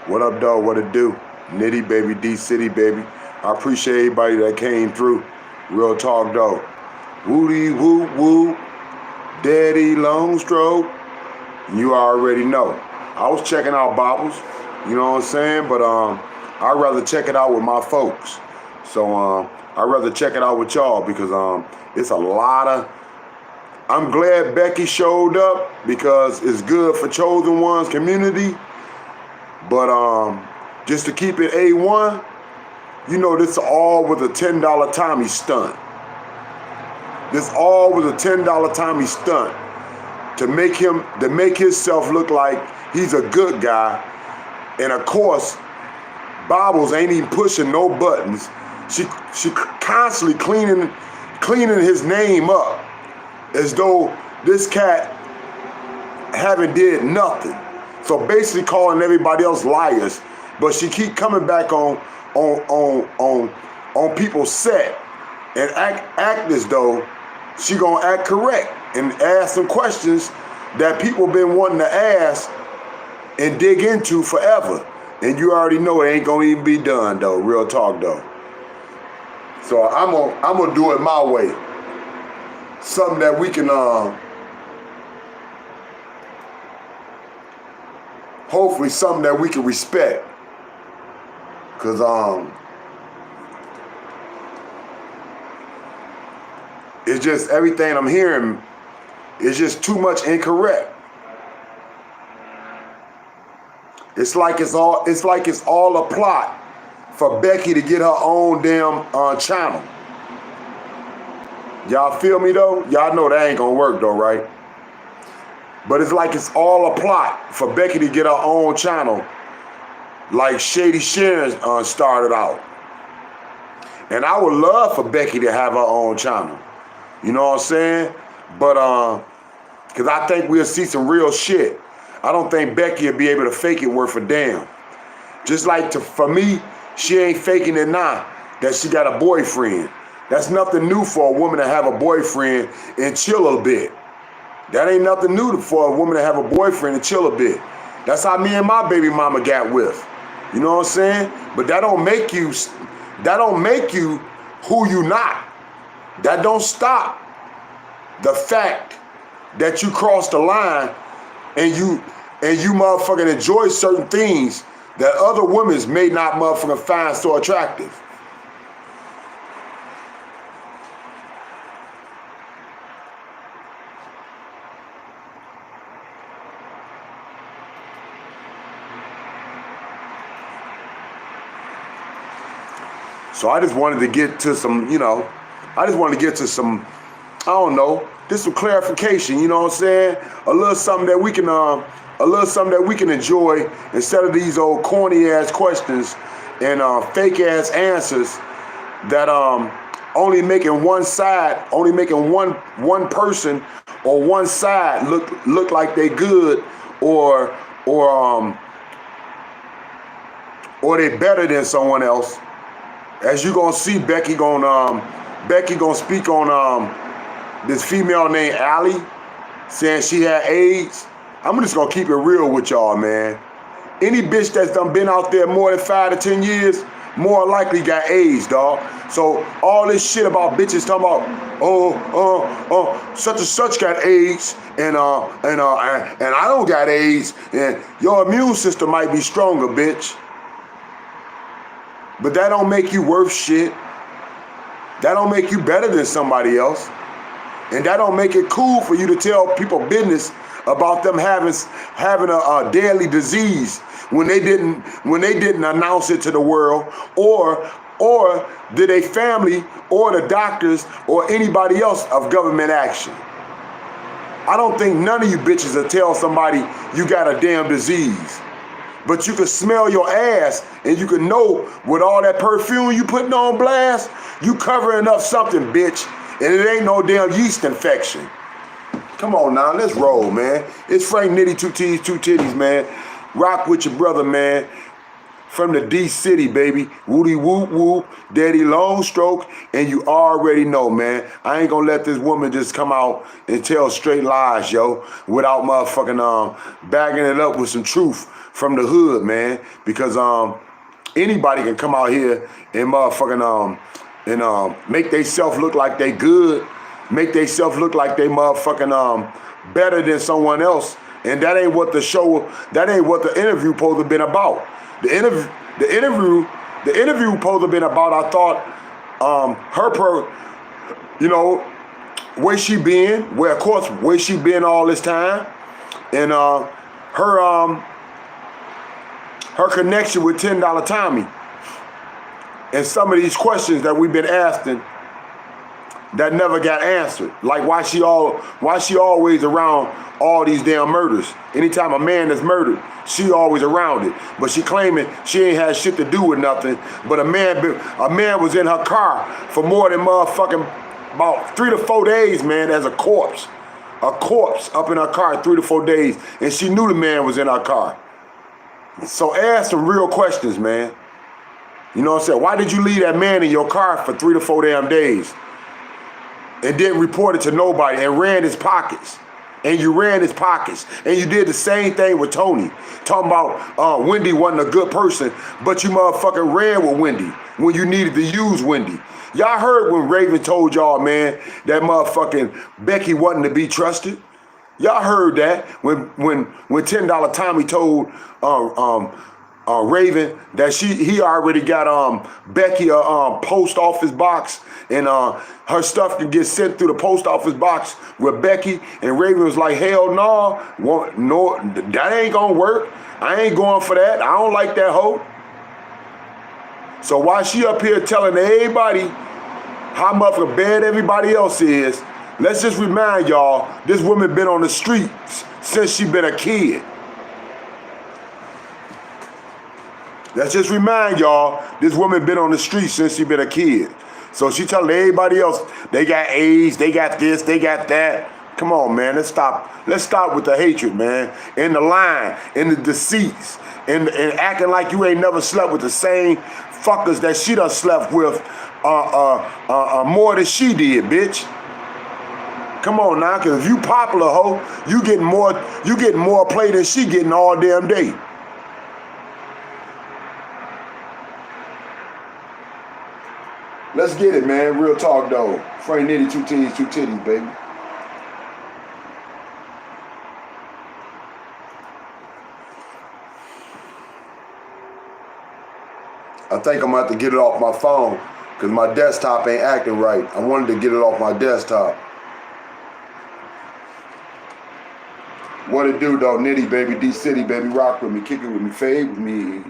What up, dog? What it do? Nitty, baby, D City, baby. I appreciate everybody that came through. Real talk, dog. Woody, whoop, whoop. Daddy, long stroke. You already know. I was checking out Bobbles, you know what I'm saying? But I'd rather check it out with my folks. So I'd rather check it out with y'all because it's a lot of. I'm glad Becky showed up because it's good for Chosen Ones community. But just to keep it A1, you know, this all with a $10 Tommy stunt. This all was a $10 Tommy stunt to make himself look like he's a good guy. And of course, Bobbles ain't even pushing no buttons. She constantly cleaning his name up as though this cat haven't did nothing. So basically calling everybody else liars, but she keep coming back on people's set and act as though she gonna act correct and ask some questions that people been wanting to ask and dig into forever. And you already know it ain't gonna even be done though, real talk though. So I'm gonna do it my way. Something that we can hopefully something that we can respect. Cause it's just everything I'm hearing is just too much incorrect. It's like it's all a plot for Becky to get her own damn channel. Y'all feel me though? Y'all know that ain't gonna work though, right? But it's like it's all a plot for Becky to get her own channel, like Shady Sharon started out. And I would love for Becky to have her own channel. You know what I'm saying? But cause I think we'll see some real shit. I don't think Becky will be able to fake it worth a damn. Just like for me, she ain't faking it now that she got a boyfriend. That's nothing new for a woman to have a boyfriend and chill a bit. That ain't nothing new for a woman to have a boyfriend and chill a bit. That's how me and my baby mama got with. You know what I'm saying? But that don't make you who you not. That don't stop the fact that you crossed the line and you motherfucking enjoy certain things that other women may not motherfucking find so attractive. So I just wanted to get to some, I don't know, just some clarification, you know what I'm saying? A little something that we can enjoy instead of these old corny ass questions and fake ass answers that only making one person or one side look like they good or they better than someone else. As you gonna see, Becky gonna speak on this female named Allie, saying she had AIDS. I'm just gonna keep it real with y'all, man. Any bitch that's done been out there more than 5 to 10 years, more likely got AIDS, dog. So all this shit about bitches talking about, such and such got AIDS, and I don't got AIDS, and your immune system might be stronger, bitch. But that don't make you worth shit. That don't make you better than somebody else. And that don't make it cool for you to tell people business about them having a deadly disease when they didn't announce it to the world, or did a family or the doctors or anybody else of government action. I don't think none of you bitches will tell somebody you got a damn disease. But you can smell your ass and you can know with all that perfume you putting on blast, you covering up something, bitch. And it ain't no damn yeast infection. Come on now, let's roll, man. It's Frank Nitty, 2 T's, 2 titties, man. Rock with your brother, man. From the D City, baby. Woody whoop whoop, daddy long stroke, and you already know, man. I ain't gonna let this woman just come out and tell straight lies, yo, without motherfucking bagging it up with some truth from the hood, man. Because anybody can come out here and motherfucking make theyself look like they good, make theyself look like they motherfucking better than someone else, and that ain't what the show, that ain't what the interview supposed to have been about. The interview supposed to have been about, I thought, you know, where she been, where of course where she been all this time, and her connection with $10 Tommy, and some of these questions that we've been asking that never got answered. Like why she always around all these damn murders. Anytime a man is murdered, she always around it. But she claiming she ain't had shit to do with nothing. But a man was in her car for more than motherfucking about 3 to 4 days, man, as a corpse. A corpse up in her car 3 to 4 days, and she knew the man was in her car. So ask some real questions, man. You know what I'm saying? Why did you leave that man in your car for 3 to 4 damn days and didn't report it to nobody and ran his pockets? And you ran his pockets. And you did the same thing with Tony. Talking about Wendy wasn't a good person, but you motherfucking ran with Wendy when you needed to use Wendy. Y'all heard when Raven told y'all, man, that motherfucking Becky wasn't to be trusted? Y'all heard that when $10 Tommy told Raven that he already got Becky a post office box, and her stuff can get sent through the post office box with Becky, and Raven was like, hell no, that ain't gonna work. I ain't going for that. I don't like that hoe. So while she up here telling everybody how much of bad everybody else is, let's just remind y'all, this woman been on the streets since she been a kid. Let's just remind y'all, this woman been on the streets since she been a kid. So she telling everybody else, they got AIDS, they got this, they got that. Come on, man, let's stop with the hatred, man. And the lying, and the deceits, and acting like you ain't never slept with the same fuckers that she done slept with more than she did, bitch. Come on now, cause if you popular, ho, you getting more play than she getting all damn day. Let's get it, man. Real talk, though. Frank Nitty, 2 T's, 2 titties, baby. I think I'm gonna have to get it off my phone because my desktop ain't acting right. I wanted to get it off my desktop. What it do, though? Nitty, baby. D-City, baby. Rock with me. Kick it with me. Fade with me.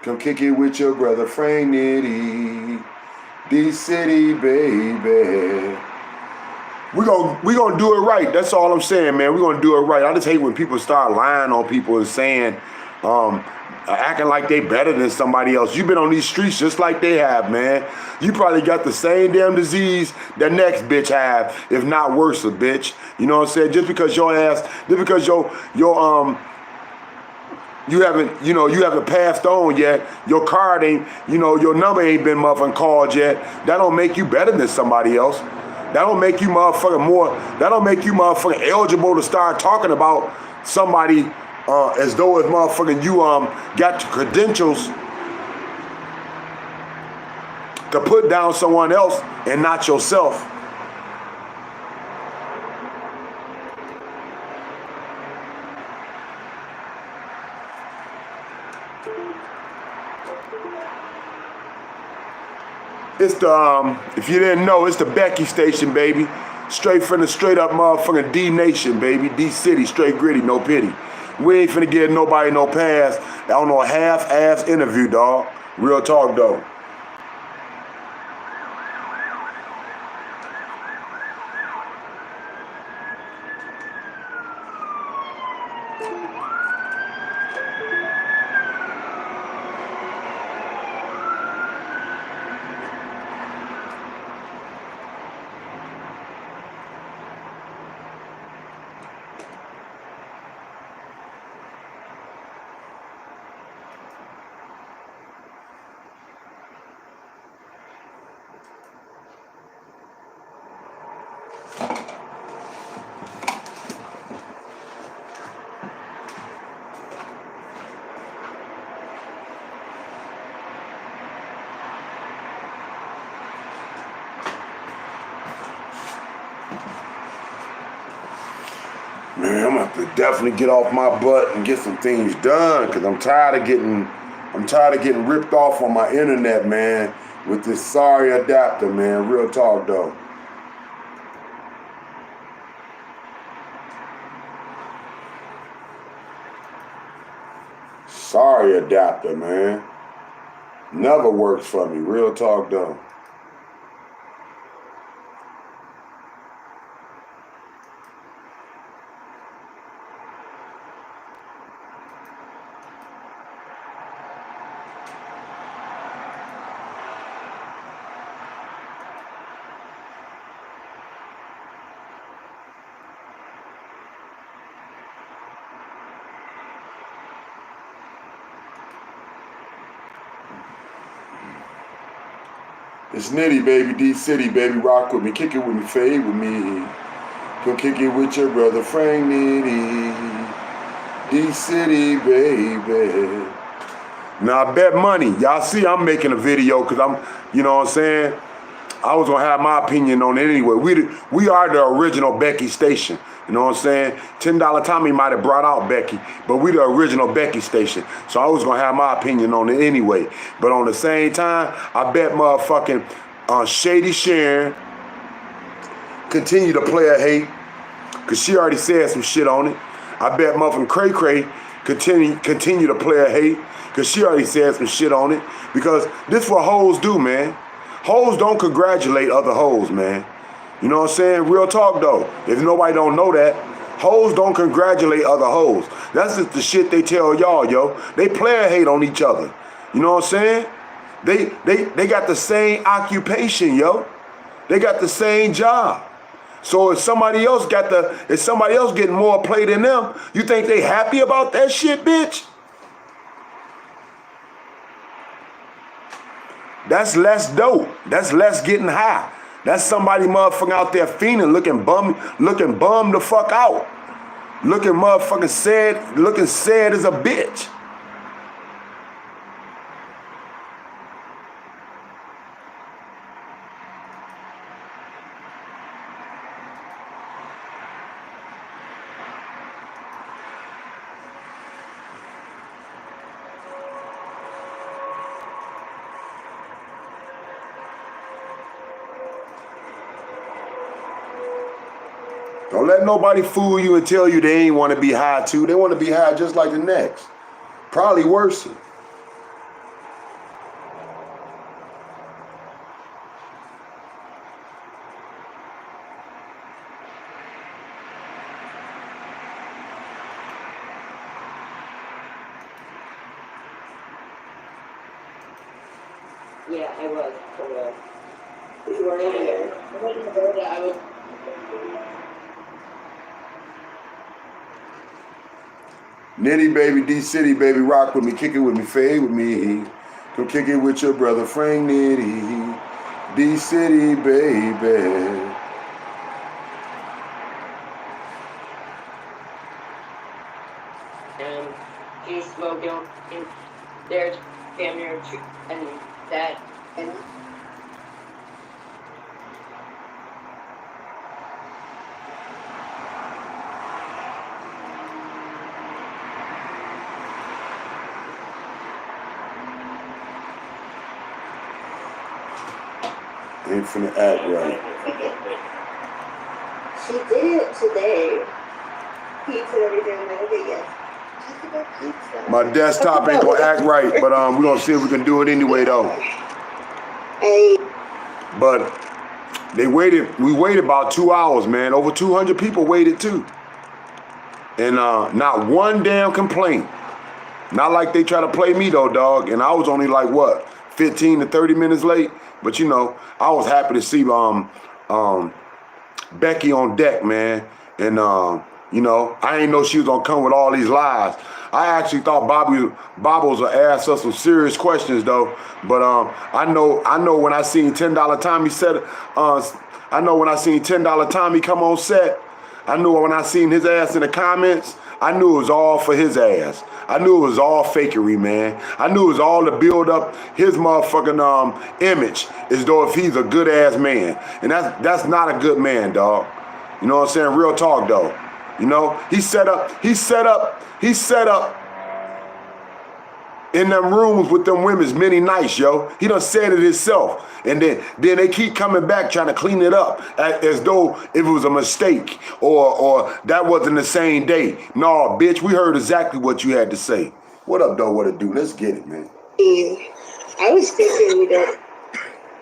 Come kick it with your brother, Frank Nitty. D-City, baby. We gonna do it right. That's all I'm saying, man. We're gonna do it right. I just hate when people start lying on people and saying, acting like they better than somebody else. You've been on these streets just like they have, man. You probably got the same damn disease that next bitch have, if not worse, a bitch. You know what I'm saying? Just because your ass, just because you haven't passed on yet, your card ain't, your number ain't been motherfucking called yet, that don't make you better than somebody else. That don't make you motherfucking eligible to start talking about somebody as though it's motherfucking you got your credentials to put down someone else and not yourself. It's the, if you didn't know, it's the Becky station, baby. Straight from the straight up motherfucking D Nation, baby. D City, straight gritty, no pity. We ain't finna give nobody no pass. I don't know, a half-ass interview, dog. Real talk, though. Man, I'm gonna have to definitely get off my butt and get some things done, because I'm tired of getting ripped off on my internet, man, with this sorry adapter, man. Real talk though. Sorry adapter, man. Never works for me. Real talk though. It's Nitty, baby, D-City, baby, rock with me, kick it with me, fade with me. Go kick it with your brother Frank Nitty, D-City, baby. Now I bet money. Y'all see I'm making a video because I'm, you know what I'm saying? I was gonna have my opinion on it anyway. We are the original Becky station. You know what I'm saying? $10 Tommy might have brought out Becky, but we the original Becky station. So I was gonna have my opinion on it anyway. But on the same time, I bet motherfucking Shady Sharon continue to play her hate, because she already said some shit on it. I bet motherfucking Cray Cray continue to play her hate, because she already said some shit on it. Because this what hoes do, man. Hoes don't congratulate other hoes, man. You know what I'm saying? Real talk though. If nobody don't know that, hoes don't congratulate other hoes. That's just the shit they tell y'all, yo. They player hate on each other. You know what I'm saying? They got the same occupation, yo. They got the same job. So if somebody else getting more play than them, you think they happy about that shit, bitch? That's less dope. That's less getting high. That's somebody motherfucking out there fiending, looking bum the fuck out. Looking motherfucking sad as a bitch. Don't let nobody fool you and tell you they ain't want to be high too. They want to be high just like the next. Probably worse. Yeah, I was. You were over there. I was. Nitty, baby, D-City, baby, rock with me, kick it with me, fade with me. Come kick it with your brother Frank Nitty, D-City, baby. And he's smoking in their family and that and Ain't finna act right. She did it today. Pizza and everything. I'm like, okay, yes. Just about pizza. My desktop ain't gonna act right, but we're gonna see if we can do it anyway though. Hey. But we waited about 2 hours, man. Over 200 people waited too. And not one damn complaint. Not like they try to play me though, dog. And I was only like, what, 15 to 30 minutes late? But you know, I was happy to see Becky on deck, man. And you know, I ain't know she was gonna come with all these lies. I actually thought Bobbles would ask us some serious questions though. But I know when I seen $10 Tommy I know when I seen $10 Tommy come on set, I knew when I seen his ass in the comments, I knew it was all for his ass. I knew it was all fakery, man. I knew it was all to build up his motherfucking image as though if he's a good ass man. And that's not a good man, dog. You know what I'm saying? Real talk though. You know, he set up in them rooms with them women's many nights, yo. He done said it himself. And then they keep coming back trying to clean it up as though if it was a mistake or that wasn't the same day. No, bitch, we heard exactly what you had to say. What up, though? What it do? Let's get it, man. Yeah. I was thinking that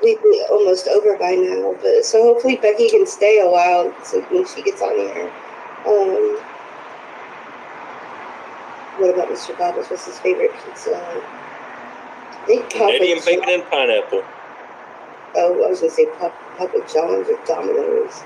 we'd be almost over by now, but so hopefully Becky can stay a while so when she gets on here. What about Mr. Bobbles? What's his favorite pizza? I think Canadian bacon and pineapple. Oh, I was going to say Papa John's or Domino's.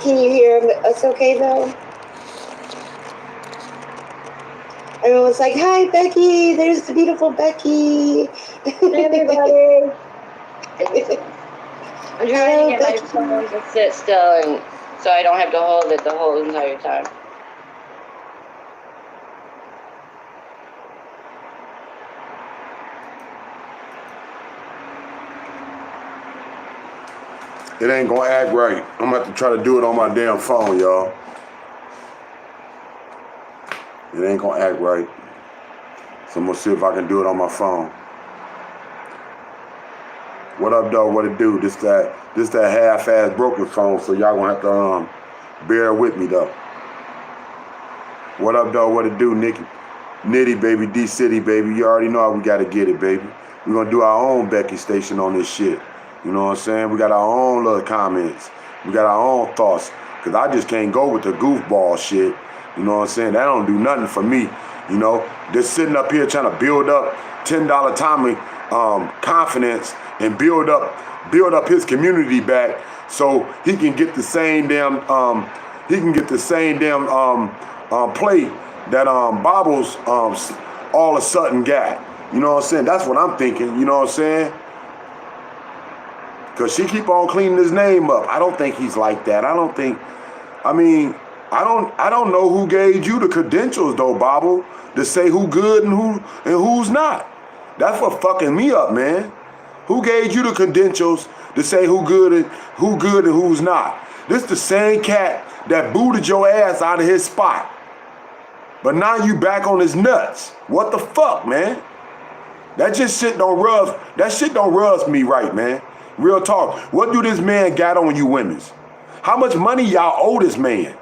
Can you hear us okay, though? Everyone's like, hi, Becky. There's the beautiful Becky. Hey, everybody. I'm trying to get my phone to sit still, and so I don't have to hold it the whole entire time. It ain't gonna act right. I'm gonna have to try to do it on my damn phone, y'all. It ain't gonna act right. So I'm gonna see if I can do it on my phone. What up, though? What it do? This that half-ass broken phone, so y'all gonna have to bear with me, though. What up, though? What it do, Nikki? Nitty, baby, D-City, baby. You already know how we gotta get it, baby. We're gonna do our own Becky station on this shit. You know what I'm saying? We got our own little comments. We got our own thoughts. Because I just can't go with the goofball shit. You know what I'm saying? That don't do nothing for me. You know? Just sitting up here trying to build up $10 Tommy confidence and build up his community back so he can get the same damn play that Bobbles all of a sudden got. You know what I'm saying? That's what I'm thinking. You know what I'm saying? Because she keep on cleaning his name up. I don't think he's like that. I don't know who gave you the credentials, though, Bobble, to say who good and who's not. That's what fucking me up, man. Who gave you the credentials to say who good and who's not? This the same cat that booted your ass out of his spot. But now you back on his nuts. What the fuck, man? That shit don't rub me right, man. Real talk. What do this man got on you women's? How much money y'all owe this man?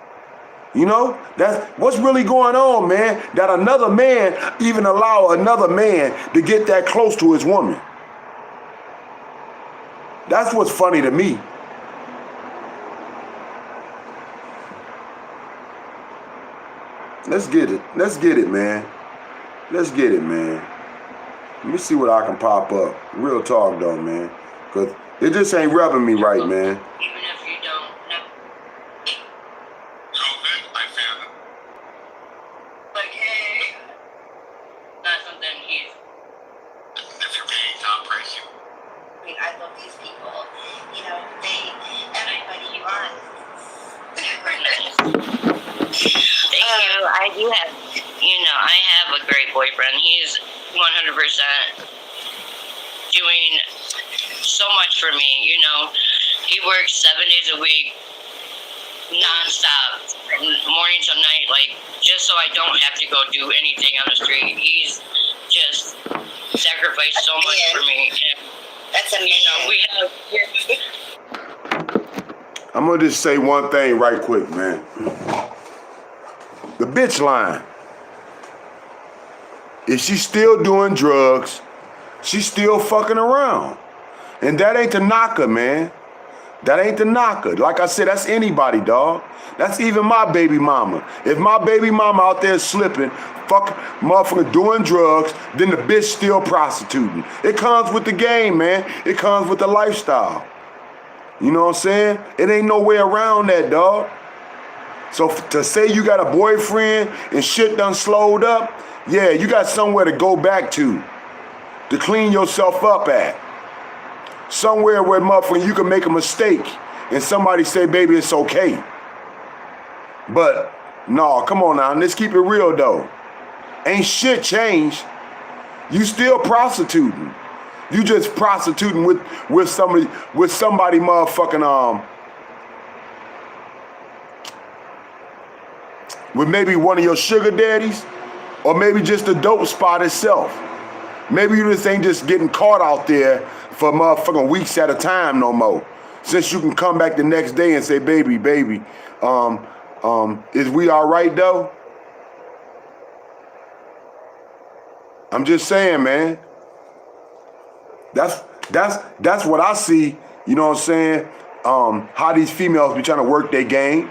You know? That's what's really going on, man. That another man even allow another man to get that close to his woman. That's what's funny to me. Let's get it. Let's get it, man. Let's get it, man. Let me see what I can pop up. Real talk, though, man. Because it just ain't rubbing me right, man. Even if you don't know. I found him. Like, hey. Not something he's. If you're paying top price, you. I mean, I love these people. You know, everybody you want. Thank you. I do have, I have a great boyfriend. He's 100% doing so much for me. He works 7 days a week, nonstop, from morning to night, just so I don't have to go do anything on the street. He's just sacrificed so much for me. And, That's amazing. I'm going to just say one thing right quick, man. The bitch lying. If she's still doing drugs, she's still fucking around. And that ain't the knocker, man. That ain't the knocker. Like I said, that's anybody, dog. That's even my baby mama. If my baby mama out there slipping, fucking motherfucker doing drugs, then the bitch still prostituting. It comes with the game, man. It comes with the lifestyle. You know what I'm saying? It ain't no way around that, dog. So to say you got a boyfriend and shit done slowed up, yeah, you got somewhere to go back to clean yourself up at. Somewhere where motherfucker you can make a mistake and somebody say, baby, it's okay. But no, come on now, let's keep it real though. Ain't shit changed. You still prostituting. You just prostituting with somebody motherfucking with maybe one of your sugar daddies, or maybe just the dope spot itself. Maybe you just ain't just getting caught out there for motherfucking weeks at a time no more. Since you can come back the next day and say, baby, is we all right though? I'm just saying, man. That's what I see, you know what I'm saying? How these females be trying to work their game.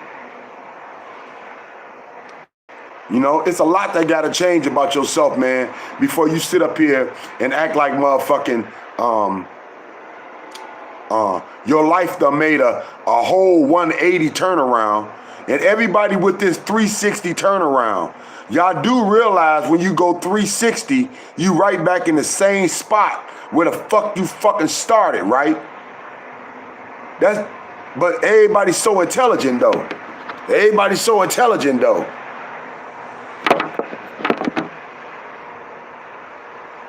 You know, it's a lot that gotta change about yourself, man, before you sit up here and act like motherfucking your life done made a whole 180 turnaround, and everybody with this 360 turnaround. Y'all do realize when you go 360, you right back in the same spot where the fuck you fucking started, right? But everybody's so intelligent though. Everybody's so intelligent though.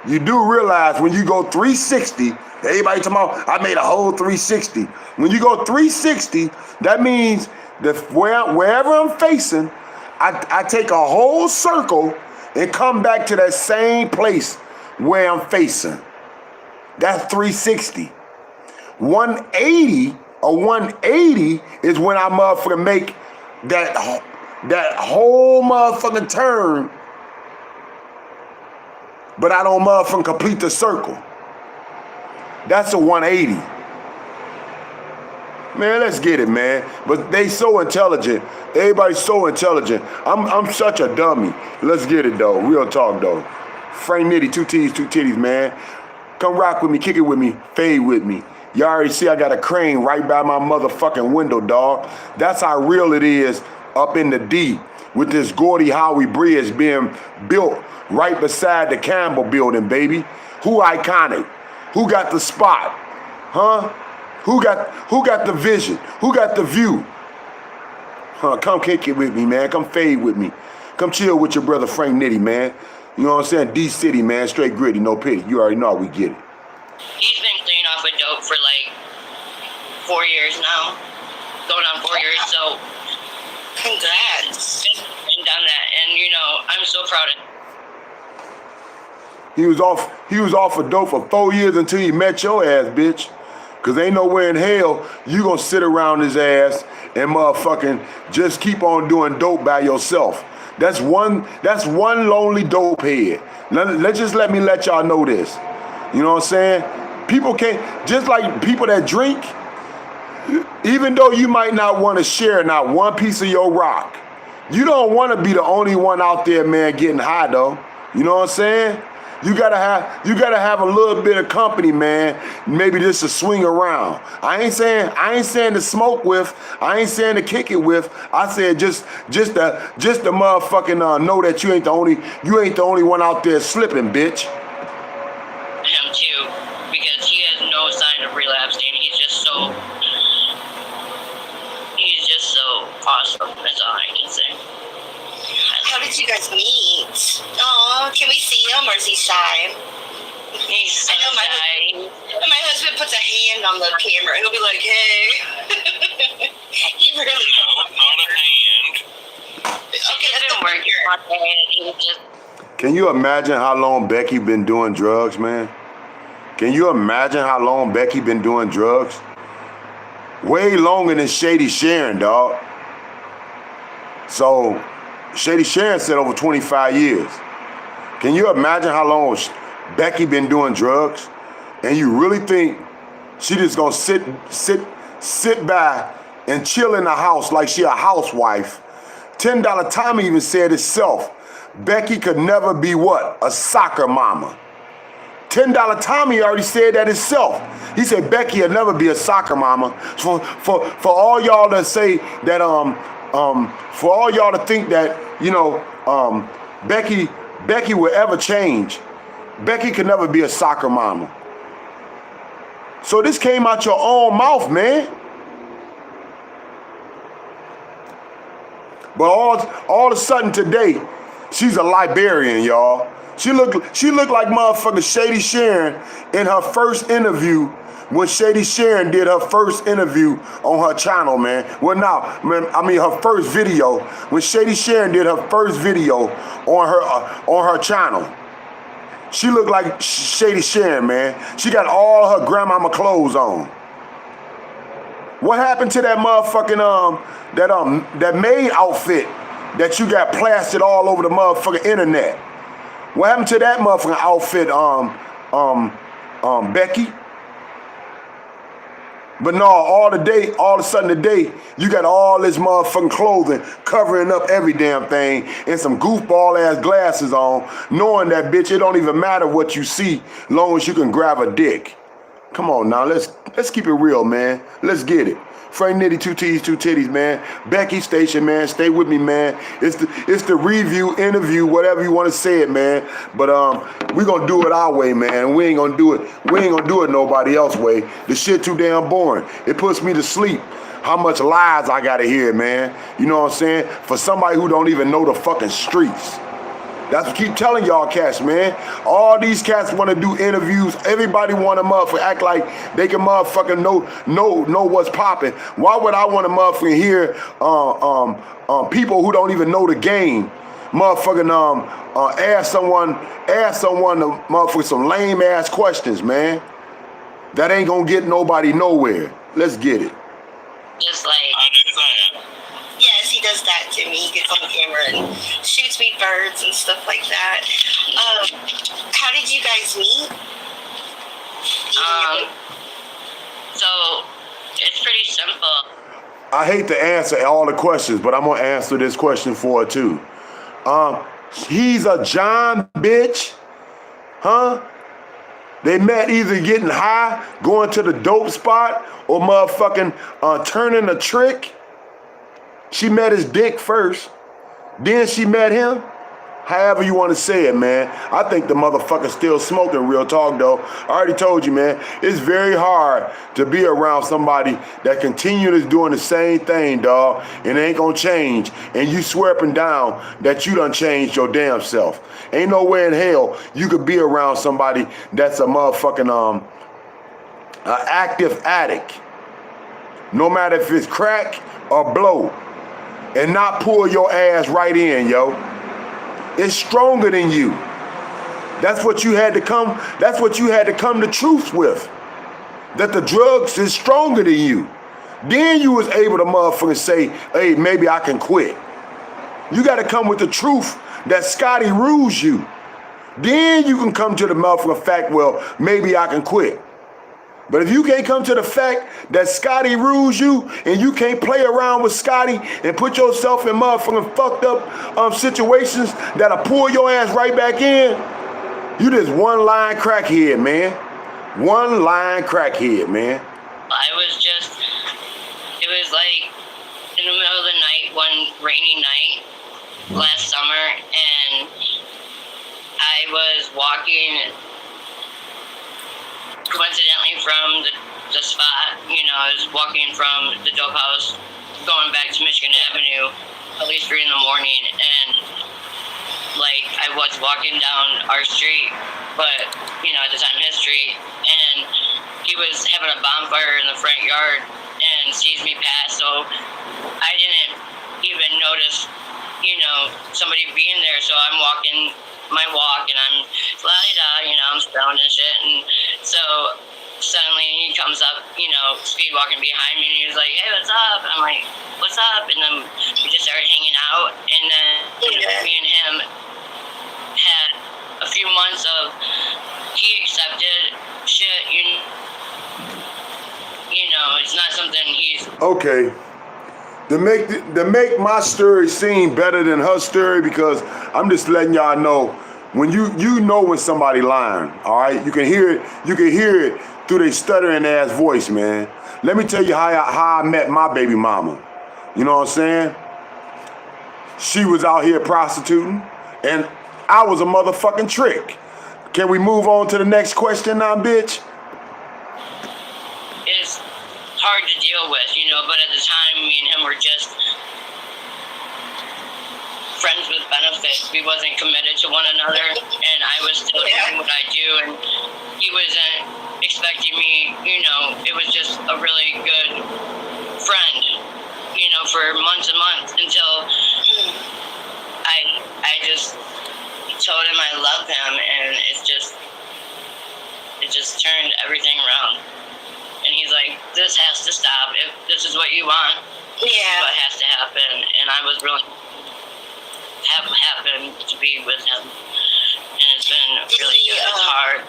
You do realize when you go 360, everybody talking about, I made a whole 360. When you go 360, that means that wherever I'm facing, I take a whole circle and come back to that same place where I'm facing. That's 360. 180 or 180 is when I motherfucking make that whole motherfucking turn, but I don't motherfucking complete the circle. That's a 180. Man, let's get it, man. But they so intelligent. Everybody's so intelligent. I'm such a dummy. Let's get it, though. Real talk, though. Frank Nitty, 2 T's, 2 titties, man. Come rock with me, kick it with me, fade with me. You already see I got a crane right by my motherfucking window, dog. That's how real it is up in the D with this Gordie Howe Bridge being built right beside the Campbell building, baby. Who iconic? Who got the spot? Huh? Who got the vision? Who got the view? Huh, come kick it with me, man. Come fade with me. Come chill with your brother Frank Nitty, man. You know what I'm saying? D-City, man. Straight gritty, no pity. You already know how we get it. He's been clean off of dope for like 4 years now. Going on 4 years, so congrats. And done that. And you know, I'm so proud of him. He was off of dope for 4 years until he met your ass, bitch. Cause ain't nowhere in hell you gonna sit around his ass and motherfucking just keep on doing dope by yourself. That's one lonely dope head. Let me let y'all know this. You know what I'm saying? People can't, just like people that drink, even though you might not want to share not one piece of your rock, you don't want to be the only one out there, man, getting high though. You know what I'm saying? You gotta have a little bit of company, man. Maybe just to swing around. I ain't saying to smoke with. I ain't saying to kick it with. I said just the motherfucking know that you ain't the only one out there slipping, bitch. Him too, because he has no sign of relapsing. He's just so awesome. That's all I can say. How did you guys meet? Oh, can we see him, or is he shy? He's so shy. My husband puts a hand on the camera. He'll be like, hey. He really No, not a hand. Okay, He's been working on it. He just... Can you imagine how long Becky been doing drugs, man? Can you imagine how long Becky been doing drugs? Way longer than Shady Sharon, dog. So Shady Sharon said over 25 years. Can you imagine how long Becky been doing drugs? And you really think she just gonna sit by and chill in the house like she a housewife? $10 Tommy even said itself. Becky could never be what? A soccer mama. $10 Tommy already said that himself. He said Becky will never be a soccer mama. For all y'all that say that For all y'all to think that, Becky will ever change. Becky could never be a soccer mama. So this came out your own mouth, man. But all of a sudden today, she's a librarian, y'all. She looked like motherfucking Shady Sharon in her first interview when Shady Sharon did her first interview on her channel, man. Well, now, man, I mean her first video when Shady Sharon did her first video on her channel. She looked like Shady Sharon, man. She got all her grandmama clothes on. What happened to that motherfucking that maid outfit that you got plastered all over the motherfucking internet? What happened to that motherfucking outfit, Becky? But no, all of a sudden today, you got all this motherfucking clothing covering up every damn thing and some goofball ass glasses on, knowing that, bitch, it don't even matter what you see, long as you can grab a dick. Come on now, let's keep it real, man. Let's get it. Frank Nitty, 2 T's, 2 titties, man. Becky Station, man. Stay with me, man. It's the review, interview, whatever you want to say it, man. But we gonna do it our way, man. We ain't gonna do it nobody else way. The shit too damn boring. It puts me to sleep. How much lies I gotta hear, man. You know what I'm saying? For somebody who don't even know the fucking streets. That's what I keep telling y'all cats, man. All these cats want to do interviews. Everybody want to motherfucker act like they can motherfucking know what's popping. Why would I want to motherfucking hear people who don't even know the game motherfucking ask someone to motherfucker some lame ass questions, man? That ain't gonna get nobody nowhere. Let's get it. Just like I do that. Yes, he does that to me. He gets on the camera and shoots me birds and stuff like that. How did you guys meet? So it's pretty simple. I hate to answer all the questions, but I'm gonna answer this question for her too. He's a John bitch, huh? They met either getting high, going to the dope spot, or motherfucking turning a trick. She met his dick first, then she met him. However you want to say it, man. I think the motherfucker's still smoking, real talk, though. I already told you, man. It's very hard to be around somebody that continues doing the same thing, dog, and it ain't gonna change. And you swear up and down that you done changed your damn self. Ain't no way in hell you could be around somebody that's a motherfucking active addict, no matter if it's crack or blow, and not pull your ass right in, yo. It's stronger than you. That's what you had to come to truth with. That the drugs is stronger than you. Then you was able to motherfucking say, hey, maybe I can quit. You got to come with the truth that Scotty rules you. Then you can come to the motherfucking fact, well, maybe I can quit. But if you can't come to the fact that Scotty rules you and you can't play around with Scotty and put yourself in motherfucking fucked up situations that'll pull your ass right back in, you just one line crackhead, man. One line crackhead, man. It was like in the middle of the night, one rainy night last summer, and I was walking coincidentally from the spot. I was walking from the dope house going back to Michigan Avenue at least 3 in the morning, and like I was walking down our street, but at the time his street, and he was having a bonfire in the front yard and sees me pass, so I didn't even notice somebody being there. So I'm walking my walk and I'm la-di-da, I'm stoned and shit, and so suddenly he comes up, speed walking behind me, and he was like, hey, what's up? I'm like, what's up? And then we just started hanging out, and then me and him had a few months of, he accepted shit, it's not something he's... Okay. To make my story seem better than her story, because I'm just letting y'all know, when you know when somebody lying, all right? You can hear it through their stuttering ass voice, man. Let me tell you how I met my baby mama. You know what I'm saying? she was out here prostituting, and I was a motherfucking trick. Can we move on to the next question now, bitch? It's hard to deal with, you know, but at the time, me and him were just friends with benefits. We wasn't committed to one another, and I was still doing what I do, and he wasn't expecting me, you know. It was just a really good friend, you know, for months and months until I just told him I love him, and it just turned everything around. And he's like, this has to stop. If this is what you want, this is what has to happen. And I was really happen to be with him. And it's been really good. It's hard.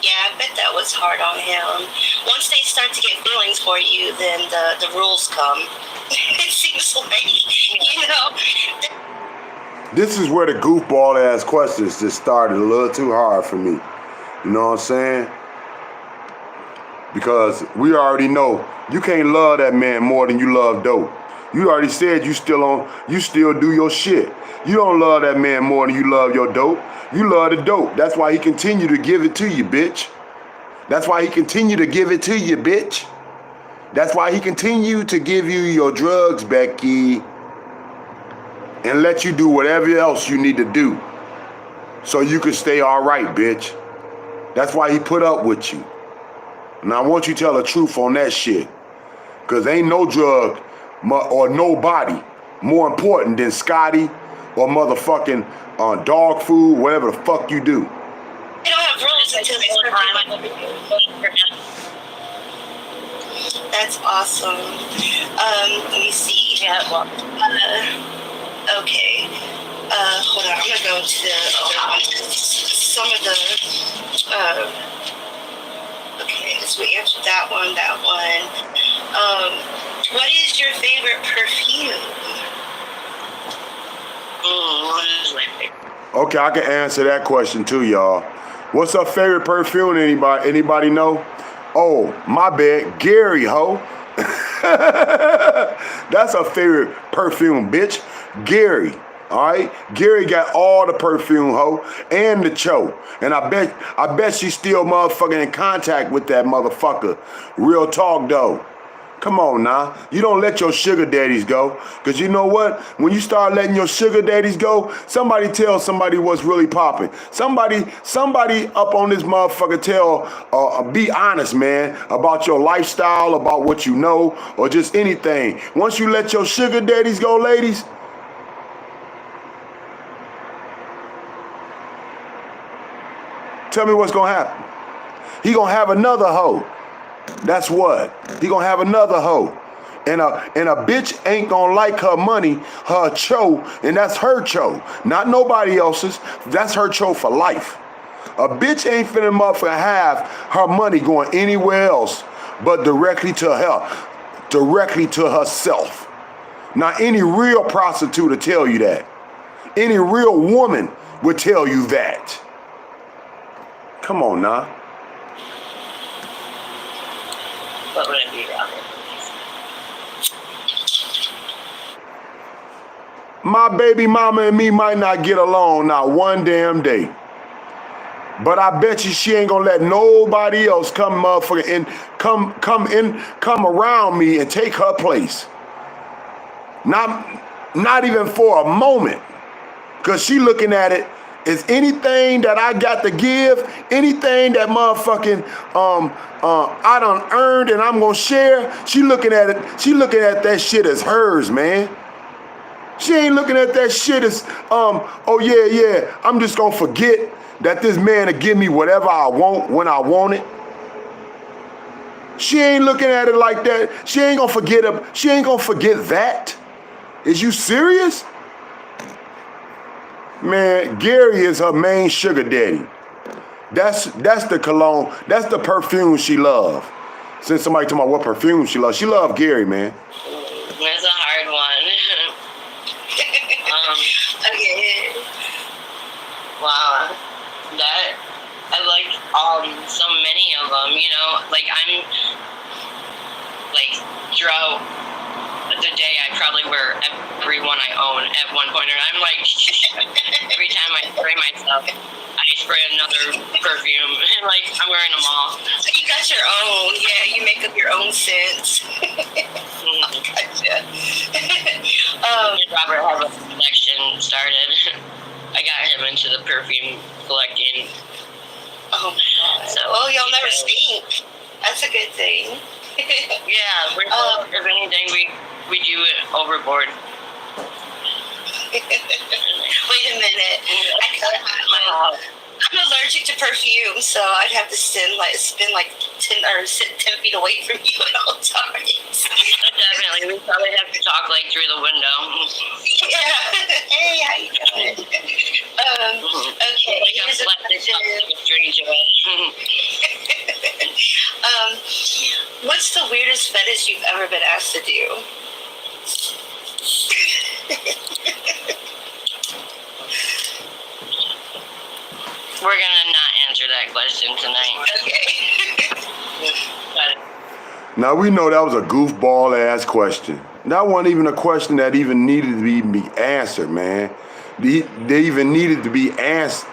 Yeah, I bet that was hard on him. Once they start to get feelings for you, then the rules come. It seems like, you know. This is where the goofball ass questions just started a little too hard for me. You know what I'm saying? Because we already know you can't love that man more than you love dope. You already said you still do your shit. You don't love that man more than you love your dope. You love the dope. That's why he continue to give it to you, bitch. That's why he continue to give it to you, bitch. That's why he continue to give you your drugs, Becky, and let you do whatever else you need to do so you can stay all right, bitch. That's why he put up with you. And I want you to tell the truth on that shit. Because ain't no drug or nobody more important than Scotty or motherfucking dog food, whatever the fuck you do. They don't have rules until they start doing. That's awesome. Let me see. Okay. Hold on. I'm gonna go to the other one. Some of the. Okay, so we answered that one. What is your favorite perfume? What is my favorite? Okay, I can answer that question too, y'all. What's her favorite perfume? Anybody know? Oh, my bad. Gary, ho. That's her favorite perfume, bitch. Gary. All right, Gary got all the perfume, ho, and the cho, and I bet she's still motherfucking in contact with that motherfucker. Real talk, though. Come on now, you don't let your sugar daddies go, cause you know what? When you start letting your sugar daddies go, somebody tell somebody what's really popping. Somebody up on this motherfucker be honest, man, about your lifestyle, about what you know, or just anything. Once you let your sugar daddies go, ladies. Tell me what's gonna happen. He gonna have another hoe. That's what. He gonna have another hoe. And a bitch ain't gonna like her money, her cho, and that's her cho. Not nobody else's. That's her cho for life. A bitch ain't finna motherfucker have her money going anywhere else but directly to herself. Now any real prostitute will tell you that. Any real woman would tell you that. Come on now. What would it be, Robert? My baby mama and me might not get along not one damn day. But I bet you she ain't gonna let nobody else come motherfucker and come around me and take her place. Not even for a moment. Cause she looking at it as anything that I got to give, anything that motherfucking I done earned and I'm gonna share. She looking at that shit as hers, man. She ain't looking at that shit as oh yeah, I'm just gonna forget that this man will give me whatever I want when I want it. She ain't looking at it like that. She ain't gonna forget that. Is you serious? Man, Gary is her main sugar daddy. That's the cologne, that's the perfume she love. Since somebody told me what perfume she loves, she love Gary, man. That's a hard one. Okay. Wow. That, I like so many of them, you know, like I'm, like throughout the day I probably wear every every one I own at one point. And I'm like, every time I spray myself, I spray another perfume. Like, I'm wearing them all. You got your own. Yeah, you make up your own scents. Gotcha. Robert has a collection started. I got him into the perfume collecting. Oh my God. So, well, y'all never stink. That's a good thing. Yeah, if anything, we do it overboard. Wait a minute. I'm allergic to perfume, so I'd have to sit 10 feet away from you at all times. Definitely, we probably have to talk like through the window. Yeah. Hey, how you doing? Okay. Like I'm Here's a a stranger. What's the weirdest fetish you've ever been asked to do? We're gonna not answer that question tonight. Okay. Now we know that was a goofball ass question. That wasn't even a question that even needed to be answered, man. They even needed to be asked.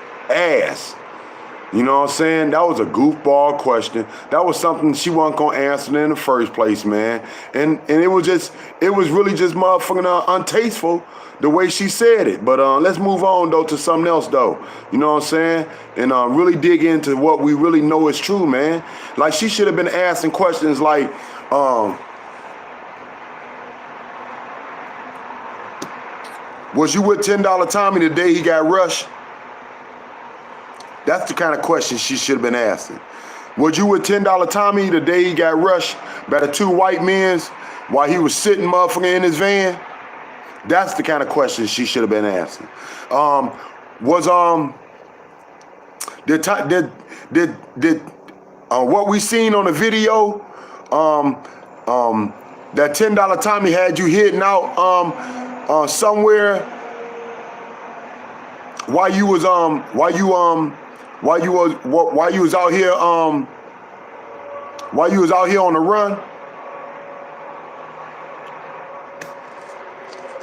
You know what I'm saying? That was a goofball question. That was something she wasn't gonna answer in the first place, man. And it was really just motherfucking untasteful the way she said it. But let's move on though to something else though. You know what I'm saying? And really dig into what we really know is true, man. Like she should have been asking questions like, was you with $10 Tommy the day he got rushed? That's the kind of question she should have been asking. Was you with $10 Tommy the day he got rushed by the two white men while he was sitting motherfucker in his van? That's the kind of question she should have been asking. Did what we seen on the video, that $10 Tommy had you hidden out somewhere while you was out here on the run?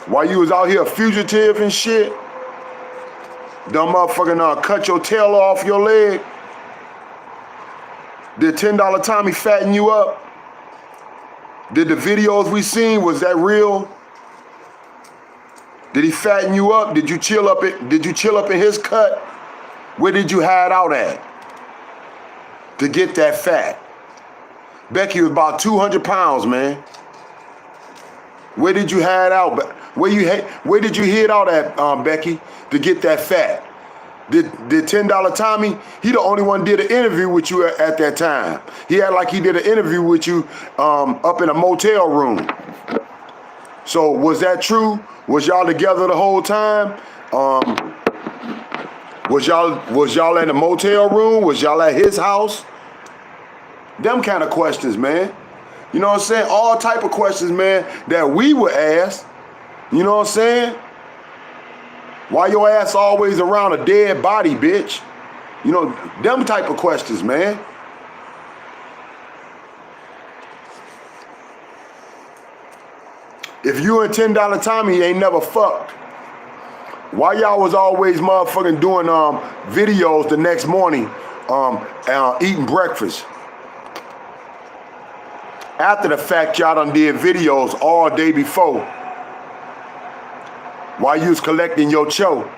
While you was out here a fugitive and shit? Dumb motherfucking cut your tail off your leg? Did $10 Tommy fatten you up? Did the videos we seen, was that real? Did he fatten you up? Did you chill up in his cut? Where did you hide out at to get that fat? Becky was about 200 pounds, man. Where did you hide out? Where did you hid out at, Becky, to get that fat? Did $10 Tommy? He the only one did an interview with you at that time. He had like he did an interview with you up in a motel room. So was that true? Was y'all together the whole time? Was y'all in a motel room? Was y'all at his house? Them kind of questions, man. You know what I'm saying? All type of questions, man, that we would ask. You know what I'm saying? Why your ass always around a dead body, bitch? You know, them type of questions, man. If you and $10 Tommy ain't never fucked, why y'all was always motherfucking doing videos the next morning eating breakfast? After the fact, y'all done did videos all day before while you was collecting your cho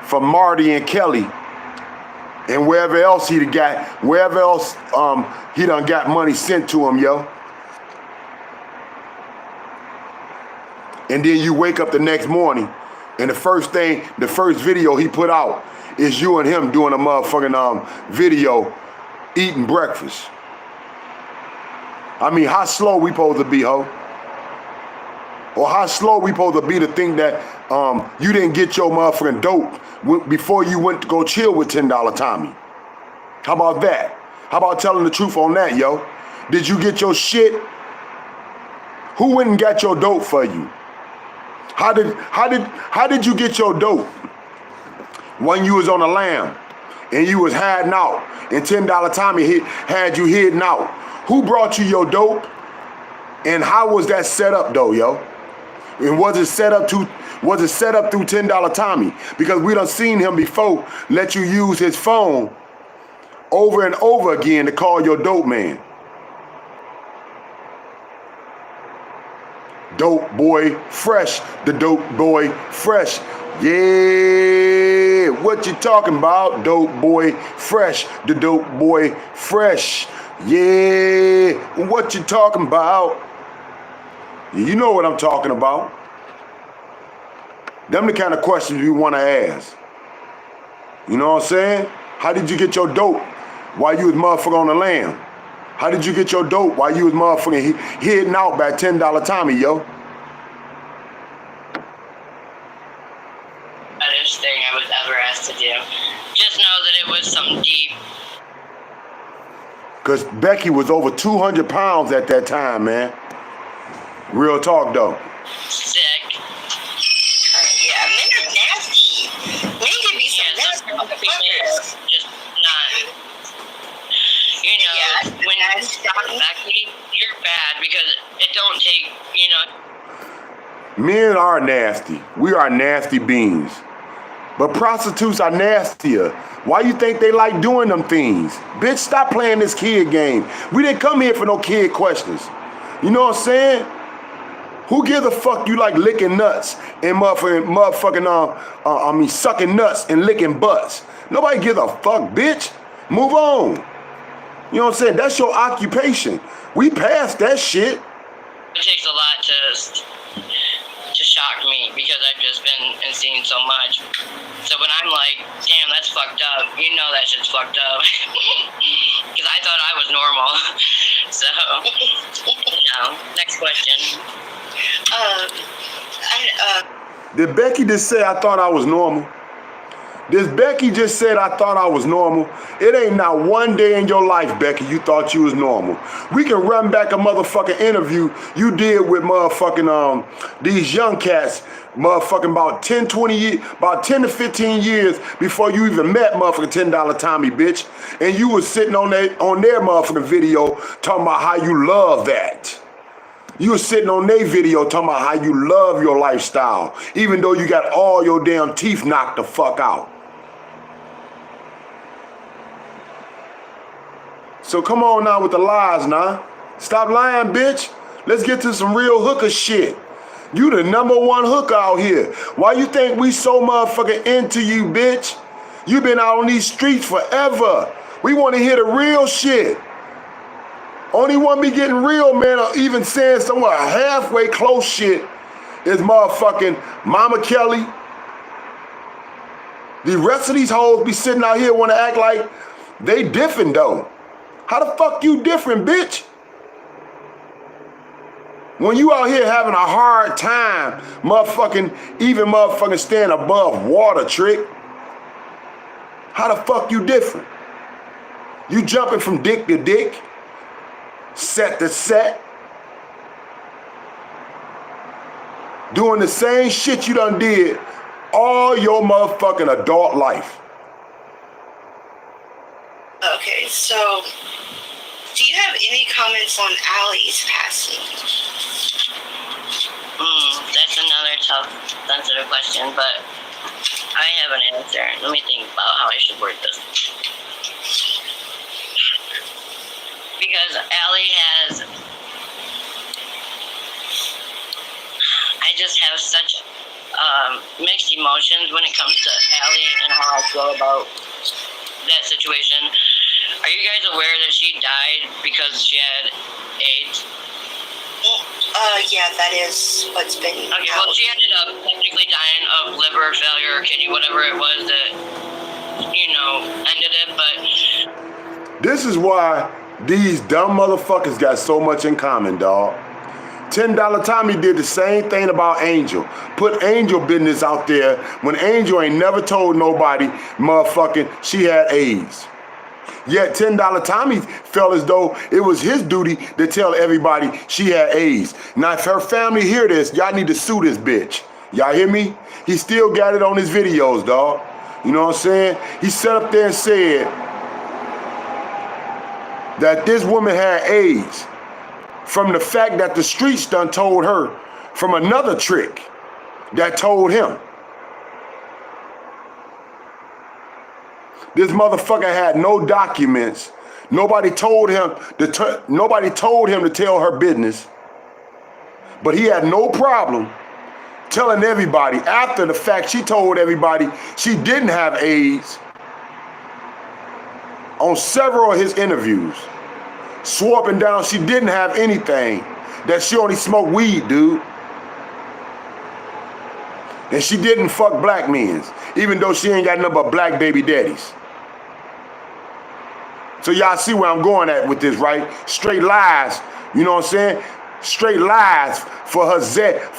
from Marty and Kelly and wherever else he done got money sent to him, yo. And then you wake up the next morning and the first video he put out is you and him doing a motherfucking video eating breakfast. I mean, how slow we supposed to be, ho? Or how slow we supposed to be to think that you didn't get your motherfucking dope before you went to go chill with $10 Tommy? How about that? How about telling the truth on that, yo? Did you get your shit? Who went and got your dope for you? How did you get your dope when you was on the lam and you was hiding out and $10 Tommy had you hidden out? Who brought you your dope? And how was that set up though, yo? And was it set up through $10 Tommy? Because we done seen him before let you use his phone over and over again to call your dope man. Dope boy fresh, the dope boy fresh. Yeah, what you talking about? Dope boy fresh, the dope boy fresh. Yeah, what you talking about? You know what I'm talking about. Them the kind of questions we want to ask. You know what I'm saying? How did you get your dope while you was motherfucker on the lam? How did you get your dope while you was motherfucking hitting out by $10 Tommy, yo? Hardest thing I was ever asked to do. Just know that it was something deep. Because Becky was over 200 pounds at that time, man. Real talk, though. Sick. Yeah, men are nasty. Men can be some nasty motherfuckers. Just not. You know, Yeah, when you stop Becky, you're bad because it don't take, you know. Men are nasty. We are nasty beings. But prostitutes are nastier. Why you think they like doing them things? Bitch, stop playing this kid game. We didn't come here for no kid questions. You know what I'm saying? Who gives a fuck you like licking nuts and sucking nuts and licking butts? Nobody gives a fuck, bitch. Move on. You know what I'm saying? That's your occupation. We passed that shit. It takes a lot to shock me because I've just been and seen so much. So when I'm like, damn, that's fucked up, you know that shit's fucked up. Because I thought I was normal. So, next question. Did Becky just say I thought I was normal? Did Becky just said I thought I was normal? It ain't not one day in your life, Becky, you thought you was normal. We can run back a motherfucking interview you did with motherfucking these young cats, motherfucking about 10 to 15 years before you even met motherfucking $10 Tommy, bitch. And you was sitting on their motherfucking video talking about how you love that. You was sitting on their video talking about how you love your lifestyle, even though you got all your damn teeth knocked the fuck out. So come on now with the lies now. Stop lying, bitch. Let's get to some real hooker shit. You the #1 hooker out here. Why you think we so motherfucking into you, bitch? You been out on these streets forever. We want to hear the real shit. Only one be getting real, man, or even saying somewhere halfway close shit is motherfucking Mama Kelly. The rest of these hoes be sitting out here want to act like they different, though. How the fuck you different, bitch? When you out here having a hard time, even staying above water, trick. How the fuck you different? You jumping from dick to dick? Set to set, doing the same shit you done did all your motherfucking adult life. Okay, so do you have any comments on Allie's passing? That's another tough, sensitive question, but I have an answer. Let me think about how I should word this. Because Allie has, I just have such mixed emotions when it comes to Allie and how I feel about that situation. Are you guys aware that she died because she had AIDS? Yeah, that is what's been. Okay, well, she ended up technically dying of liver failure or kidney, whatever it was that, ended it, but. This is why these dumb motherfuckers got so much in common, dog. $10 Tommy did the same thing about Angel. Put Angel business out there when Angel ain't never told nobody motherfucking she had AIDS. Yet $10 Tommy felt as though it was his duty to tell everybody she had AIDS. Now if her family hear this, y'all need to sue this bitch. Y'all hear me? He still got it on his videos, dog. You know what I'm saying? He sat up there and said that this woman had AIDS from the fact that the streets done told her from another trick that told him. This motherfucker had no documents. Nobody told him to tell her business. But he had no problem telling everybody. After the fact, she told everybody she didn't have AIDS on several of his interviews. Swore up and down she didn't have anything, that she only smoked weed, dude. And she didn't fuck black men, even though she ain't got nothing but black baby daddies. So y'all see where I'm going at with this, right? Straight lies, you know what I'm saying? Straight lies for her zeddy.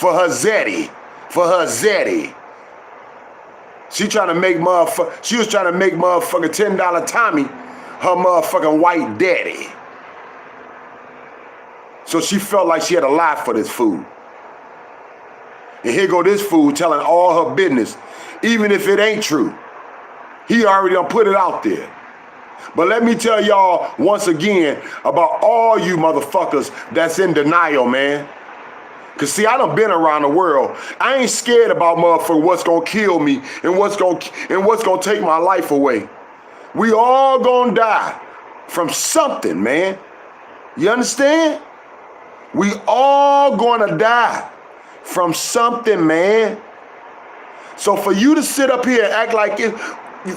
She was trying to make motherfucking $10 Tommy her motherfucking white daddy. So she felt like she had to lie for this fool. And here go this fool telling all her business, even if it ain't true. He already done put it out there. But let me tell y'all once again about all you motherfuckers that's in denial, man. Cause see, I done been around the world. I ain't scared about motherfucker what's gonna kill me and what's gonna take my life away. We all gonna die from something, man. You understand? We all gonna die from something, man. So for you to sit up here and act like it,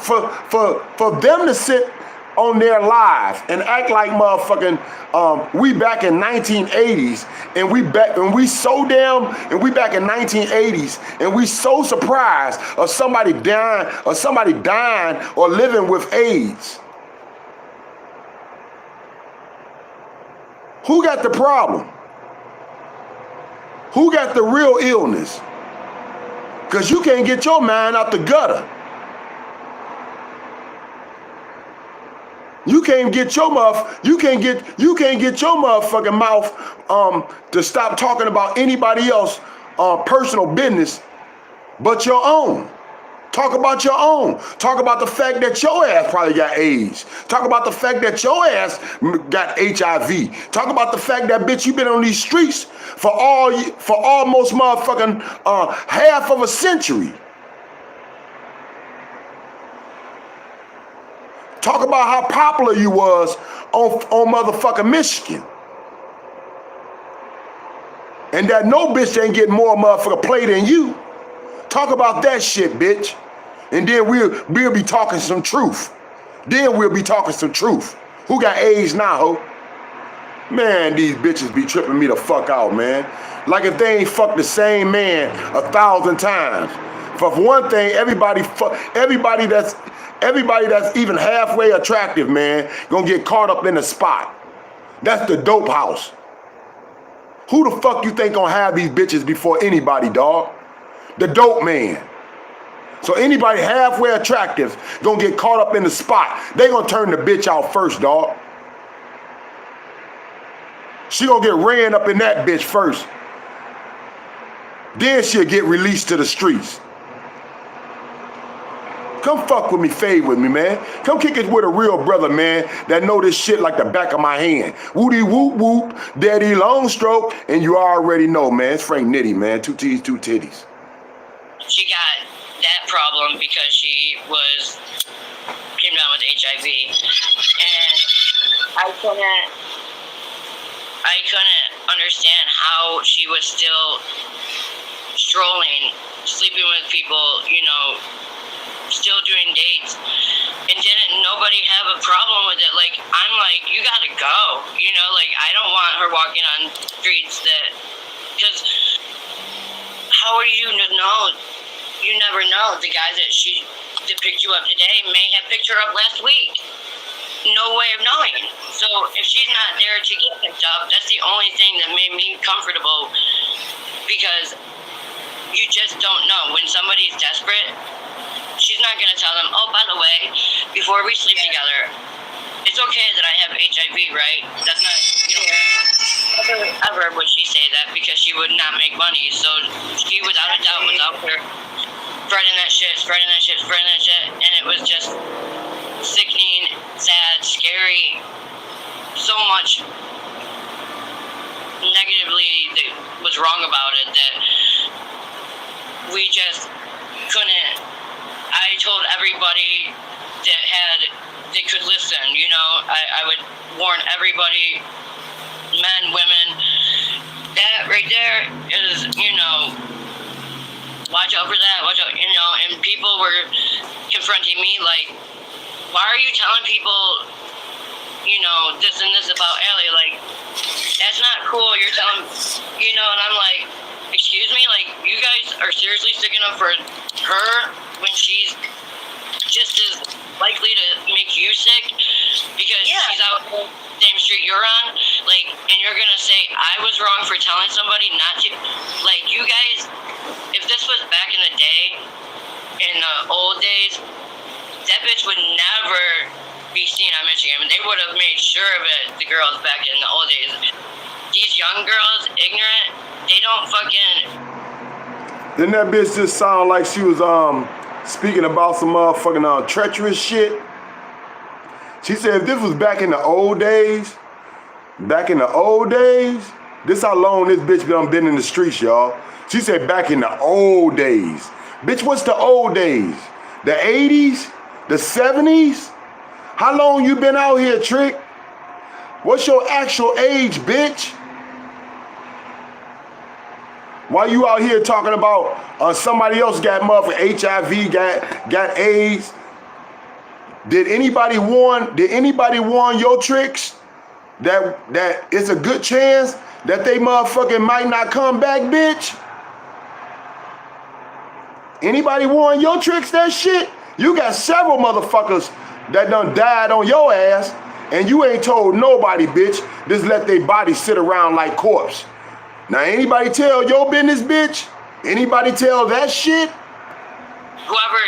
for them to sit on their live and act like motherfucking we back in 1980s and we back in 1980s and we so surprised of somebody dying or living with AIDS. Who got the problem? Who got the real illness? Cause you can't get your mind out the gutter. You can't get your motherfucking mouth to stop talking about anybody else personal business but your own. Talk about your own. Talk about the fact that your ass probably got AIDS. Talk about the fact that your ass got HIV. Talk about the fact that bitch you been on these streets for almost motherfucking half of a century. Talk about how popular you was on motherfucking Michigan. And that no bitch ain't getting more motherfucking play than you. Talk about that shit, bitch. And then we'll be talking some truth. Who got AIDS now, ho? Man, these bitches be tripping me the fuck out, man. Like if they ain't fucked the same man 1,000 times. For one thing, everybody that's even halfway attractive, man, gonna get caught up in the spot. That's the dope house. Who the fuck you think gonna have these bitches before anybody, dog? The dope man. So anybody halfway attractive gonna get caught up in the spot. They gonna turn the bitch out first, dog. She gonna get ran up in that bitch first. Then she'll get released to the streets. Come fuck with me, fade with me, man. Come kick it with a real brother, man, that know this shit like the back of my hand. Woody whoop whoop, daddy long stroke, and you already know, man. It's Frank Nitty, man. 2 T's, 2 titties. She got that problem because she came down with HIV, and I couldn't understand how she was still strolling, sleeping with people, you know, still doing dates, and didn't nobody have a problem with it. Like, I'm like, you gotta go, you know, like, I don't want her walking on streets because how are you to know? You never know. The guy that picked you up today may have picked her up last week. No way of knowing. So if she's not there to get picked up, that's the only thing that made me comfortable, because you just don't know. When somebody's desperate, she's not going to tell them, oh, by the way, before we sleep together, it's okay that I have HIV, right? That's not, you know, ever would she say that, because she would not make money. So she, without a doubt, was out there spreading that shit, and it was just sickening, sad, scary, so much negatively was wrong about it, that we just couldn't. I told everybody that could listen, you know, I would warn everybody, men, women, that right there is, you know, watch out for that, watch out, you know, and people were confronting me like, why are you telling people, you know, this and this about Allie? Like, that's not cool, you're telling, you know, and I'm like, excuse me, like, you guys are seriously sticking up for her when she's just as likely to make you sick because she's out the same street you're on, like, and you're gonna say I was wrong for telling somebody not to, like, you guys, if this was back in the day, in the old days, that bitch would never be seen on Michigan. They would have made sure of it, the girls back in the old days. These young girls, ignorant, they don't fucking... Didn't that bitch just sound like she was speaking about some motherfucking treacherous shit? She said if this was back in the old days, this how long this bitch been in the streets, y'all. She said back in the old days. Bitch, what's the old days? The 80s? The 70s? How long you been out here, Trick? What's your actual age, bitch? Why you out here talking about somebody else got motherfucking HIV, got AIDS? Did anybody warn your Tricks that it's a good chance that they motherfucking might not come back, bitch? Anybody warn your Tricks that shit? You got several motherfuckers that done died on your ass, and you ain't told nobody, bitch. Just let their body sit around like corpse. Now, anybody tell your business, bitch? Anybody tell that shit? Whoever,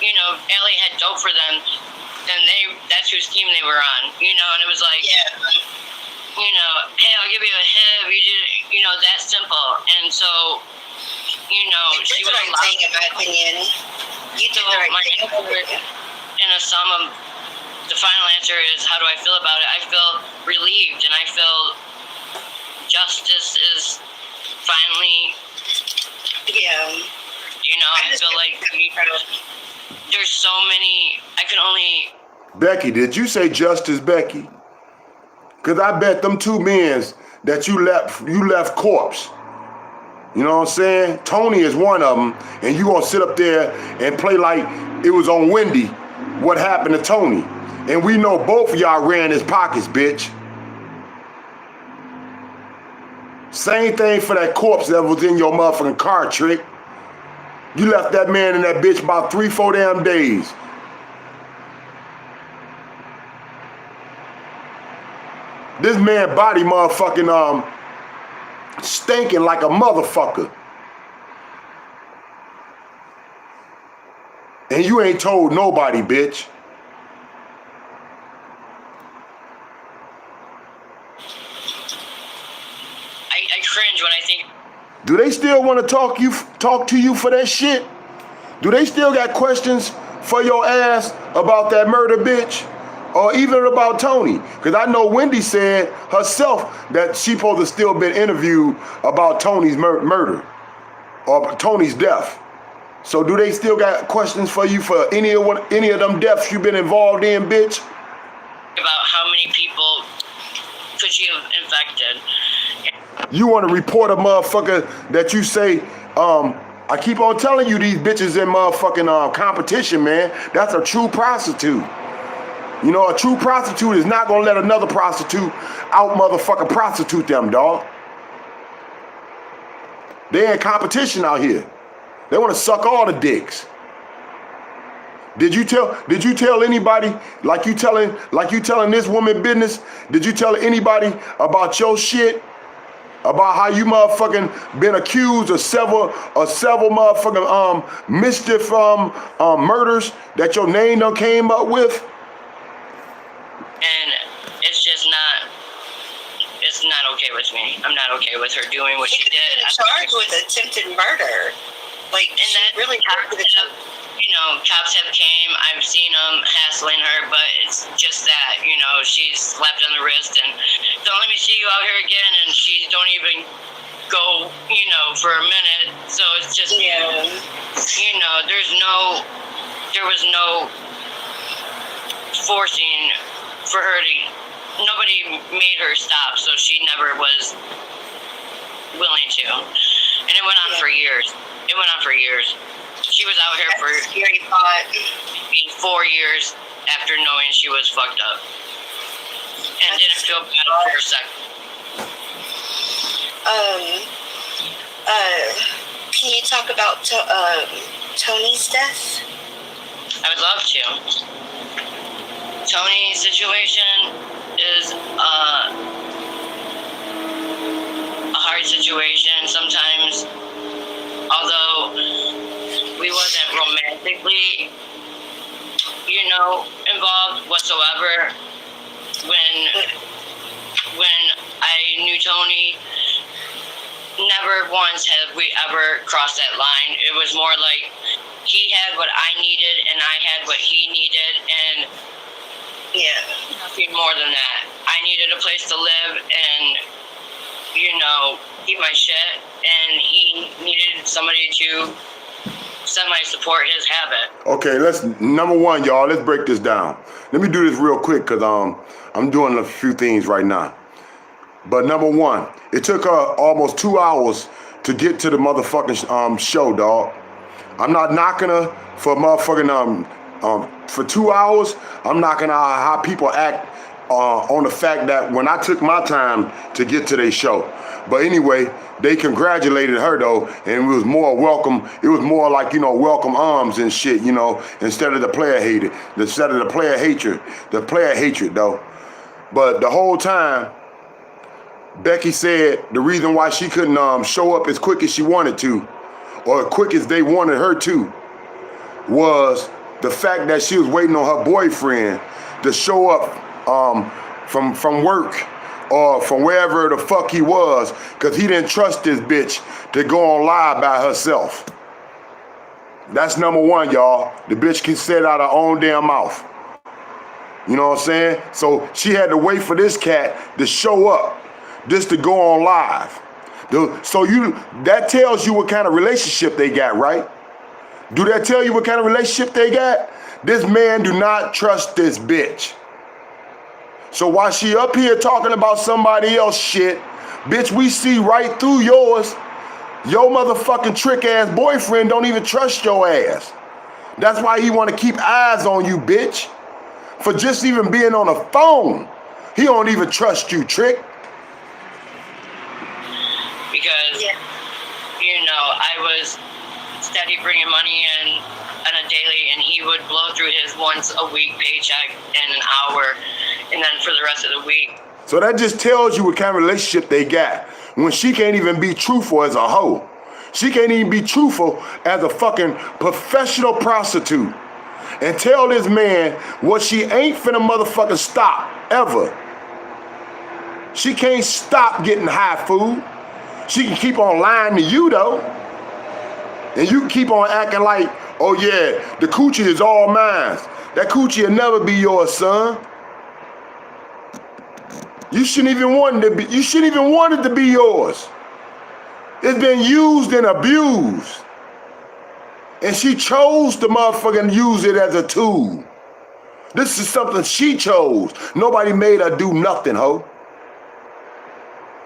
you know, Allie had dope for them, then that's whose team they were on, you know, and it was like, you know, hey, I'll give you a hip, you did, you know, that simple. And so, you know, she was the right thing, in my opinion. You did the right thing. In a sum of, the final answer is, how do I feel about it? I feel relieved, and I feel justice is finally, you know, I feel like there's so many, I can only... Becky, did you say justice, Becky? Because I bet them two men that you left corpse. You know what I'm saying? Tony is one of them, and you gonna sit up there and play like it was on Wendy what happened to Tony. And we know both of y'all ran his pockets, bitch. Same thing for that corpse that was in your motherfucking car, Trick. You left that man and that bitch about 3-4 damn days. This man body motherfucking stinking like a motherfucker. And you ain't told nobody, bitch. I cringe when I think... Do they still want to talk to you for that shit? Do they still got questions for your ass about that murder, bitch? Or even about Tony? Because I know Wendy said herself that she supposed to still been interviewed about Tony's murder or Tony's death. So do they still got questions for you for any of them deaths you been involved in, bitch? About how many people could she have infected? You want to report a motherfucker that you say, I keep on telling you these bitches in motherfucking competition, man. That's a true prostitute. You know, a true prostitute is not gonna let another prostitute out motherfucking prostitute them, dog. They in competition out here. They want to suck all the dicks. Did you tell anybody, like you telling this woman business, did you tell anybody about your shit? About how you motherfucking been accused of several motherfucking mischief murders that your name done came up with? And it's not okay with me. I'm not okay with her doing what she did. She's charged with attempted murder. Like, and that really happened. You cops have came. I've seen them hassling her, but it's just that, she's slapped on the wrist and don't let me see you out here again, and she don't even go, for a minute. So it's just, there was no forcing for her to, nobody made her stop, so she never was willing to. And it went on for years. She was out here for scary thought. 4 years after knowing she was fucked up. And didn't feel bad for a second. Can you talk about Tony's death? I would love to. Tony's situation is a hard situation sometimes. Although we wasn't romantically, involved whatsoever. When I knew Tony, never once have we ever crossed that line. It was more like he had what I needed and I had what he needed, and nothing more than that. I needed a place to live and, keep my shit, and he needed somebody to semi-support his habit. Okay, number one, y'all, let's break this down. Let me do this real quick, because I'm doing a few things right now. But number one, it took her almost 2 hours to get to the motherfucking show, dog. I'm not knocking her for motherfucking, for 2 hours, I'm knocking out how people act on the fact that when I took my time to get to their show. But anyway, they congratulated her though, and it was more welcome. It was more like, welcome arms and shit, instead of the player hatred, instead of the player hatred though. But the whole time, Becky said the reason why she couldn't show up as quick as she wanted to, or as quick as they wanted her to, was the fact that she was waiting on her boyfriend to show up from work or from wherever the fuck he was, because he didn't trust this bitch to go on live by herself. That's number one, y'all. The bitch can say it out her own damn mouth. You know what I'm saying? So she had to wait for this cat to show up just to go on live. So that tells you what kind of relationship they got, right? Do that tell you what kind of relationship they got? This man do not trust this bitch. So while she up here talking about somebody else shit, bitch, we see right through yours. Your motherfucking trick ass boyfriend don't even trust your ass. That's why he want to keep eyes on you, bitch. For just even being on the phone, he don't even trust you, trick. Because, I was steady bringing money in on a daily, and he would blow through his once a week paycheck in an hour, and then for the rest of the week. So that just tells you what kind of relationship they got when she can't even be truthful as a hoe. She can't even be truthful as a fucking professional prostitute and tell this man what she ain't finna motherfucking stop ever. She can't stop getting high food. She can keep on lying to you though. And you can keep on acting like, oh yeah, the coochie is all mine. That coochie will never be yours, son. You shouldn't even want it to be yours. It's been used and abused. And she chose to motherfucking use it as a tool. This is something she chose. Nobody made her do nothing, ho.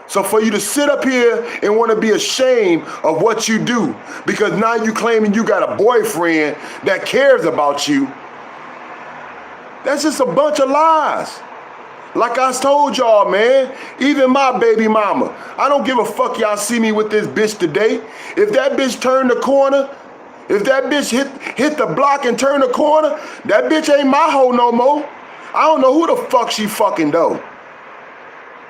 So for you to sit up here and want to be ashamed of what you do, because now you claiming you got a boyfriend that cares about you, that's just a bunch of lies. Like I told y'all, man, even my baby mama, I don't give a fuck y'all see me with this bitch today. If that bitch turned the corner, if that bitch hit the block and turned the corner, that bitch ain't my hoe no more. I don't know who the fuck she fucking though.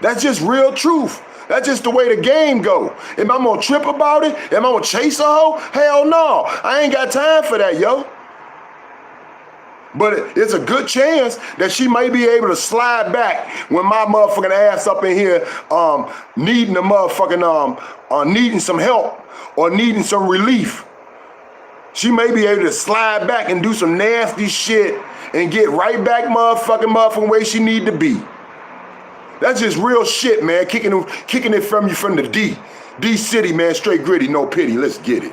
That's just real truth. That's just the way the game go. Am I gonna trip about it? Am I gonna chase a hoe? Hell no. I ain't got time for that, yo. But it's a good chance that she may be able to slide back when my motherfucking ass up in here needing a motherfucking needing some help or needing some relief. She may be able to slide back and do some nasty shit and get right back motherfucking where she need to be. That's just real shit, man. Kicking it from you from the D City, man. Straight gritty, no pity. Let's get it.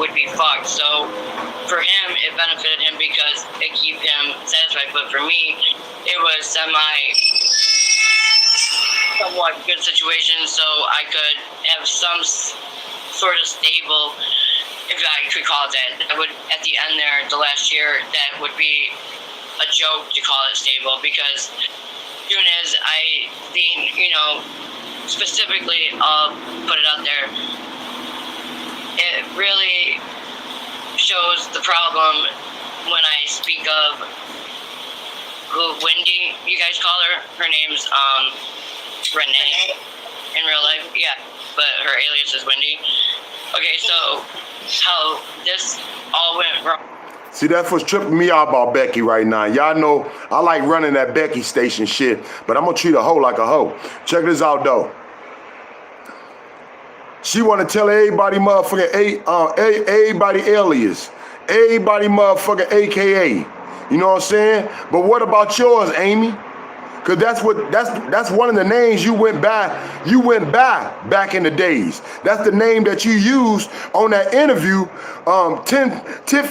Would be fucked. So for him, it benefited him because it kept him satisfied. But for me, it was somewhat good situation, so I could have some sort of stable, if I could call it that. That would, at the end there, the last year, that would be a joke to call it stable, because soon as I think, specifically, I'll put it out there, it really shows the problem when I speak of who Wendy, you guys call her. Her name's Renee in real life, yeah, but her alias is Wendy. Okay, so how this all went wrong. See, that's what's tripping me out about Becky right now. Y'all know I like running that Becky station shit, but I'm gonna treat a hoe like a hoe. Check this out though. She wanna tell everybody motherfucking everybody alias, everybody motherfucking AKA. You know what I'm saying? But what about yours, Amy? Cause that's one of the names you went by back in the days. That's the name that you used on that interview 10 to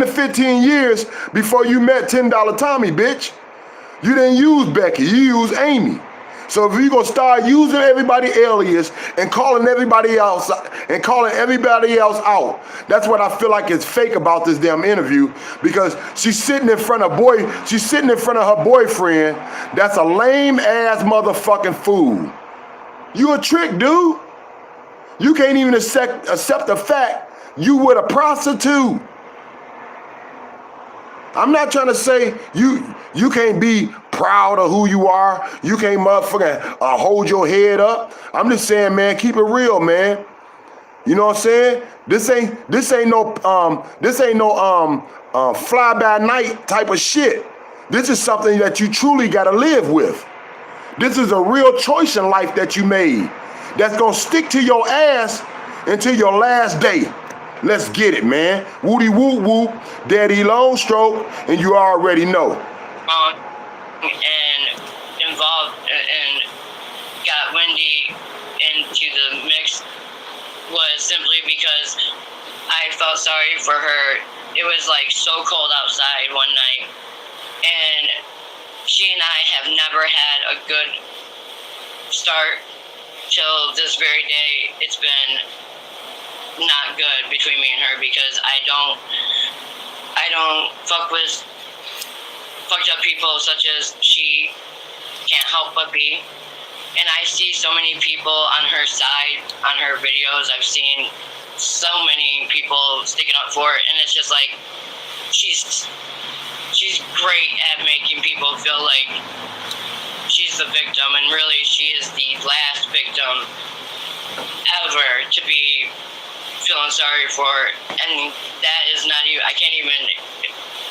15 years before you met $10 Tommy, bitch. You didn't use Becky, you used Amy. So if you're gonna start using everybody alias and calling everybody else out, that's what I feel like is fake about this damn interview, because she's sitting in front of her boyfriend. That's a lame ass motherfucking fool. You a trick, dude. You can't even accept the fact you with a prostitute. I'm not trying to say you can't be proud of who you are. You can't motherfucking hold your head up. I'm just saying, man, keep it real, man. You know what I'm saying? This ain't no fly by night type of shit. This is something that you truly gotta live with. This is a real choice in life that you made that's gonna stick to your ass until your last day. Let's get it, man. Woody whoop whoop, daddy long stroke, and you already know. And involved and got Wendy into the mix was simply because I felt sorry for her. It was like so cold outside one night, and she and I have never had a good start till this very day. It's been not good between me and her, because I don't fuck with fucked up people such as she can't help but be. And I see so many people on her side, on her videos. I've seen so many people sticking up for it, and it's just like she's great at making people feel like she's the victim, and really she is the last victim ever to be feeling sorry for, and that is not even, I can't even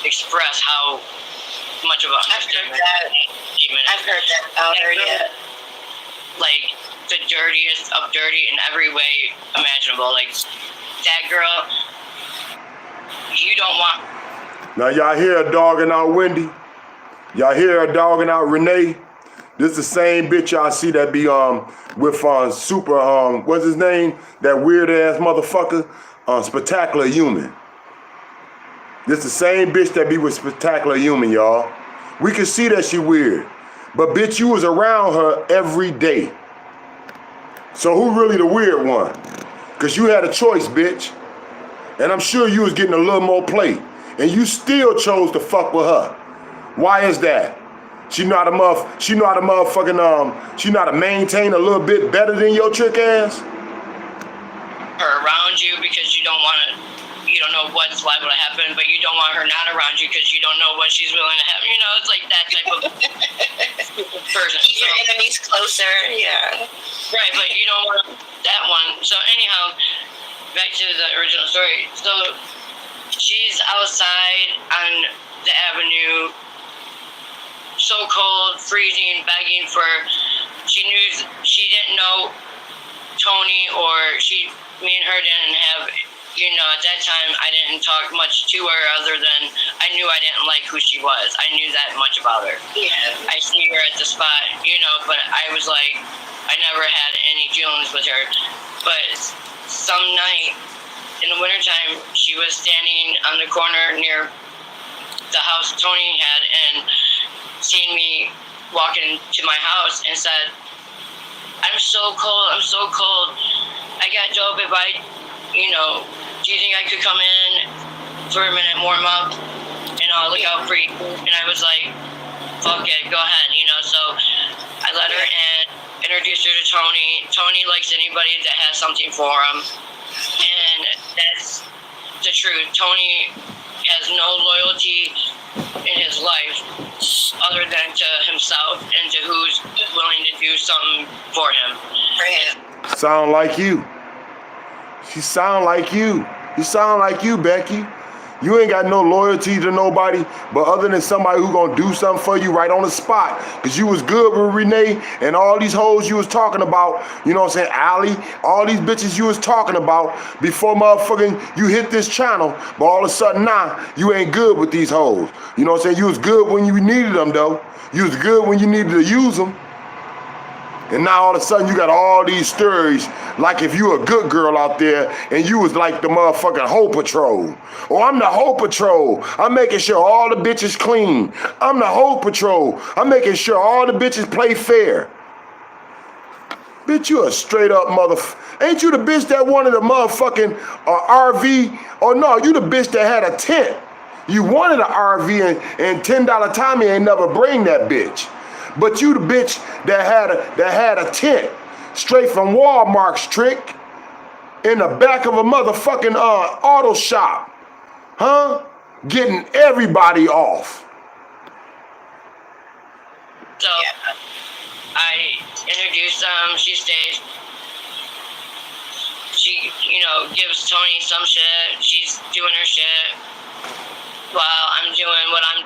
express how much of a I've heard that about her, yeah. Like the dirtiest of dirty in every way imaginable. Like that girl, you don't want. Now y'all hear her dogging out Wendy? Y'all hear her dogging out Renee? This the same bitch y'all see that be with super what's his name? That weird ass motherfucker, Spectacular Human. This the same bitch that be with Spectacular Human, y'all. We can see that she weird, but bitch, you was around her every day. So who really the weird one? Cause you had a choice, bitch, and I'm sure you was getting a little more play, and you still chose to fuck with her. Why is that? She know how to maintain a little bit better than your trick ass? Her around you because you don't know what's liable to happen, but you don't want her not around you because you don't know what she's willing to have. You know, it's like that type of person. Keep your enemies closer, yeah. Right, but you don't want that one. So anyhow, back to the original story. So she's outside on the avenue, so cold, freezing, begging for. She didn't know Tony, or me and her didn't have you know, at that time, I didn't talk much to her other than I knew I didn't like who she was. I knew that much about her. Yeah. I see her at the spot, you know, but I was like, I never had any dealings with her. But some night in the wintertime, she was standing on the corner near the house Tony had and seen me walking to my house and said, I'm so cold, I'm so cold. I got dope if I, you know, do you think I could come in for a minute, warm up, and I'll look out for you? And I was like, fuck it, go ahead, you know. So I let her in, introduced her to Tony. Tony likes anybody that has something for him. And that's the truth. Tony has no loyalty in his life other than to himself and to who's willing to do something for him. For him. Sound like you. She sound like you. You sound like you, Becky. You ain't got no loyalty to nobody, but other than somebody who gonna do something for you right on the spot. Cause you was good with Renee and all these hoes you was talking about, you know what I'm saying, Allie, all these bitches you was talking about before motherfucking you hit this channel, but all of a sudden now, you ain't good with these hoes. You know what I'm saying? You was good when you needed them though. You was good when you needed to use them. And now all of a sudden you got all these stories like if you a good girl out there and you was like the motherfucking Hoe Patrol. Oh, I'm the Hoe Patrol. I'm making sure all the bitches clean. I'm the Hoe Patrol. I'm making sure all the bitches play fair. Bitch, you a straight up Ain't you the bitch that wanted a motherfucking RV? Or no, you the bitch that had a tent. You wanted an RV and $10 Tommy ain't never bring that bitch. But you the bitch that had a tent straight from Walmart's trick in the back of a motherfucking auto shop. Huh? Getting everybody off. So I introduced them, she stays. She, you know, gives Tony some shit. She's doing her shit while I'm doing what I'm.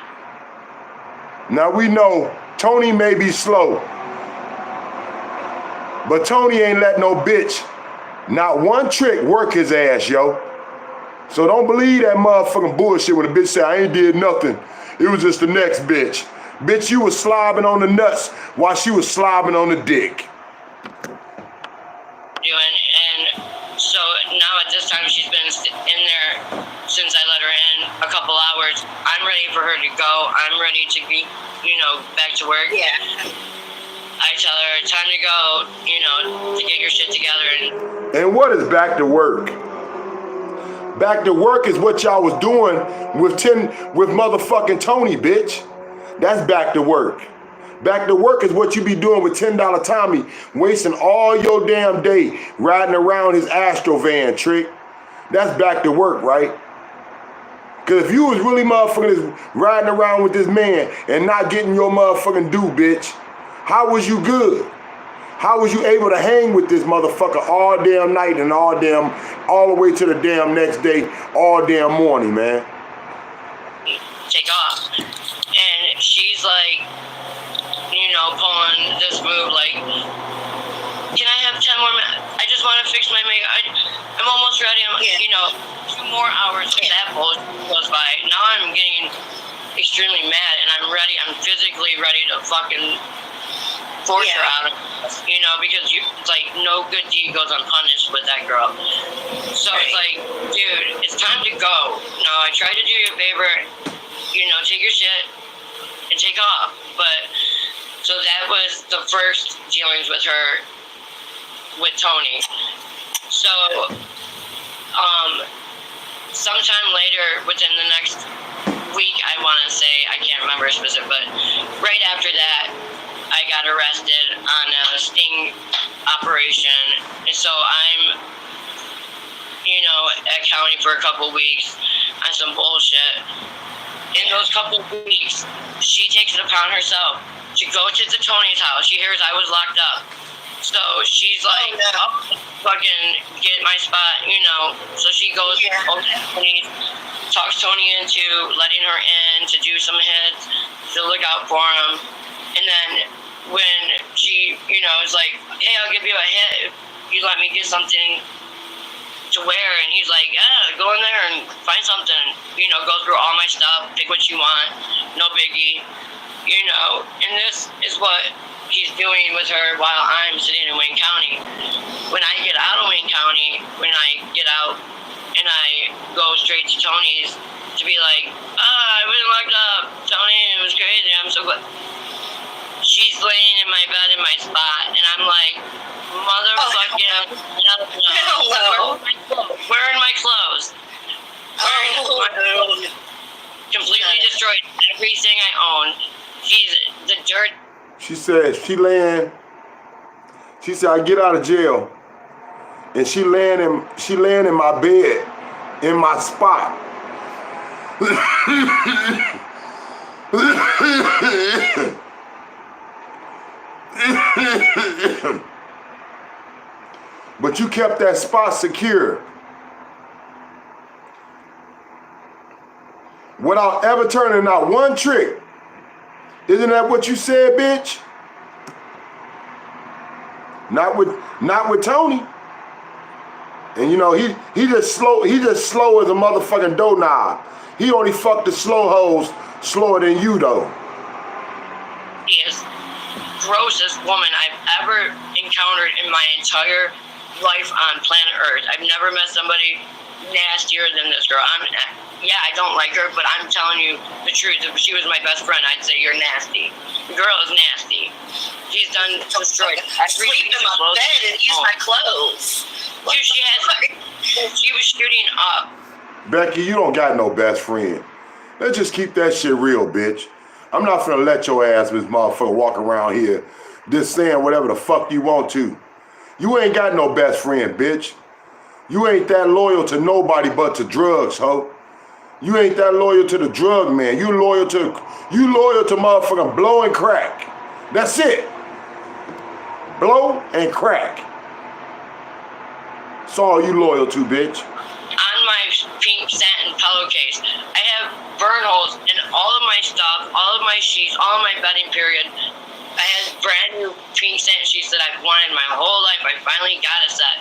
Now we know Tony may be slow, but Tony ain't let no bitch, not one trick, work his ass, yo. So don't believe that motherfucking bullshit when a bitch say, I ain't did nothing. It was just the next bitch. Bitch, you was slobbing on the nuts while she was slobbing on the dick. And so now at this time she's been in there since I let her in a couple hours. I'm ready for her to go. I'm ready to be, you know, back to work. Yeah. I tell her, time to go, you know, to get your shit together. And what is back to work? Back to work is what y'all was doing with motherfucking Tony, bitch. That's back to work. Back to work is what you be doing with $10 Tommy, wasting all your damn day riding around his Astro van, trick. That's back to work, right? Because if you was really motherfucking riding around with this man and not getting your motherfucking due, bitch, how was you good? How was you able to hang with this motherfucker all damn night and all the way to the damn next day, all damn morning, man? Take off. And she's like, you know, pulling this move like, can I have 10 more minutes? I just want to fix my makeup. I'm almost ready. You know, 2 more hours of that bullshit goes by. Now I'm getting extremely mad and I'm ready. I'm physically ready to fucking force her out of it, you know, because it's like no good deed goes unpunished with that girl. So it's like, dude, it's time to go. No, I tried to do you a favor, you know, take your shit and take off. But so that was the first dealings with her, with Tony. So, sometime later, within the next week, I want to say, I can't remember specific, but right after that, I got arrested on a sting operation. And so I'm, you know, at county for a couple weeks on some bullshit. In those couple weeks, she takes it upon herself to go to the Tony's house. She hears I was locked up. So she's like, oh, fucking get my spot, you know. So she goes over to Tony, talks Tony into letting her in to do some hits, to look out for him. And then when she, you know, is like, hey, I'll give you a hit if you let me get something to wear, and he's like, yeah, go in there and find something, go through all my stuff, pick what you want, no biggie, and this is what he's doing with her while I'm sitting in Wayne County. When I get out of Wayne County, when I get out and I go straight to Tony's to be like, I was locked up, Tony, it was crazy, I'm so glad. She's laying in my bed in my spot, and I'm like, motherfucking, no. Wearing my clothes. Completely destroyed everything I own. She's the dirt. She said I get out of jail, and she laying in my bed, in my spot. But you kept that spot secure without ever turning out one trick. Isn't that what you said, bitch? Not with Tony. And he just slow as a motherfucking doorknob. He only fucked the slow hoes slower than you though. He is grossest woman I've ever encountered in my entire life on planet Earth. I've never met somebody nastier than this girl. I don't like her, but I'm telling you the truth. If she was my best friend, I'd say you're nasty. The girl is nasty. She's destroyed every sleep in my bed and use my clothes. Dude, she was shooting up. Becky, you don't got no best friend. Let's just keep that shit real, bitch. I'm not finna let your ass, this motherfucker, walk around here just saying whatever the fuck you want to. You ain't got no best friend, bitch. You ain't that loyal to nobody but to drugs, ho. You ain't that loyal to the drug man. You loyal to motherfucking blow and crack. That's it. Blow and crack. That's all you loyal to, bitch. On my pink satin pillowcase, I have burn holes in all of my stuff, all of my sheets, all of my bedding period. I had brand new pink satin sheets that I've wanted my whole life. I finally got a set.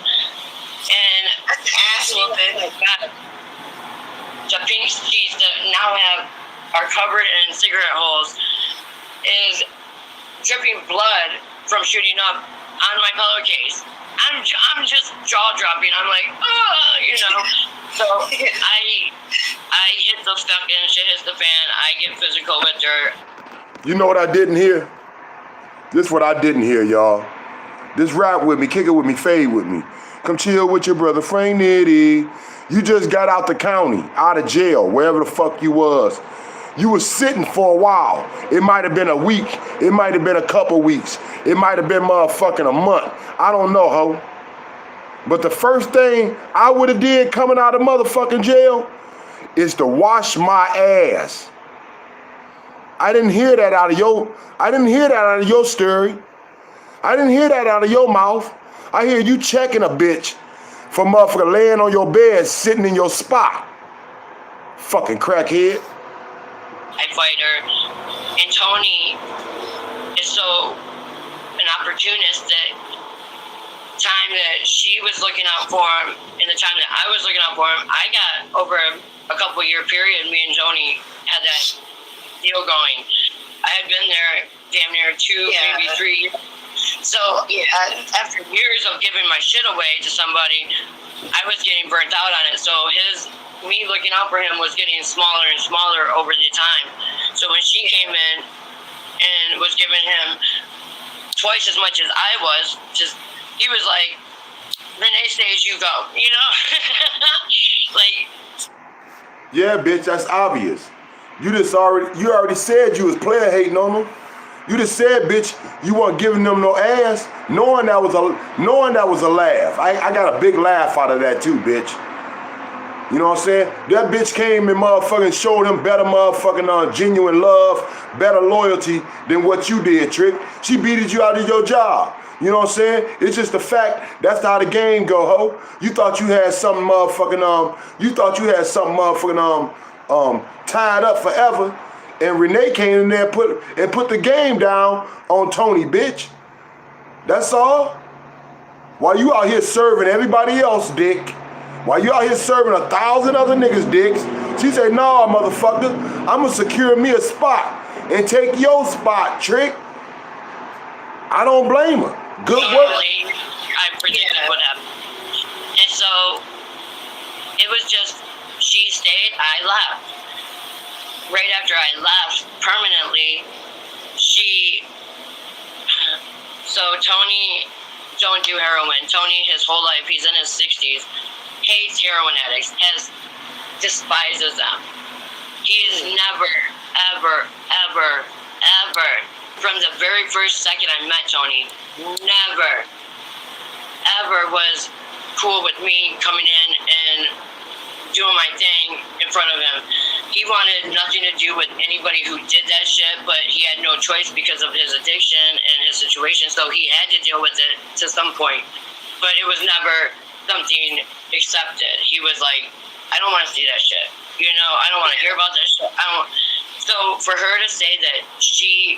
And the pink sheets that now are covered in cigarette holes is dripping blood from shooting up on my pillowcase. I'm just jaw dropping. I'm like, So I hit the fucking shit hits the fan. I get physical with her. You know what I didn't hear? This is what I didn't hear, y'all. Just rap with me, kick it with me, fade with me. Come chill with your brother Frank Nitty. You just got out the county, out of jail, wherever the fuck you was. You was sitting for a while. It might have been a week. It might have been a couple weeks. It might have been motherfucking a month. I don't know, ho. But the first thing I would have did coming out of motherfucking jail is to wash my ass. I didn't hear that out of your story. I didn't hear that out of your mouth. I hear you checking a bitch for motherfucker laying on your bed, sitting in your spot. Fucking crackhead. I fight her. And Tony is so an opportunist that time that she was looking out for him and the time that I was looking out for him, I got over a couple year period, me and Tony had that deal going. I had been there damn near 2, maybe 3 years. So after years of giving my shit away to somebody, I was getting burnt out on it. So me looking out for him was getting smaller and smaller over the time. So when she came in and was giving him twice as much as I was, he was like, Renee says you go, Yeah, bitch, that's obvious. You already said you was player hating on them. You just said, bitch, you weren't giving them no ass, knowing that was a laugh. I got a big laugh out of that too, bitch. You know what I'm saying? That bitch came and motherfucking showed him better motherfucking genuine love, better loyalty than what you did, Trick. She beated you out of your job. You know what I'm saying? It's just the fact that's how the game go, ho. You thought you had something tied up forever. And Renee came in there and put the game down on Tony, bitch. That's all. While you out here serving everybody else, dick. While you out here serving 1,000 other niggas dicks, she said, "No, motherfucker, I'ma secure me a spot and take your spot, Trick." I don't blame her. Good work. I predicted what happened. And so, it was just, she stayed, I left. Right after I left permanently, so Tony don't do heroin. Tony, his whole life, he's in his 60s, hates heroin addicts, despises them. He has never, ever, ever, ever, from the very first second I met Tony, never, ever was cool with me coming in and doing my thing in front of him. He wanted nothing to do with anybody who did that shit, but he had no choice because of his addiction and his situation, so he had to deal with it to some point. But it was never something accepted. He was like, I don't want to see that shit. You know, I don't want to hear about that shit. So for her to say that she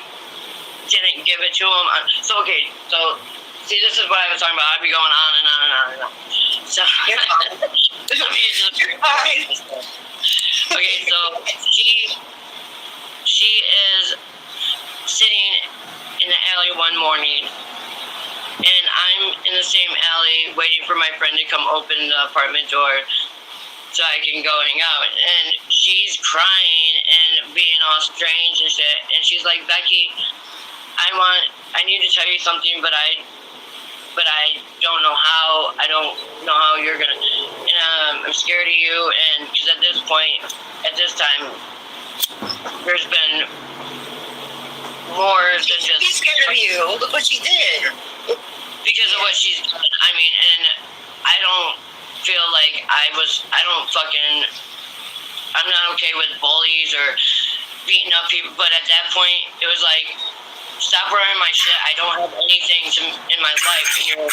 didn't give it to him, so see, this is what I was talking about. I'd be going on and on and on and on. So okay, so she is sitting in the alley one morning, and I'm in the same alley waiting for my friend to come open the apartment door so I can go hang out. And she's crying and being all strange and shit. And she's like, "Becky, I need to tell you something, but I don't know how. I don't know how you're gonna. And I'm scared of you. And because at this time, there's been more than just. She's scared of you. Look what she did. Because of what she's done. I mean, and I don't feel like I'm not okay with bullies or beating up people. But at that point, it was like, stop wearing my shit. I don't have anything in my life, and you're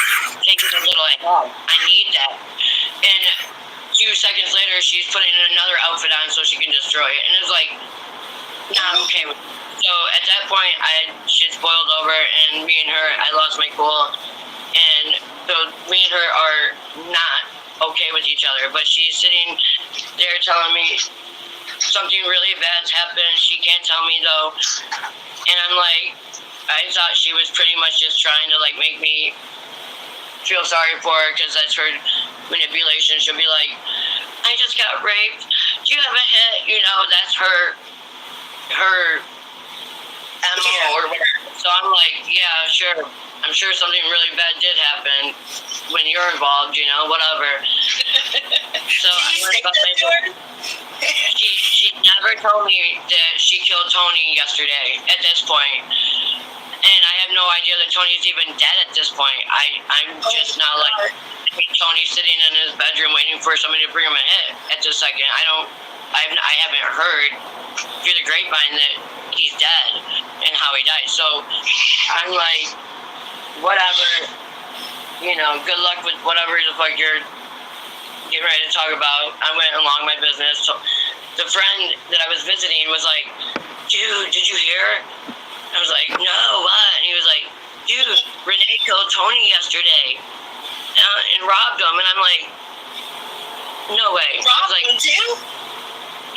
taking a little I have. I need that. And a few seconds later, she's putting another outfit on so she can destroy it. And it was like, not okay with it. So at that point, shit's boiled over, and me and her, I lost my cool. And so me and her are not okay with each other. But she's sitting there telling me something really bad's happened. She can't tell me though. And I'm like, I thought she was pretty much just trying to like make me feel sorry for her because that's her manipulation. She'll be like, I just got raped. Do you have a hit? You know, that's her MO or whatever. So I'm like, yeah, sure. I'm sure something really bad did happen when you're involved, you know, whatever. So I learned about my She never told me that she killed Tony yesterday at this point. And I have no idea that Tony's even dead at this point. I'm just not like Tony's sitting in his bedroom waiting for somebody to bring him a hit at this second. I haven't heard through the grapevine that he's dead and how he died. So I'm like, whatever, you know, good luck with whatever the fuck you're getting ready to talk about. I went along my business. So the friend that I was visiting was like, dude, did you hear? I was like, no, what? And he was like, dude, Renee killed Tony yesterday and robbed him. And I'm like, no way. Robbed him too?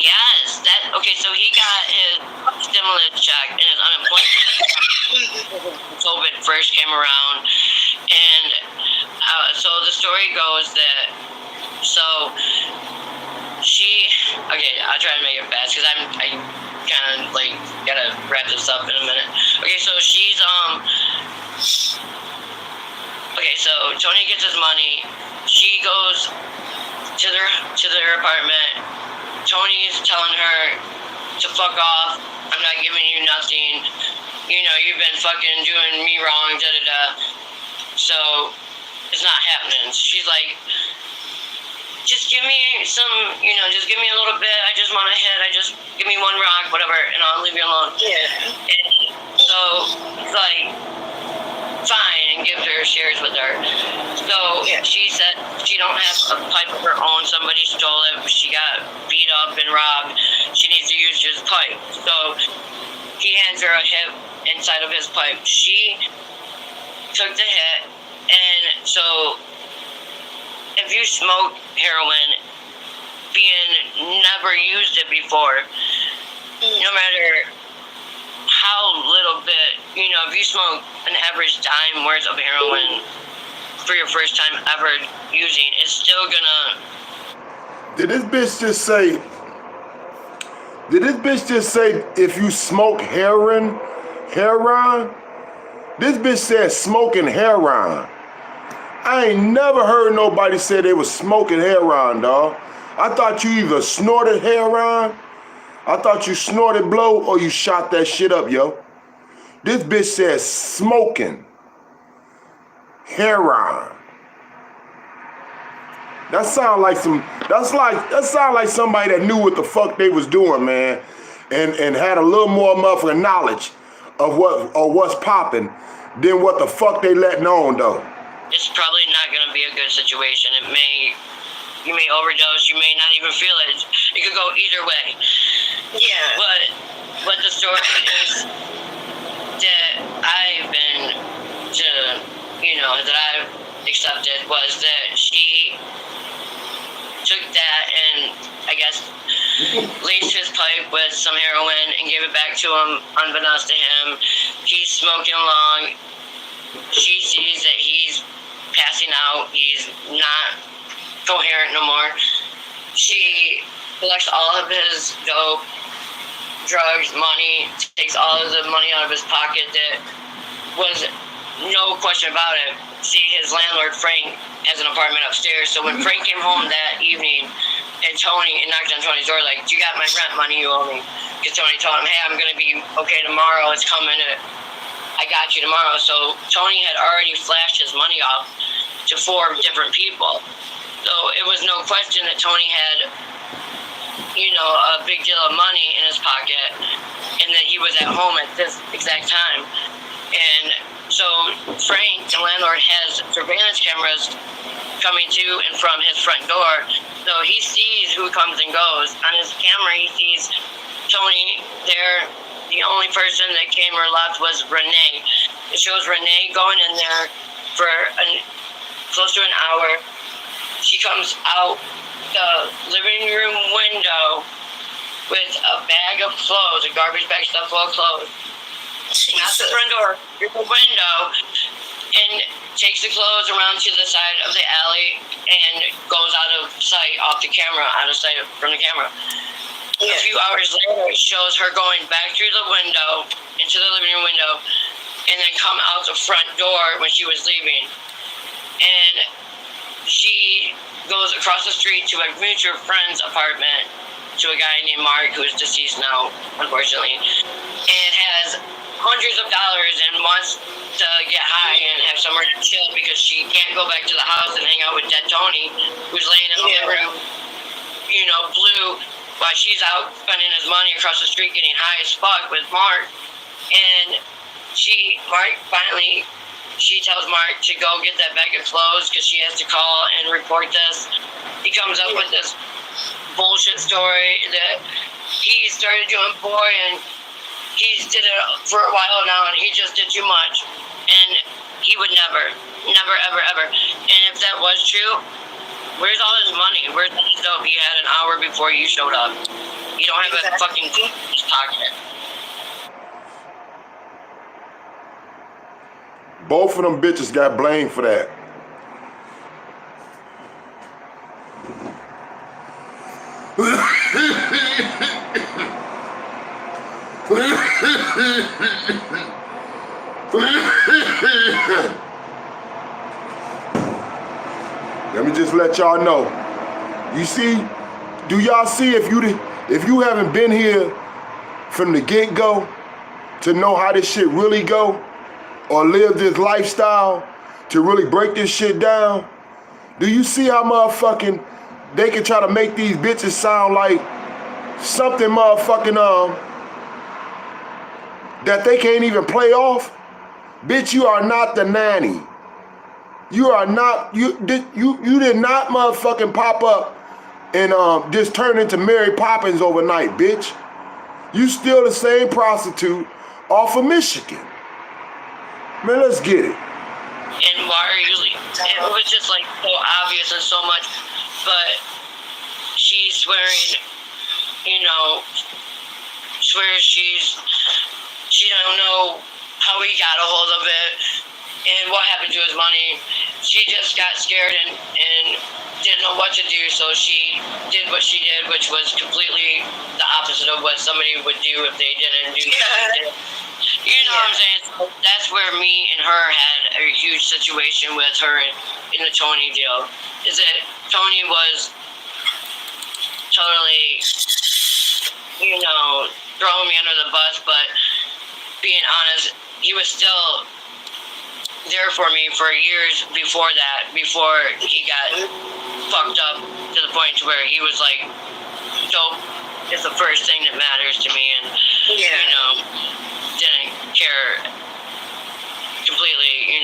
Yes. Okay, so he got his stimulus check and his unemployment COVID first came around. And so the story goes that, okay, I'll try to make it fast because I kind of like gotta wrap this up in a minute. Okay, so so Tony gets his money. She goes to their apartment. Tony's telling her to fuck off. I'm not giving you nothing. You know, you've been fucking doing me wrong, da-da-da. So it's not happening. So she's like, just give me just give me a little bit. I just want a hit. Just give me one rock, whatever, and I'll leave you alone. Yeah. And so it's like, fine, and gives her shares with her. So she said she don't have a pipe of her own. Somebody stole it. She got beat up and robbed. She needs to use his pipe. So he hands her a hit inside of his pipe. She took the hit, and so if you smoked heroin, being never used it before, no matter how little bit, if you smoke an average dime worth of heroin for your first time ever using, it's still gonna. Did this bitch just say if you smoke heroin? This bitch said smoking heroin. I ain't never heard nobody say they was smoking heroin, dawg. I thought you either snorted heroin, I thought you snorted blow, or you shot that shit up, yo. This bitch says smoking heroin. That sound like somebody that knew what the fuck they was doing, man, and had a little more motherfucking knowledge of what's popping than what the fuck they letting on, though. It's probably not gonna be a good situation. You may overdose, you may not even feel it. It could go either way. Yeah. But the story is that that I've accepted was that she took that and I guess laced his pipe with some heroin and gave it back to him unbeknownst to him. He's smoking along. She sees that he's passing out. He's not coherent no more. She collects all of his dope, drugs, money, takes all of the money out of his pocket that was no question about it. See, his landlord, Frank, has an apartment upstairs. So when Frank came home that evening and knocked on Tony's door, like, "You got my rent money you owe me?" Because Tony told him, "Hey, I'm going to be okay tomorrow. It's coming. I got you tomorrow." So Tony had already flashed his money off to 4 different people. So it was no question that Tony had, a big deal of money in his pocket and that he was at home at this exact time. And so Frank, the landlord, has surveillance cameras coming to and from his front door. So he sees who comes and goes. On his camera, he sees Tony there. The only person that came or left was Renee. It shows Renee going in there for close to an hour. She comes out the living room window with a bag of clothes, a garbage bag stuffed full of clothes. Not the front door, the window, and takes the clothes around to the side of the alley and goes out of sight, off the camera, out of sight from the camera. Yeah. A few hours later, it shows her going back through the window, into the living room window, and then come out the front door when she was leaving. And she goes across the street to a mutual friend's apartment, to a guy named Mark, who is deceased now, unfortunately, and has hundreds of dollars and wants to get high and have somewhere to chill because she can't go back to the house and hang out with dead Tony, who's laying in the living room, blue, while she's out spending his money across the street getting high as fuck with Mark. And she tells Mark to go get that bag of clothes because she has to call and report this. He comes up with this bullshit story that he started doing boy and he's did it for a while now and he just did too much. And he would never, ever, ever. And if that was true, where's all his money? Where's all his dope he had an hour before you showed up? You don't have a fucking clue in his pocket. Both of them bitches got blamed for that. Let me just let y'all know. You see, do y'all see if you haven't been here from the get-go to know how this shit really go, or live this lifestyle to really break this shit down? Do you see how motherfucking they can try to make these bitches sound like something motherfucking that they can't even play off? Bitch, you are not the nanny. You are not, you did not motherfucking pop up and just turn into Mary Poppins overnight, bitch. You still the same prostitute off of Michigan. Man, let's get it. And why are you it was just like so obvious and so much. But she's swearing, swears she don't know how he got a hold of it and what happened to his money. She just got scared and didn't know what to do, so she did what she did, which was completely the opposite of what somebody would do if they didn't do something. You know what I'm saying? So that's where me and her had a huge situation with her in the Tony deal. Is that Tony was totally, throwing me under the bus, but being honest, he was still there for me for years before that, before he got fucked up to the point to where he was like, dope is the first thing that matters to me, and didn't care completely,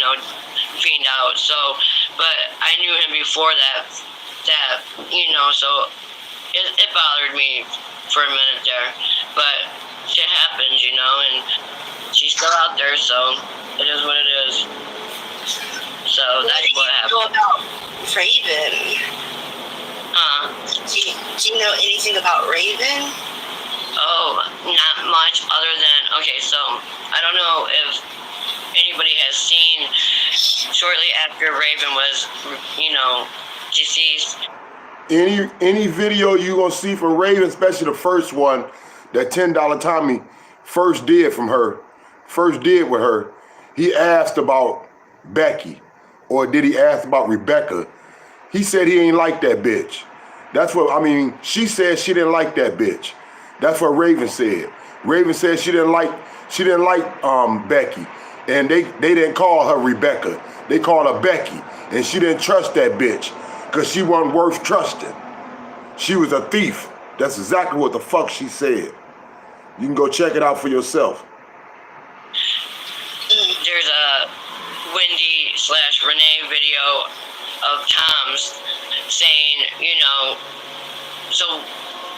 fiend out. So, but I knew him before that, so it bothered me for a minute there, but shit happens, and she's still out there, so it is what it is. So that's what happened. About Raven? Do you know anything about Raven? Oh, not much other than, okay, so I don't know if anybody has seen shortly after Raven was, deceased. Any video you gonna see from Raven, especially the first one that $10 Tommy first did with her, he asked about Becky, or did he ask about Rebecca? He said he ain't like that bitch. That's what, she said she didn't like that bitch. That's what Raven said. Raven said she didn't like Becky, and they didn't call her Rebecca. They called her Becky, and she didn't trust that bitch because she wasn't worth trusting. She was a thief. That's exactly what the fuck she said. You can go check it out for yourself. There's a Wendy/Renee video of Tom's saying, so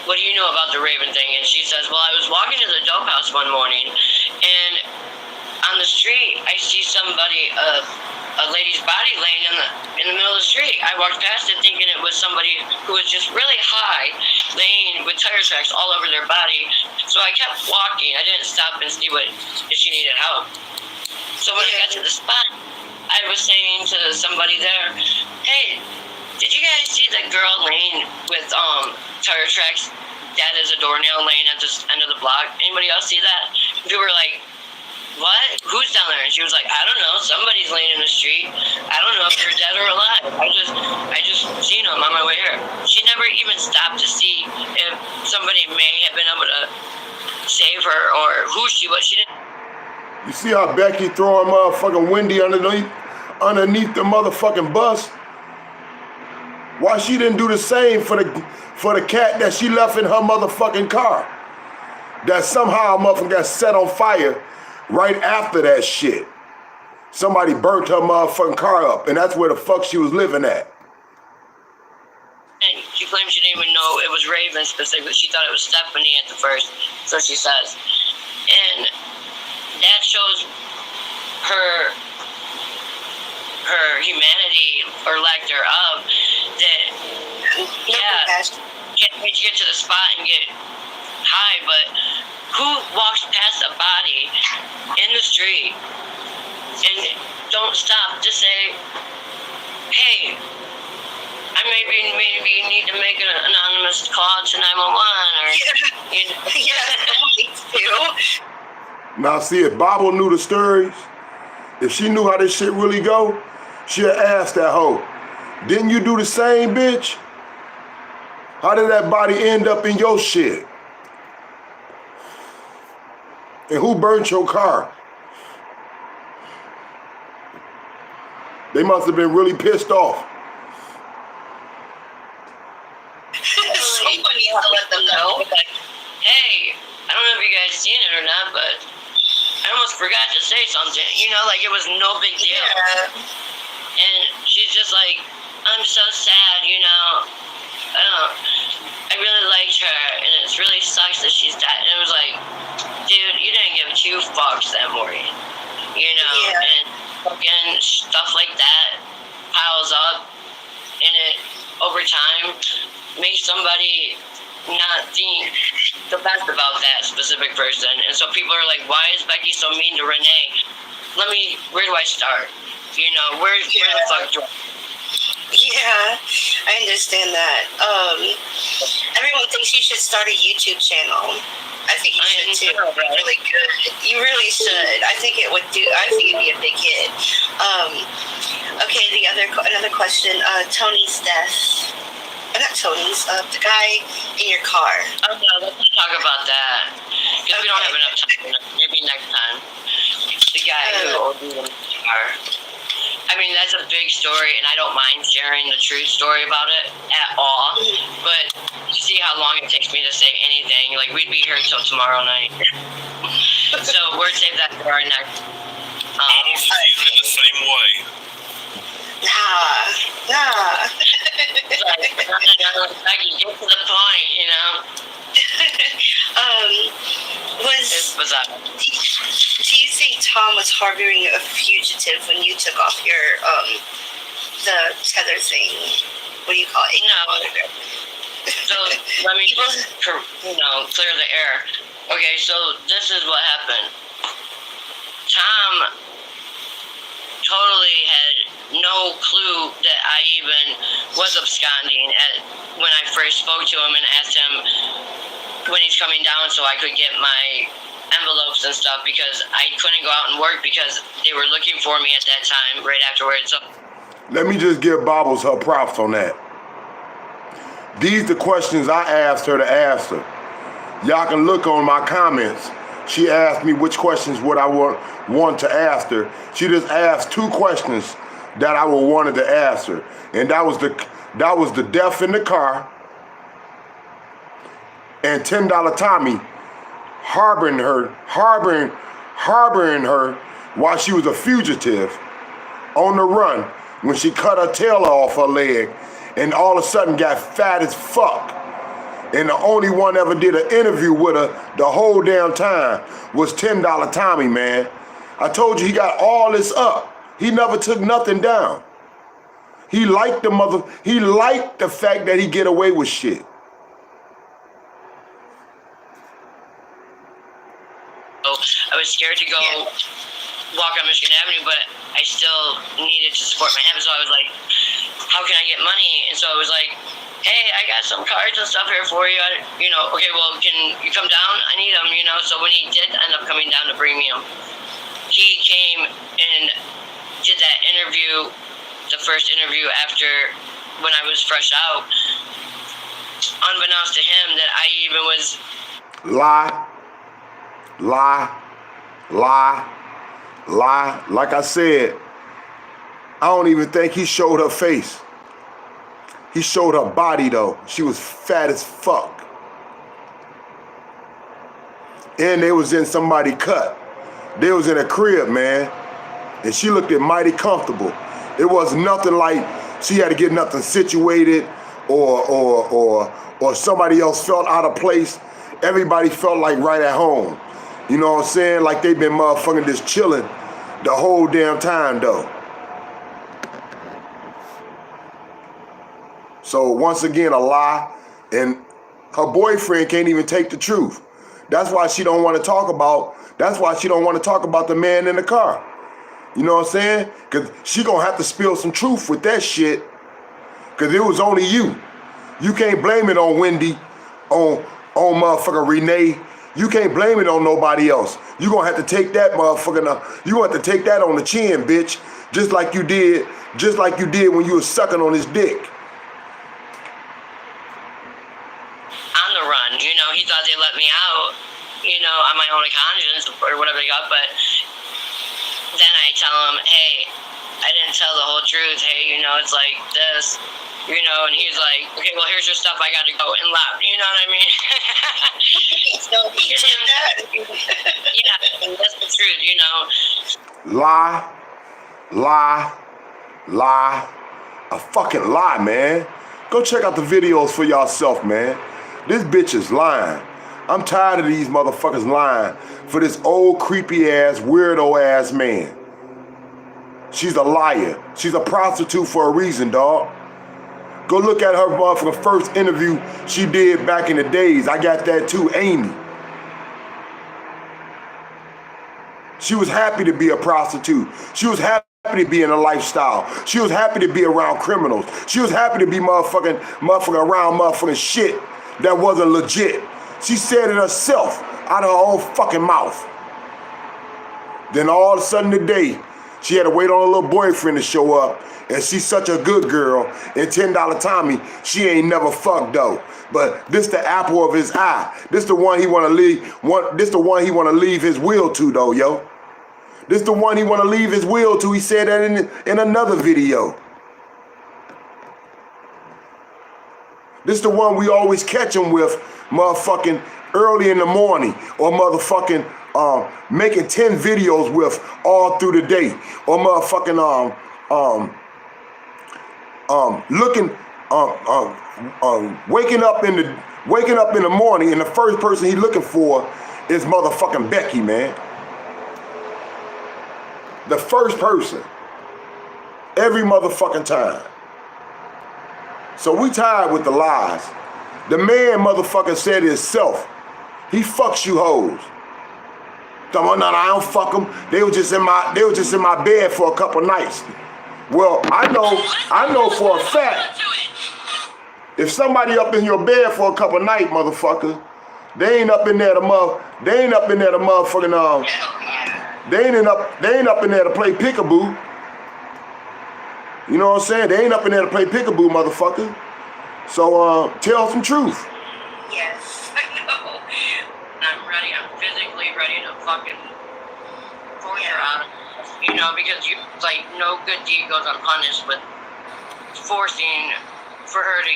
what do you know about the Raven thing? And she says, well, I was walking to the dope house one morning, and on the street, I see somebody, a lady's body laying in the middle of the street. I walked past it thinking it was somebody who was just really high, laying with tire tracks all over their body. So I kept walking. I didn't stop and see if she needed help. So when I got to the spot, I was saying to somebody there, hey, did you guys see that girl laying with tire tracks dead as a doornail laying at this end of the block? Anybody else see that? People were like, what? Who's down there? And she was like, I don't know. Somebody's laying in the street. I don't know if they're dead or alive. I just seen them on my way here. She never even stopped to see if somebody may have been able to save her or who she was. She didn't. You see how Becky throwing motherfucking Wendy underneath the motherfucking bus? Why she didn't do the same for the cat that she left in her motherfucking car? That somehow motherfucker got set on fire right after that shit. Somebody burnt her motherfucking car up, and that's where the fuck she was living at. And she claimed she didn't even know it was Raven specifically. She thought it was Stephanie at the first, so she says. And that shows her humanity, or lack thereof, that, can't wait to get to the spot and get high, but who walks past a body in the street and don't stop to say, hey, I maybe need to make an anonymous call to 911, or Now see, if Bobble knew the stories, if she knew how this shit really go, she'd ask that hoe, didn't you do the same, bitch? How did that body end up in your shit? And who burnt your car? They must have been really pissed off. Someone needs to let them know. Like, hey, I don't know if you guys seen it or not, but I almost forgot to say something. Like it was no big deal. Yeah. And she's just like, I'm so sad, I really liked her, and it really sucks that she's died. And it was like, dude, you didn't give two fucks that morning, Yeah. and fucking stuff like that piles builds up, and it over time makes somebody not think the best about that specific person. And so people are like, why is Becky so mean to Renee? Where do I start? You know, where the fuck do I? Yeah, I understand that. Everyone thinks you should start a YouTube channel. I think you should too. Really good. You really should. I think it would do. I think it'd be a big hit. Okay, another question. Tony's death. Not Tony's. The guy in your car. Oh no, let's not talk about that because we don't have enough time. Maybe next time. The guy who OD'd in the car. I mean, that's a big story, and I don't mind sharing the true story about it at all. But you see how long it takes me to say anything. Like, we'd be here until tomorrow night. So we're save that for our next. Bottles is usually the same way. Nah. It's like, Becky, get to the point, you know? It was do you think Tom was harboring a fugitive when you took off your the tether thing? What do you call it? No. So let me just, clear the air. Okay, so this is what happened. Tom totally had no clue that I even was absconding when I first spoke to him and asked him when he's coming down so I could get my envelopes and stuff, because I couldn't go out and work because they were looking for me at that time right afterwards. So let me just give Bobbles her props on that. These the questions I asked her to answer. Y'all can look on my comments. She asked me which questions would I want to ask her. She just asked 2 questions that I would wanted to ask her, and that was the death in the car and $10 Tommy harboring her while she was a fugitive on the run when she cut her tail off her leg and all of a sudden got fat as fuck. And the only one ever did an interview with her the whole damn time was $10 Tommy, man. I told you he got all this up. He never took nothing down. He liked the fact that he get away with shit. I was scared to go walk on Michigan Avenue, but I still needed to support my family. So I was like, how can I get money? And so I was like, hey, I got some cards and stuff here for you. Okay, well, can you come down? I need them, So when he did end up coming down to bring me them, he came and did that interview, the first interview after when I was fresh out, unbeknownst to him that I even was... Lie. Like I said, I don't even think he showed her face. He showed her body though. She was fat as fuck. And they was in somebody's cut. They was in a crib, man. And she looked at mighty comfortable. It was nothing like she had to get nothing situated or somebody else felt out of place. Everybody felt like right at home. You know what I'm saying? Like they been motherfucking just chilling the whole damn time though. So once again, a lie, and her boyfriend can't even take the truth. That's why she don't want to talk about, the man in the car. You know what I'm saying? Because she gonna have to spill some truth with that shit, because it was only you. You can't blame it on Wendy, on motherfucker Renee. You can't blame it on nobody else. You gonna have to take that motherfucker, you gonna have to take that on the chin, bitch. Just like you did when you was sucking on his dick. On the run, he thought they let me out, on my own conscience or whatever they got, but then I tell him, hey, I didn't tell the whole truth. Hey, it's like this, and he's like, okay, well, here's your stuff. I got to go and laugh. You know what I mean? So he did that. Yeah, and that's the truth, Lie. A fucking lie, man. Go check out the videos for yourself, man. This bitch is lying. I'm tired of these motherfuckers lying for this old creepy ass, weirdo ass man. She's a liar. She's a prostitute for a reason, dog. Go look at her motherfucking first interview she did back in the days. I got that too, Amy. She was happy to be a prostitute. She was happy to be in a lifestyle. She was happy to be around criminals. She was happy to be motherfucking around motherfucking shit that wasn't legit. She said it herself out of her own fucking mouth. Then all of a sudden today, she had to wait on a little boyfriend to show up, and she's such a good girl. And $10 Tommy, she ain't never fucked though. But this the apple of his eye. This the one he wanna leave. This the one he wanna leave his will to though, yo. This the one he wanna leave his will to. He said that in another video. This the one we always catch him with, motherfucking early in the morning, or motherfucking making 10 videos with all through the day, or motherfucking waking up in the morning, and the first person he looking for is motherfucking Becky, man. The first person, every motherfucking time. So we tired with the lies. The man motherfucker said himself, he fucks you hoes. No, I don't fuck them. They were just in my bed for a couple nights. Well, I know for a fact, if somebody up in your bed for a couple nights, motherfucker, they ain't up in there to motherfucking they ain't up in there to play peekaboo. You know what I'm saying? They ain't up in there to play peekaboo, motherfucker. So tell some truth. Yes, I know. I'm ready. I'm physically ready to fucking force her out. You know, because no good deed goes unpunished, but forcing for her to,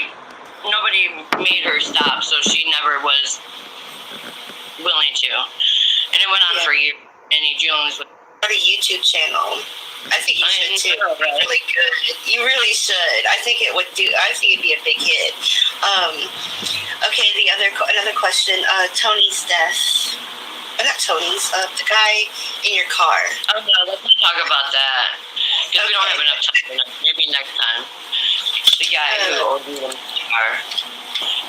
nobody made her stop, so she never was willing to. And it went on for years. Any Jones with a YouTube channel. I think you should too. Really good. You really should. I think it'd be a big hit. Okay, another question. Tony's death. Not Tony's. The guy in your car. Oh no, let's not talk about that. Because we don't have enough time. Maybe next time. The guy who OD'd in the car.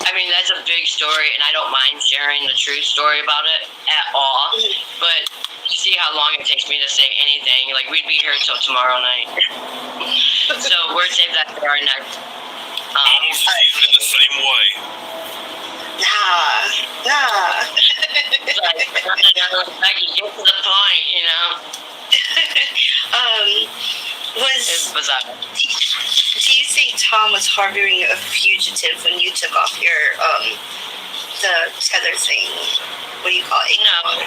I mean, that's a big story, and I don't mind sharing the true story about it at all. But you see how long it takes me to say anything. Like, we'd be here until tomorrow night. So we're saved that for our next. Almost in the same way. Nah. Like, I can get to the point, you know? It was bizarre. Do you think Tom was harboring a fugitive when you took off your the tether thing? What do you call it? No.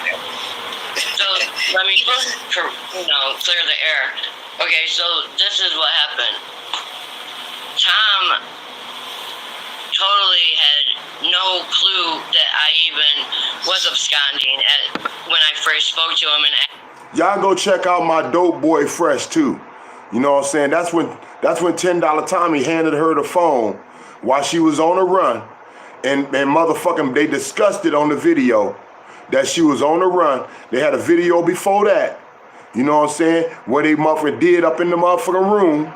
So let me just clear the air. Okay, so this is what happened. Tom totally had no clue that I even was absconding when I first spoke to him. And y'all go check out my Dope Boy Fresh too. You know what I'm saying? That's when $10 Tommy handed her the phone while she was on a run, and motherfucking they discussed it on the video that she was on the run. They had a video before that. You know what I'm saying? What they motherfucker did up in the motherfucking room.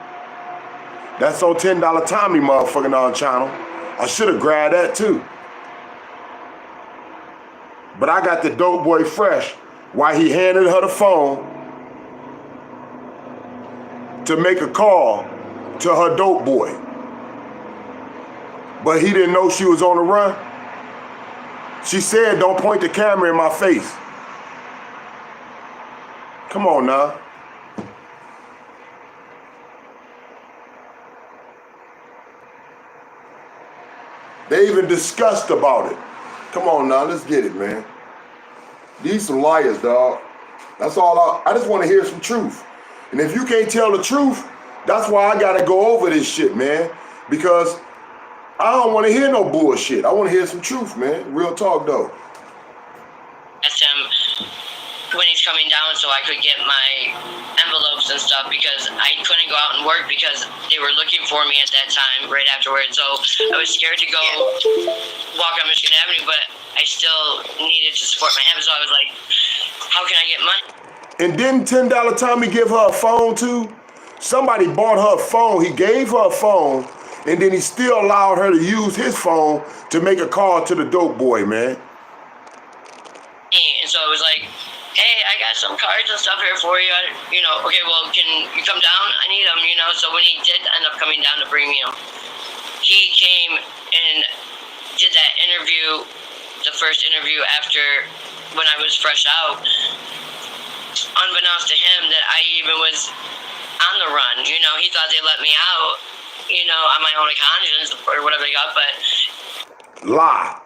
That's on $10 Tommy motherfucking on channel. I should have grabbed that too. But I got the Dope Boy Fresh while he handed her the phone to make a call to her dope boy. But he didn't know she was on the run. She said, "Don't point the camera in my face." Come on now. They even discussed about it. Come on now, let's get it, man. These some liars, dog. That's all I just want to hear some truth. And if you can't tell the truth, that's why I gotta go over this shit, man. Because I don't want to hear no bullshit. I want to hear some truth, man. Real talk, though. Asked him when he's coming down so I could get my envelopes and stuff, because I couldn't go out and work because they were looking for me at that time right afterwards. So I was scared to go walk on Michigan Avenue, but I still needed to support my hemp. So I was like, how can I get money? And didn't $10 Tommy give her a phone too? Somebody bought her a phone. He gave her a phone, and then he still allowed her to use his phone to make a call to the dope boy, man. And so it was like, hey, I got some cards and stuff here for you. You know, okay, well, can you come down? I need them, you know. So when he did end up coming down to bring me them, he came and did that interview, the first interview after when I was fresh out, unbeknownst to him that I even was on the run. You know, he thought they let me out, you know, on my own conscience or whatever they got, but... Lie.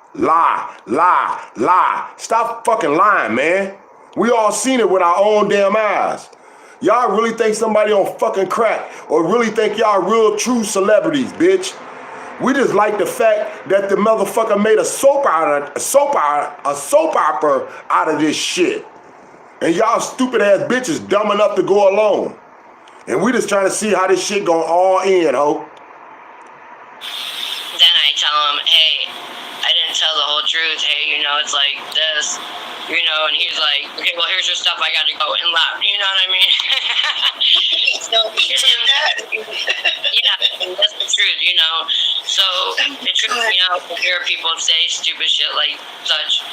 Stop fucking lying, man. We all seen it with our own damn eyes. Y'all really think somebody on fucking crack or really think y'all real true celebrities, bitch. We just like the fact that the motherfucker made a soap opera out of this shit. And y'all stupid ass bitches dumb enough to go alone. And we just trying to see how this shit gon' all end, ho. Then I tell him, hey, I didn't tell the whole truth. Hey, you know, it's like this, you know, and he's like, okay, well, here's your stuff. I got to go and left. You know what I mean? So he did that. Yeah, and that's the truth, you know. So it trips me out to hear people say stupid shit like such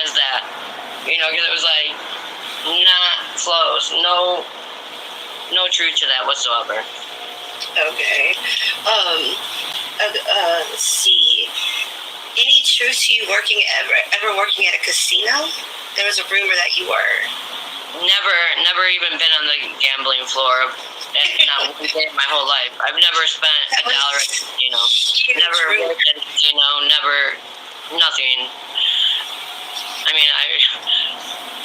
as that. You know, because it was like not close. No truth to that whatsoever. Okay. Let's see. Any truth to you ever working at a casino? There was a rumor that you were. Never even been on the gambling floor. Not one day in my whole life. I've never spent $1 at a casino. Never worked at a casino. Never, nothing. I mean,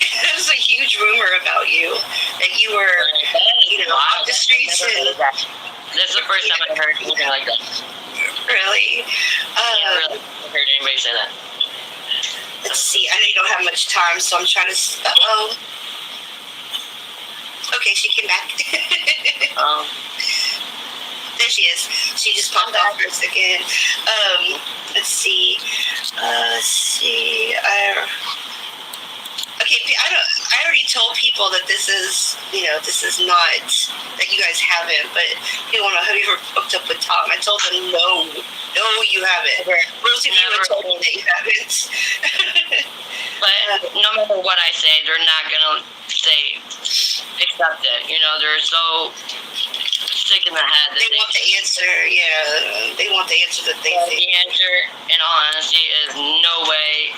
There's a huge rumor about you that you were, you know, off the streets. And this is the first time I've heard anything like that. really. I really haven't heard anybody say that. Let's see. I know you don't have much time, so I'm trying to. Uh-oh. Okay, she came back. There she is. She just popped off for a second. Let's see. Okay, I already told people that this is, you know, this is not, that you guys haven't, but people want to know, have you ever hooked up with Tom? I told them, no, you haven't. Most of you have told me that you haven't. But no matter what I say, they're not going to accept it. You know, they're so sick in the head that they want the answer, yeah. They want the answer that they think. The answer, in all honesty, is no way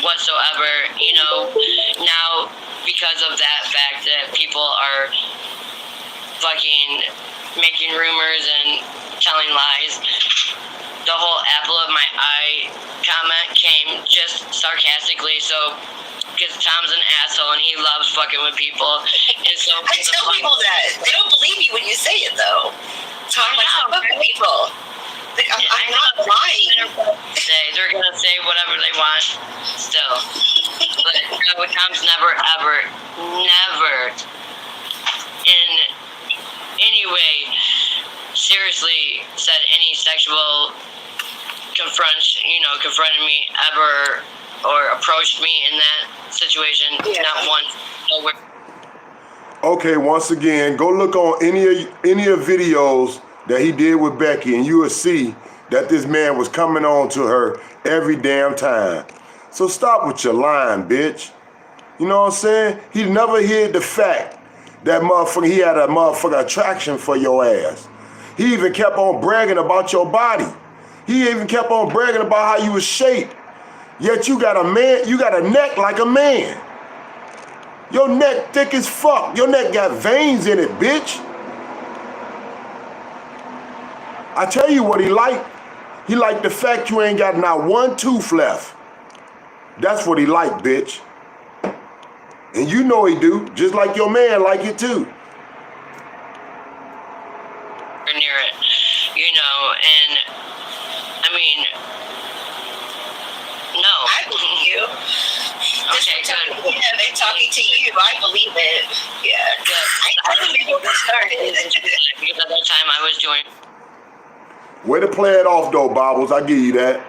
whatsoever. You know, now because of that fact that people are fucking making rumors and telling lies, the whole apple of my eye comment came just sarcastically, so because Tom's an asshole and he loves fucking with people. And so I tell people that. They don't believe you when you say it, though. Tom likes to fuck with people. Like, I'm not lying. They're going to say whatever they want still. But Tom's never in any way seriously said any sexual confronted me ever or approached me in that situation. Yeah. Not once. Okay, once again, go look on any of videos that he did with Becky, and you will see that this man was coming on to her every damn time. So stop with your lying, bitch. You know what I'm saying? He never hid the fact that motherfucker, he had a motherfucker attraction for your ass. He even kept on bragging about your body. He even kept on bragging about how you was shaped. Yet you got a neck like a man. Your neck thick as fuck. Your neck got veins in it, bitch. I tell you what he liked. He liked the fact you ain't got not one tooth left. That's what he liked, bitch. And you know he do, just like your man like it too. Near it, you know, and I mean, no. I believe you. Okay, good. Yeah, they're talking to you. I believe it. Yeah, good. I believe it started. Because at that time I was doing. Way to play it off though, Bobbles. I give you that.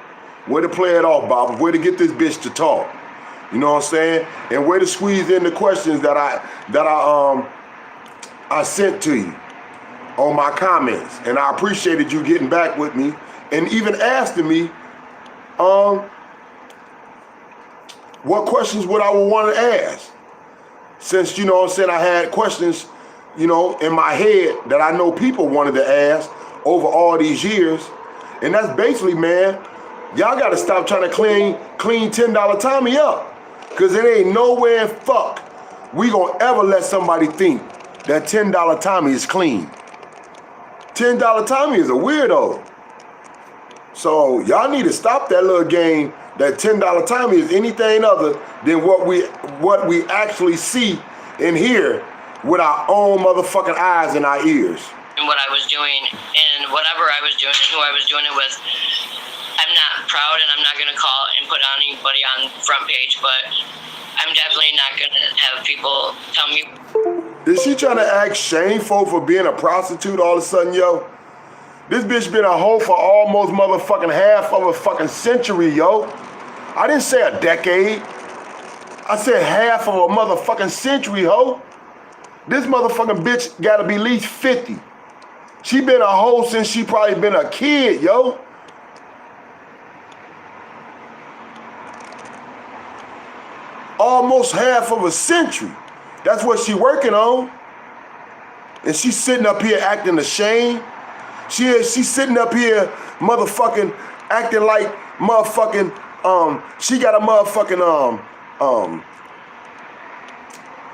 Way to play it off, Bobbles. Way to get this bitch to talk. You know what I'm saying? And way to squeeze in the questions that I sent to you on my comments. And I appreciated you getting back with me and even asking me what questions would I want to ask. Since, you know what I'm saying, I had questions, you know, in my head that I know people wanted to ask over all these years. And that's basically, man, y'all got to stop trying to clean $10 Tommy up. Because it ain't nowhere in fuck we gonna ever let somebody think that $10 Tommy is clean. $10 Tommy is a weirdo. So y'all need to stop that little game that $10 Tommy is anything other than what we actually see and hear with our own motherfucking eyes and our ears. And what I was doing and whatever I was doing and who I was doing it with, I'm not proud and I'm not going to call and put anybody on front page, but I'm definitely not going to have people tell me. Is she trying to act shameful for being a prostitute all of a sudden, yo? This bitch been a hoe for almost motherfucking half of a fucking century, yo. I didn't say a decade. I said half of a motherfucking century, ho. This motherfucking bitch gotta be at least 50. She been a hoe since she probably been a kid, yo. Almost half of a century. That's what she working on. And she's sitting up here acting ashamed. She's sitting up here motherfucking acting like motherfucking she got a motherfucking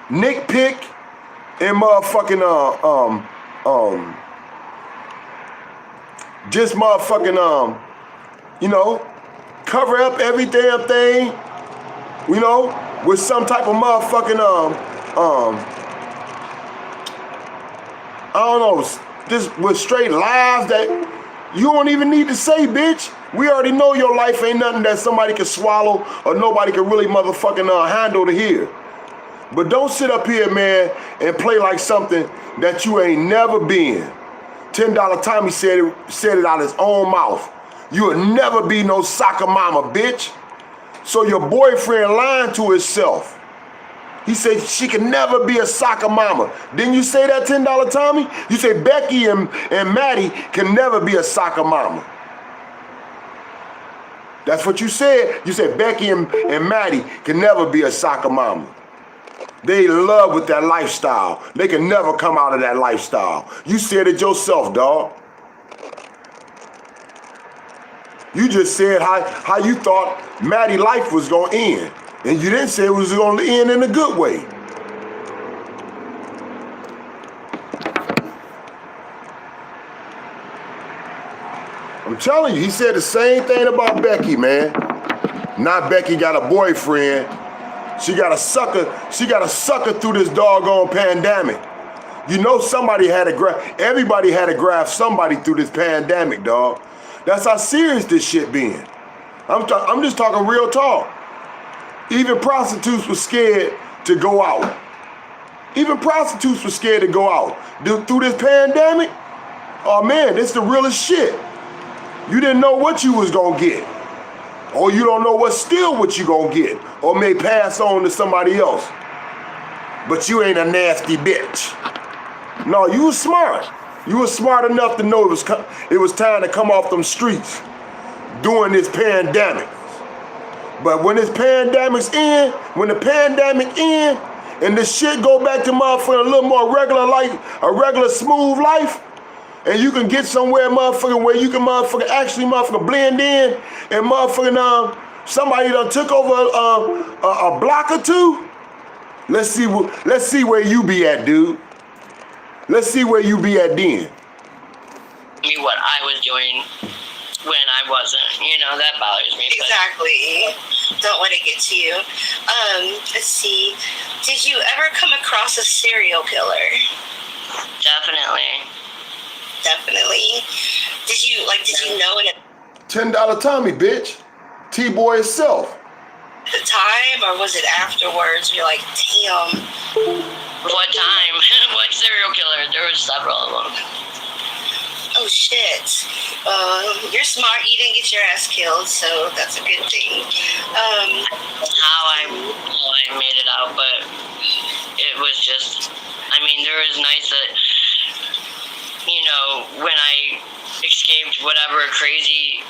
nitpick and motherfucking just motherfucking you know, cover up every damn thing, you know, with some type of motherfucking I don't know, just with straight lies that you don't even need to say, bitch. We already know your life ain't nothing that somebody can swallow or nobody can really motherfucking handle to hear. But don't sit up here, man, and play like something that you ain't never been. $10 Tommy said it out his own mouth. You'll never be no soccer mama, bitch. So your boyfriend lying to himself. He said she can never be a soccer mama. Didn't you say that, $10 Tommy? You say Becky and Maddie can never be a soccer mama. That's what you said. You said Becky and Maddie can never be a soccer mama. They love with that lifestyle. They can never come out of that lifestyle. You said it yourself, dog. You just said how you thought Maddie's life was going to end. And you didn't say it was going to end in a good way. I'm telling you, he said the same thing about Becky, man. Not Becky got a boyfriend. She got a sucker through this doggone pandemic. You know somebody had everybody had to grab somebody through this pandemic, dog. That's how serious this shit been. I'm just talking real talk. Even prostitutes were scared to go out. Even prostitutes were scared to go out. Through this pandemic, oh man, this the realest shit. You didn't know what you was gonna get. Or you don't know what you gonna get. Or may pass on to somebody else. But you ain't a nasty bitch. No, you was smart. You was smart enough to know it was time to come off them streets during this pandemic. But when this pandemic's in, when the pandemic end, and this shit go back to motherfucking a little more regular, like a regular smooth life, and you can get somewhere, motherfucking, where you can motherfucking actually motherfucking blend in, and motherfucking somebody done took over a block or two. Let's see where you be at, dude. Let's see where you be at then. Me what I was doing when I wasn't, that bothers me. Exactly. Don't let it get to you. Let's see. Did you ever come across a serial killer? Definitely. Did you know it at $10 Tommy, bitch. T-boy itself. the time, or was it afterwards? You're like, damn. What time? What serial killer? There were several of them. Oh shit. You're smart. You didn't get your ass killed, so that's a good thing. How I made it out, but it was just, I mean, there was nights that, you know, when I escaped whatever crazy,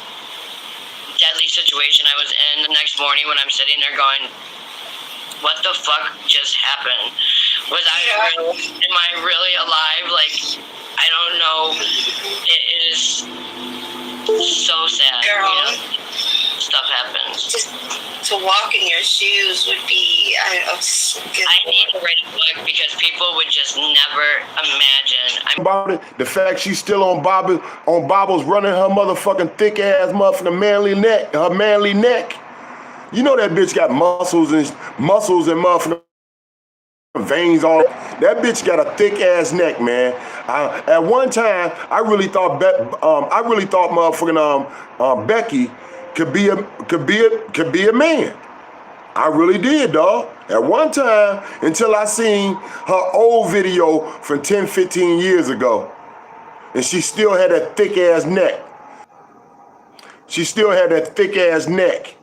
deadly situation I was in, the next morning when I'm sitting there going, what the fuck just happened? Am I really alive? Like, I don't know. It is so sad. Girl, you know? Stuff happens. Just to walk in your shoes would be, I need to write a book because people would just never imagine. About it, the fact she's still on Bobbles running her motherfucking thick ass motherfucking manly neck. You know that bitch got muscles and motherfucking veins on it. That bitch got a thick ass neck, man. At one time, I really thought motherfucking Becky could be a man. I really did, dog. At one time, until I seen her old video from 10, 15 years ago, and she still had that thick ass neck. She still had that thick ass neck,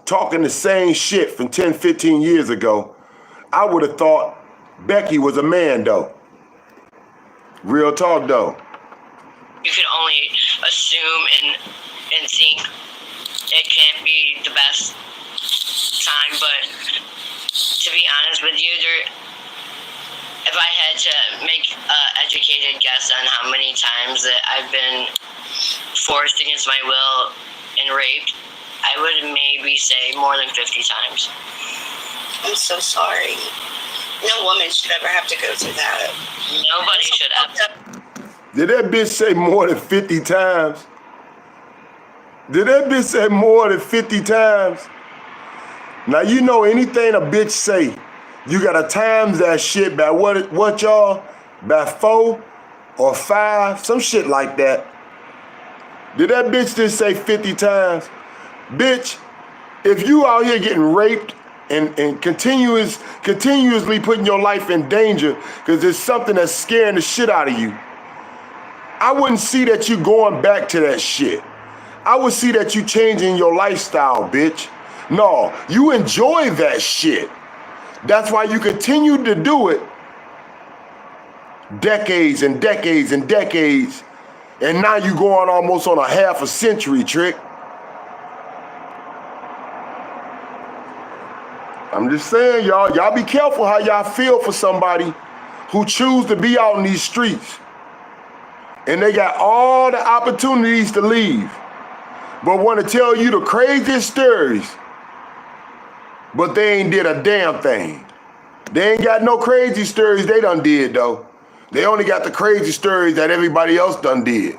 talking the same shit from 10, 15 years ago. I would have thought Becky was a man, though. Real talk, though. You can only assume and think it can't be the best time, but to be honest with you, if I had to make an educated guess on how many times that I've been forced against my will and raped, I would maybe say more than 50 times. I'm so sorry. No woman should ever have to go through that. Nobody should have. Did that bitch say more than 50 times? Did that bitch say more than 50 times? Now, you know anything a bitch say, you gotta times that shit by what y'all? By 4 or 5, some shit like that. Did that bitch just say 50 times? Bitch, if you out here getting raped and continuously putting your life in danger because there's something that's scaring the shit out of you, I wouldn't see that you going back to that shit. I would see that you changing your lifestyle, bitch. No, you enjoy that shit. That's why you continue to do it decades and decades and decades, and now you going almost on a half a century, Trick. I'm just saying, y'all be careful how y'all feel for somebody who choose to be out in these streets. And they got all the opportunities to leave, but want to tell you the craziest stories, but they ain't did a damn thing. They ain't got no crazy stories they done did, though. They only got the crazy stories that everybody else done did.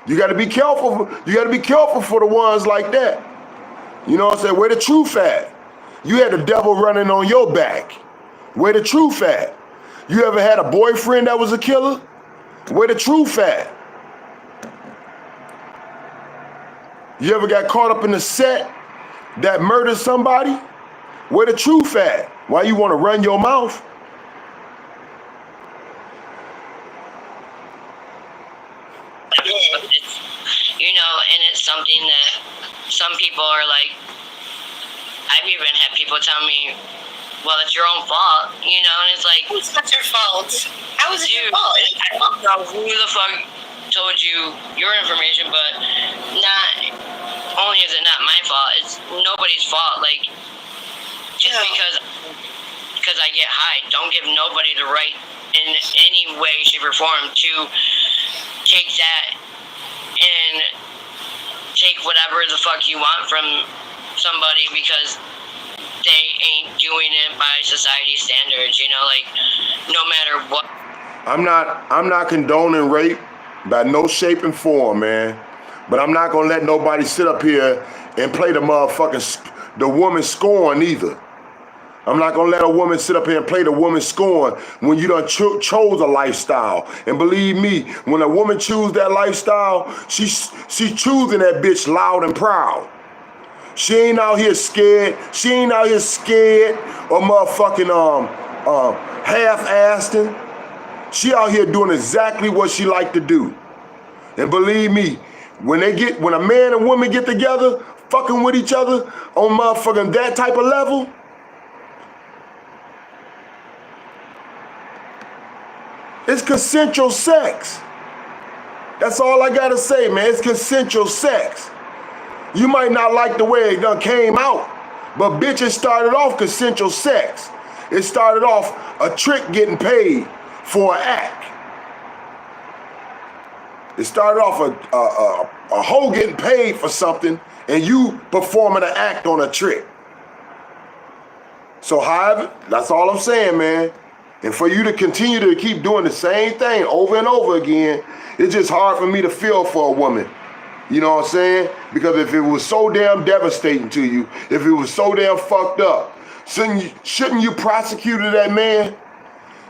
You got to be careful. You got to be careful for the ones like that. You know what I'm saying? Where the truth at? You had the devil running on your back. Where the truth at? You ever had a boyfriend that was a killer? Where the truth at? You ever got caught up in the set that murdered somebody? Where the truth at? Why you want to run your mouth? You know, and it's something that some people are like, I've even had people tell me, well, it's your own fault, you know, and it's like, it's not your fault. How is it your fault? I don't know who the fuck told you your information, but not only is it not my fault, it's nobody's fault. Like, just because I get high, don't give nobody the right in any way, shape, or form to take that and take whatever the fuck you want from somebody because they ain't doing it by society standards, you know, like, no matter what. I'm not condoning rape by no shape and form, man. But I'm not gonna let nobody sit up here and play the woman scorn either. I'm not gonna let a woman sit up here and play the woman scorn when you done chose a lifestyle. And believe me, when a woman choose that lifestyle, she's choosing that bitch loud and proud. She ain't out here scared. She ain't out here scared or motherfucking half-assing. She out here doing exactly what she like to do. And believe me, when a man and woman get together, fucking with each other on motherfucking that type of level, it's consensual sex. That's all I gotta say, man. It's consensual sex. You might not like the way it done came out, but bitch, it started off consensual sex. It started off a trick getting paid for an act. It started off a hoe getting paid for something and you performing an act on a trick. So however, that's all I'm saying, man. And for you to continue to keep doing the same thing over and over again, it's just hard for me to feel for a woman. You know what I'm saying? Because if it was so damn devastating to you, if it was so damn fucked up, shouldn't you prosecuted that man?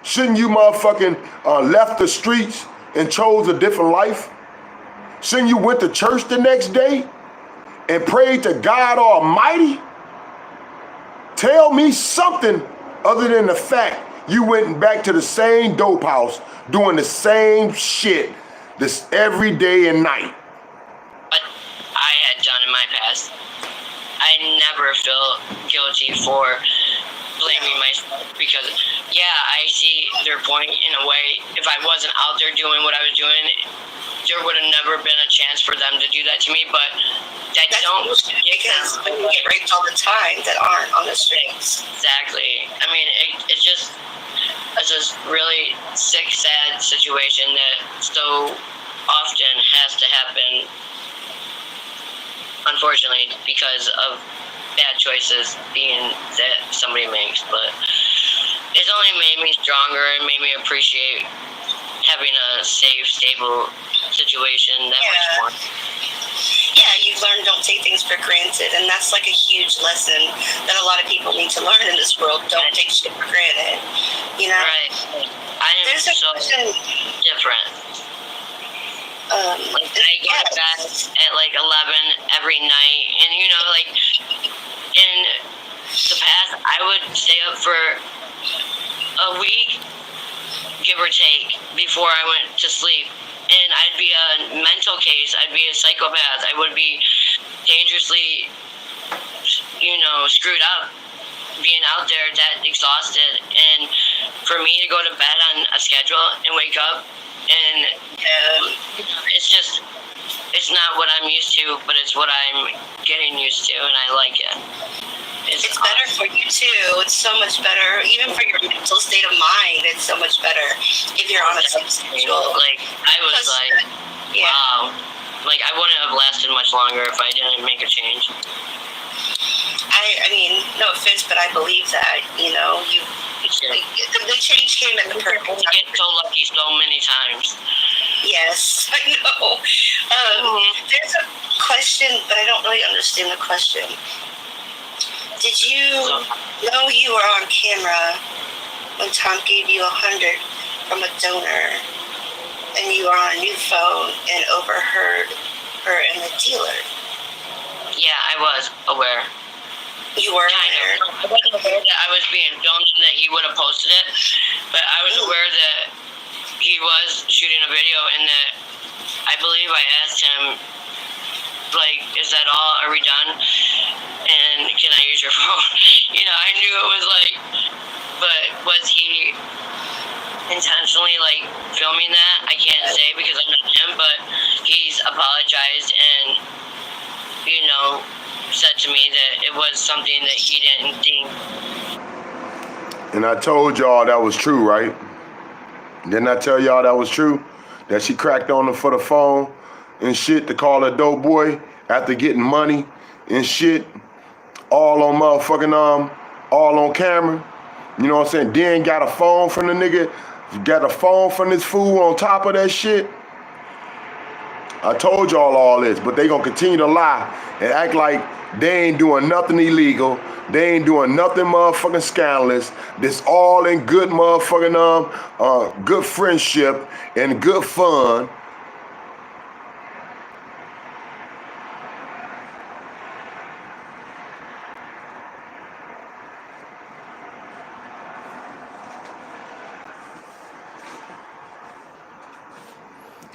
Shouldn't you motherfucking left the streets and chose a different life? Shouldn't you went to church the next day and prayed to God Almighty? Tell me something other than the fact you went back to the same dope house doing the same shit this every day and night. What I had done in my past, I never feel guilty for blaming myself because, yeah, I see their point in a way. If I wasn't out there doing what I was doing, there would have never been a chance for them to do that to me, but That's don't because women get raped all the time that aren't on the streets. Exactly. I mean, it's just really sick, sad situation that so often has to happen, unfortunately, because of bad choices that somebody makes. But it's only made me stronger and made me appreciate having a safe, stable situation that much more. Yeah, you've learned don't take things for granted, and that's like a huge lesson that a lot of people need to learn in this world. Don't take shit for granted, you know? Right. I am so different. Like, I go to bed at like 11 every night, and you know, like, in the past, I would stay up for a week, give or take, before I went to sleep. And I'd be a mental case. I'd be a psychopath. I would be dangerously, screwed up, being out there that exhausted. And for me to go to bed on a schedule and wake up, and it's not what I'm used to, but it's what I'm getting used to, and I like it. It's better for you too. It's so much better, even for your mental state of mind. It's so much better if you're on a sleep schedule. Like I was wow, like I wouldn't have lasted much longer if I didn't make a change. I mean, no offense, but I believe that. The change came at the perfect time. I get so lucky so many times. Yes, I know. There's a question, but I don't really understand the question. Did you know you were on camera when Tom gave you 100 from a donor, and you were on a new phone and overheard her and the dealer? Yeah, I was aware. You were aware? I wasn't aware that I was being filmed and that he would have posted it, but I was aware that he was shooting a video and that I believe I asked him, like, is that all? Are we done? And can I use your phone? I knew it was like, but was he intentionally, like, filming that? I can't say because I'm not him, but he's apologized and, said to me that it was something that he didn't think. And I told y'all that was true, right? Didn't I tell y'all that was true? That she cracked on for the phone and shit to call a dope boy after getting money and shit, all on motherfucking all on camera. You know what I'm saying? Then got a phone from the nigga, got a phone from this fool on top of that shit. I told y'all all this, but they gonna continue to lie and act like they ain't doing nothing illegal. They ain't doing nothing motherfucking scandalous. This all in good motherfucking good friendship and good fun.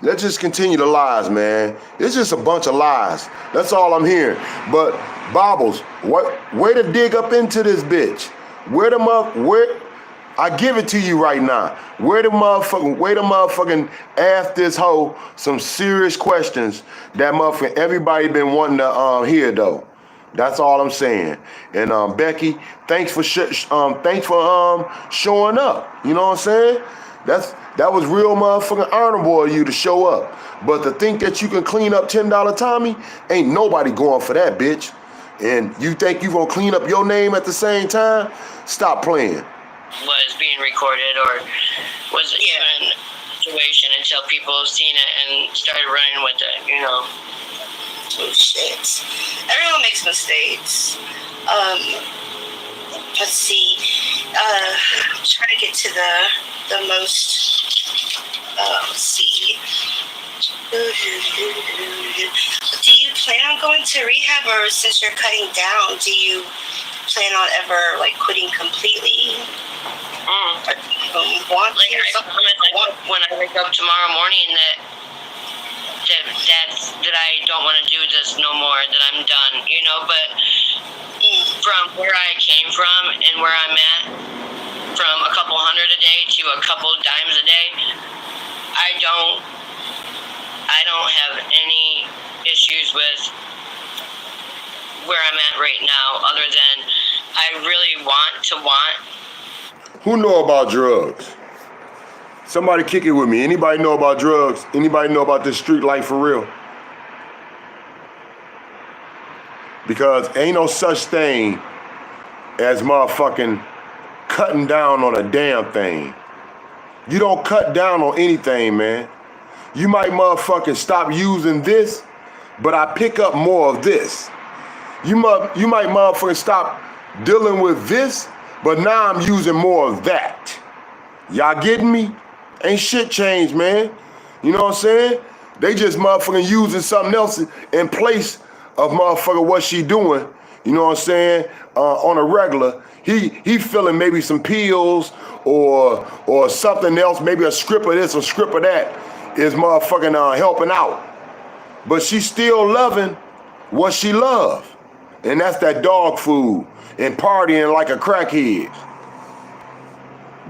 Let's just continue the lies, man. It's just a bunch of lies. That's all I'm hearing. But Bobbles, where to dig up into this bitch? Where I give it to you right now. Where the motherfucking ask this hoe some serious questions that motherfucking everybody been wanting to hear though. That's all I'm saying. And Becky, thanks for showing up. You know what I'm saying? That was real motherfucking honorable of you to show up. But to think that you can clean up $10 Tommy, ain't nobody going for that, bitch. And you think you gonna clean up your name at the same time? Stop playing. Was being recorded or was even a situation until people seen it and started running with it, you know. Oh shit. Everyone makes mistakes. Let's see. I'm trying to get to the most let's see. Do you plan on going to rehab, or since you're cutting down, do you plan on ever like quitting completely? Or do you want like when I wake up tomorrow morning that I don't want to do this no more, that I'm done, you know. But from where I came from and where I'm at, from a couple hundred a day to a couple dimes a day, I don't have any issues with where I'm at right now, other than I really want. Who know about drugs? Somebody kick it with me. Anybody know about drugs? Anybody know about this street life for real? Because ain't no such thing as motherfucking cutting down on a damn thing. You don't cut down on anything, man. You might motherfucking stop using this, but I pick up more of this. You might motherfucking stop dealing with this, but now I'm using more of that. Y'all getting me? Ain't shit changed, man. You know what I'm saying? They just motherfucking using something else in place of motherfucker what she doing. You know what I'm saying? On a regular. He feeling maybe some pills or something else, maybe a script of this or script of that is motherfucking helping out. But she's still loving what she love. And that's that dog food and partying like a crackhead.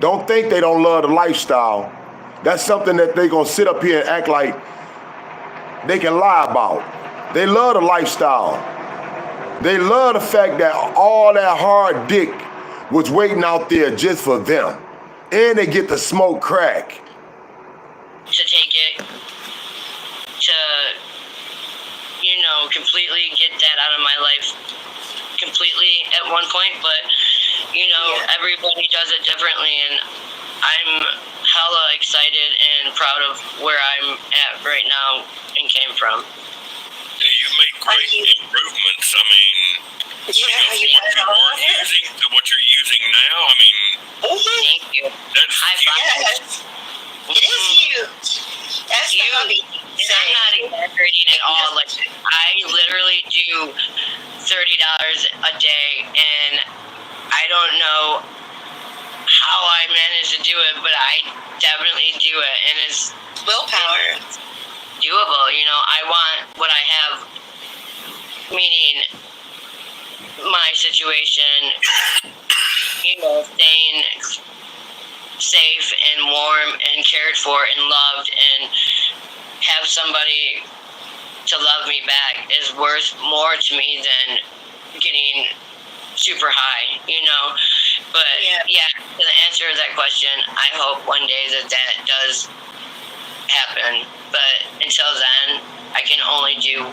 Don't think they don't love the lifestyle. That's something that they gonna sit up here and act like they can lie about. They love the lifestyle. They love the fact that all that hard dick was waiting out there just for them. And they get to smoke crack. To take it, to, you know, completely get that out of my life completely at one point, but, you know, everybody does it differently, and I'm hella excited and proud of where I'm at right now and came from. Yeah, you've made great improvements. I mean, what you're using now, I mean, Thank you. That's Yes. It is huge. That's you. And I'm not exaggerating at all. Like, I literally do $30 a day, and I don't know how I managed to do it, but I definitely do it, and it's willpower. Doable. You know, I want what I have, meaning my situation, you know, staying safe and warm and cared for and loved, and have somebody to love me back is worth more to me than getting super high, you know. But yeah, to the answer to that question, I hope one day that does happen. But until then, I can only do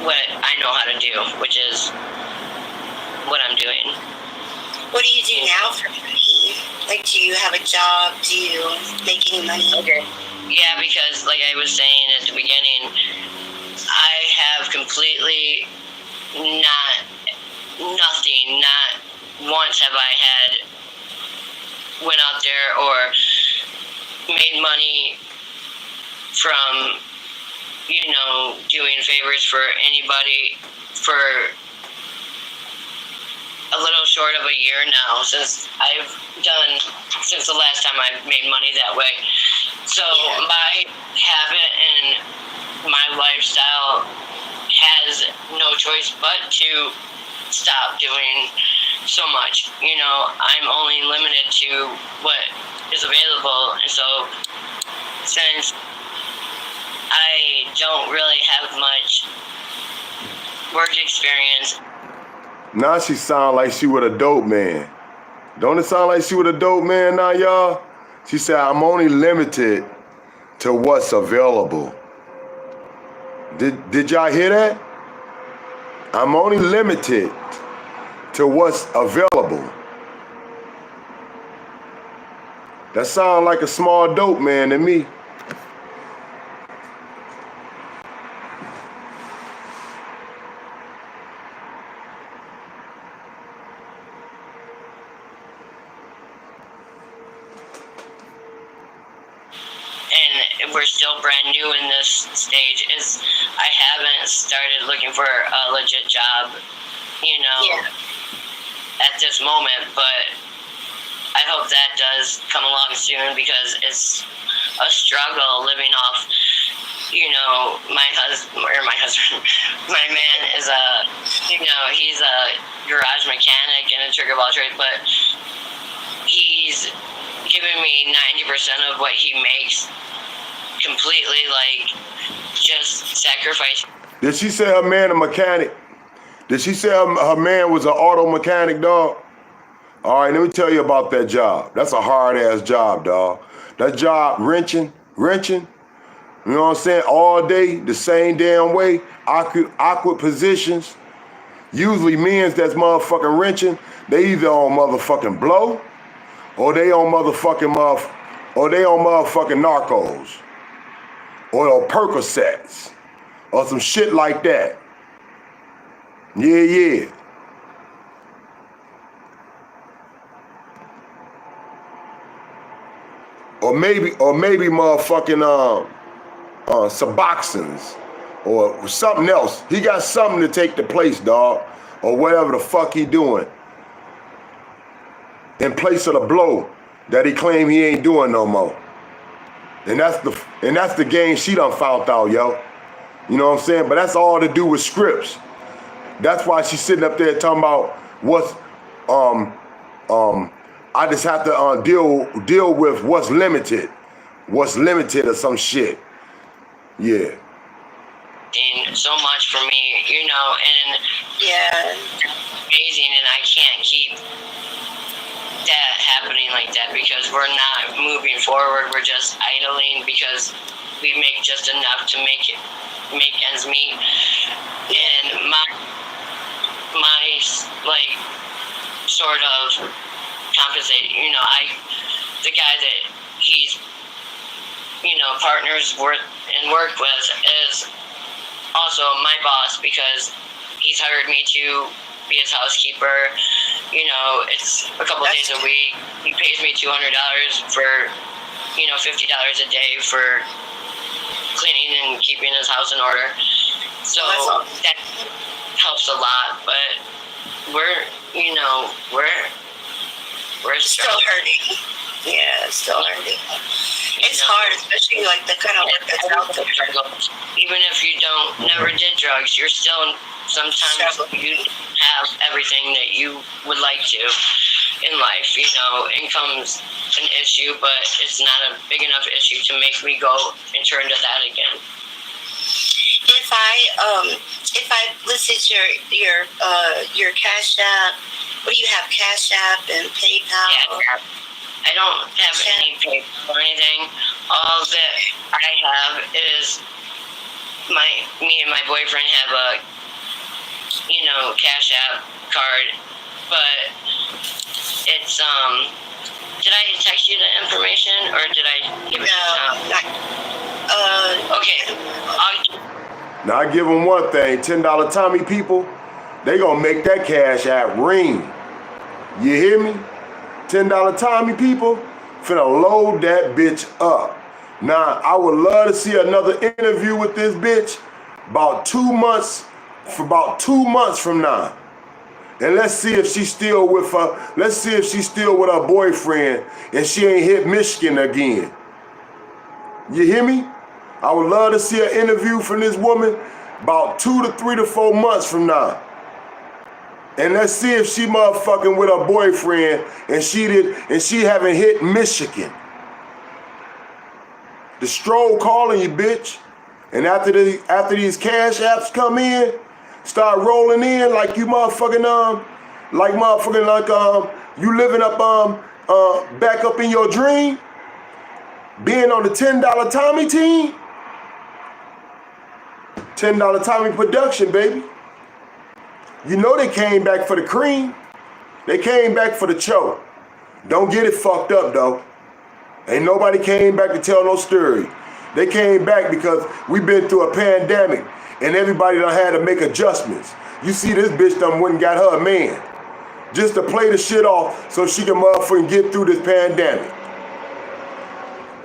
what I know how to do, which is what I'm doing. What do you do now for money? Like, do you have a job? Do you make any money? Okay. Yeah, because like I was saying at the beginning, I have completely nothing, not once have I went out there or made money from, you know, doing favors for anybody for a little short of a year now, since the last time I've made money that way. So my habit and my lifestyle has no choice but to stop doing so much. I'm only limited to what is available, and so since I don't really have much work experience. Now she sound like she with a dope man. Don't it sound like she with a dope man now, y'all? She said, I'm only limited to what's available. Did y'all hear that? I'm only limited to what's available. That sound like a small dope man to me. And we're still brand new in this stage. I haven't started looking for a legit job, at this moment, but I hope that does come along soon, because it's a struggle living off, my man is he's a garage mechanic and a trigger ball trade, but he's giving me 90% of what he makes completely, just sacrifice. Did she say her man a mechanic? Did she say her man was an auto mechanic, dog? All right, let me tell you about that job. That's a hard-ass job, dog. That job, wrenching, you know what I'm saying, all day, the same damn way, awkward positions. Usually men's that's motherfucking wrenching, they either on motherfucking blow, or they on motherfucking narcos, or Percocets, or some shit like that. Yeah. Or maybe motherfucking Suboxones or something else. He got something to take the place, dog, or whatever the fuck he doing in place of the blow that he claim he ain't doing no more. And that's the game she done found out, yo. You know what I'm saying? But that's all to do with scripts. That's why she's sitting up there talking about what's I just have to deal with what's limited or some shit. Yeah. And so much for me, and amazing, and I can't keep that happening like that, because we're not moving forward. We're just idling because we make just enough to make ends meet. And my sort of compensate, the guy that he's partners work with is also my boss, because he's hired me to be his housekeeper. It's a couple days a week. He pays me $200 for $50 a day for cleaning and keeping his house in order. So that helps a lot, but we're still hurting. Yeah, still hurting. It's hard, especially the kind of work that's out there. Even if you never did drugs, you're still sometimes you have everything that you would like to in life. Income's an issue, but it's not a big enough issue to make me go and turn to that again. If I listed your Cash App, what do you have? Cash App and PayPal? Yeah, I don't have any PayPal or anything. All that I have is me and my boyfriend have a Cash App card, but it's did I text you the information, or did I give it to Tom? Okay. Now I give them one thing, $10 Tommy people, they gonna make that Cash App ring. You hear me? $10 Tommy people, finna load that bitch up. Now, I would love to see another interview with this bitch about 2 months from now. And let's see if she's still with her boyfriend and she ain't hit Michigan again. You hear me? I would love to see an interview from this woman about 2 to 3 to 4 months from now. And let's see if she motherfucking with her boyfriend and she haven't hit Michigan. The Stroll calling you, bitch. And after these cash apps come in, start rolling in like you motherfucking you living up back up in your dream, being on the $10 Tommy team. $10 Tommy production, baby. You know they came back for the cream. They came back for the show. Don't get it fucked up, though. Ain't nobody came back to tell no story. They came back because we've been through a pandemic and everybody done had to make adjustments. You see this bitch done went and got her a man just to play the shit off so she can motherfucking get through this pandemic.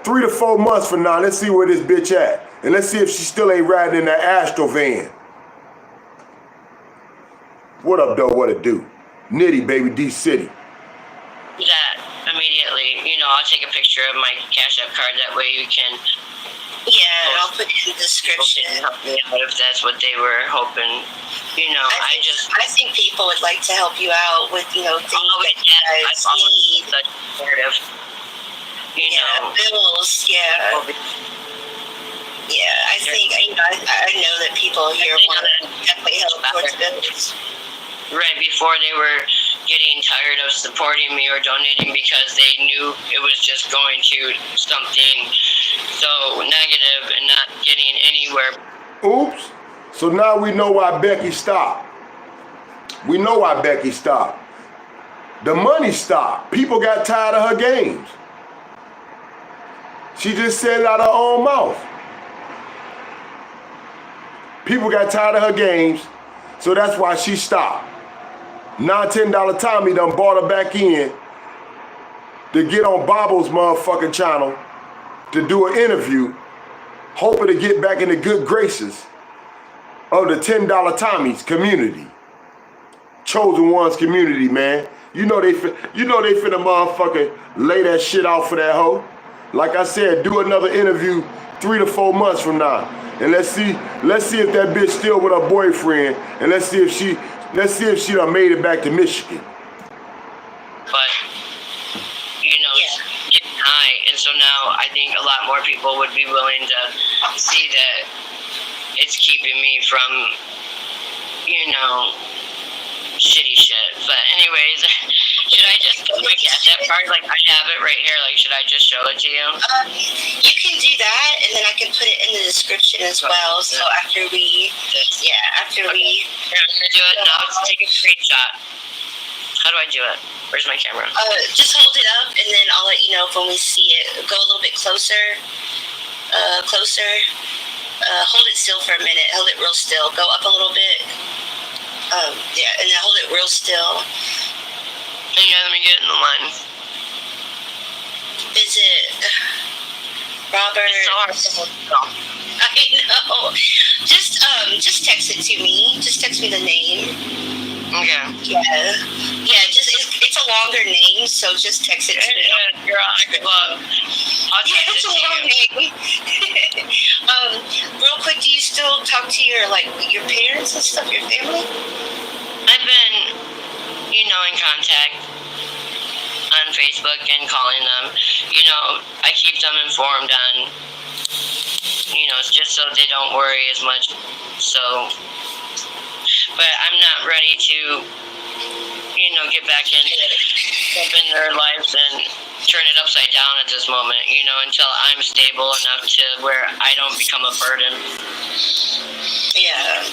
3 to 4 months from now, let's see where this bitch at. And let's see if she still ain't riding in that Astro van. What up, though? What it do? Nitty, baby, D-City. That immediately, I'll take a picture of my Cash App card. That way you can. Yeah, I'll put it in the description. Help me out if that's what they were hoping. I think people would like to help you out with, things that you guys need. Such supportive. Bills, yeah. Yeah, I think, I know that people here want to definitely help towards bills. Right before they were getting tired of supporting me or donating because they knew it was just going to something so negative and not getting anywhere. Oops. So now we know why Becky stopped. We know why Becky stopped. The money stopped. People got tired of her games. She just said it out of her own mouth. People got tired of her games, so that's why she stopped. Now $10 Tommy done brought her back in to get on Bobo's motherfucking channel to do an interview, hoping to get back in the good graces of the $10 Tommy's community. Chosen Ones community, man. You know they finna motherfucking lay that shit out for that hoe. Like I said, do another interview 3 to 4 months from now. And let's see if that bitch still with her boyfriend, and let's see if she done made it back to Michigan. But it's getting high, and so now I think a lot more people would be willing to see that it's keeping me from, shitty shit. But anyways, should I just put my Cash App card? Like, I have it right here. Like, should I just show it to you? You can do that, and then I can put it in the description as well. So after we. Here, I'm gonna do it. Now let's take a screenshot. How do I do it? Where's my camera? Just hold it up, and then I'll let you know if when we see it. Go a little bit closer. Hold it still for a minute. Hold it real still. Go up a little bit. And then hold it real still. Let me get in the line. Is it Robert? It's so hard to hold. I know. Just text it to me. Just text me the name. Okay. Yeah. Just it's a longer name, so just text it to me. Girl, good luck. It's a long name. Real quick, do you still talk to your parents and stuff, your family? I've been, in contact on Facebook and calling them. I keep them informed on, just so they don't worry as much. So, but I'm not ready to, get back in their lives and turn it upside down at this moment, until I'm stable enough to where I don't become a burden. Yeah.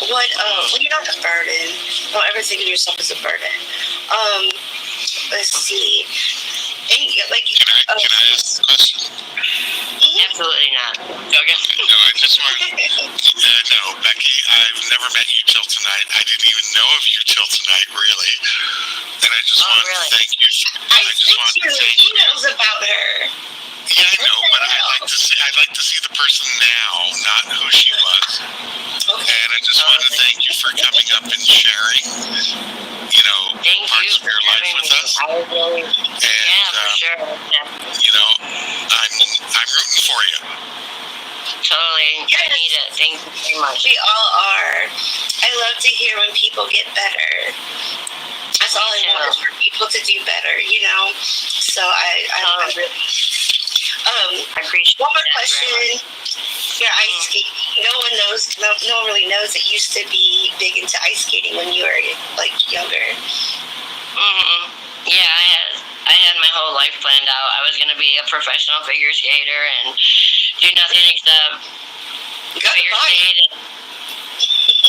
You're not a burden. Don't ever think of yourself as a burden. Let's see. Can I ask a question? Absolutely not. Okay. No, I just want no, Becky, I've never met you till tonight. I didn't even know of you till tonight, really. And I just want to thank you. I sent you emails about her. Yeah, I know, but I'd like to see the person now, not who she was. Okay. And I just want to thank you for coming up and sharing, parts of your life with us. For sure. I'm rooting for you. it. Thank you very much. We all are. I love to hear when people get better. That's all I want is for people to do better, you know? So I really... I appreciate one more that question. Your ice skating. No one really knows that you used to be big into ice skating when you were like younger. Yeah, I had my whole life planned out. I was gonna be a professional figure skater and do nothing except figure skate. And,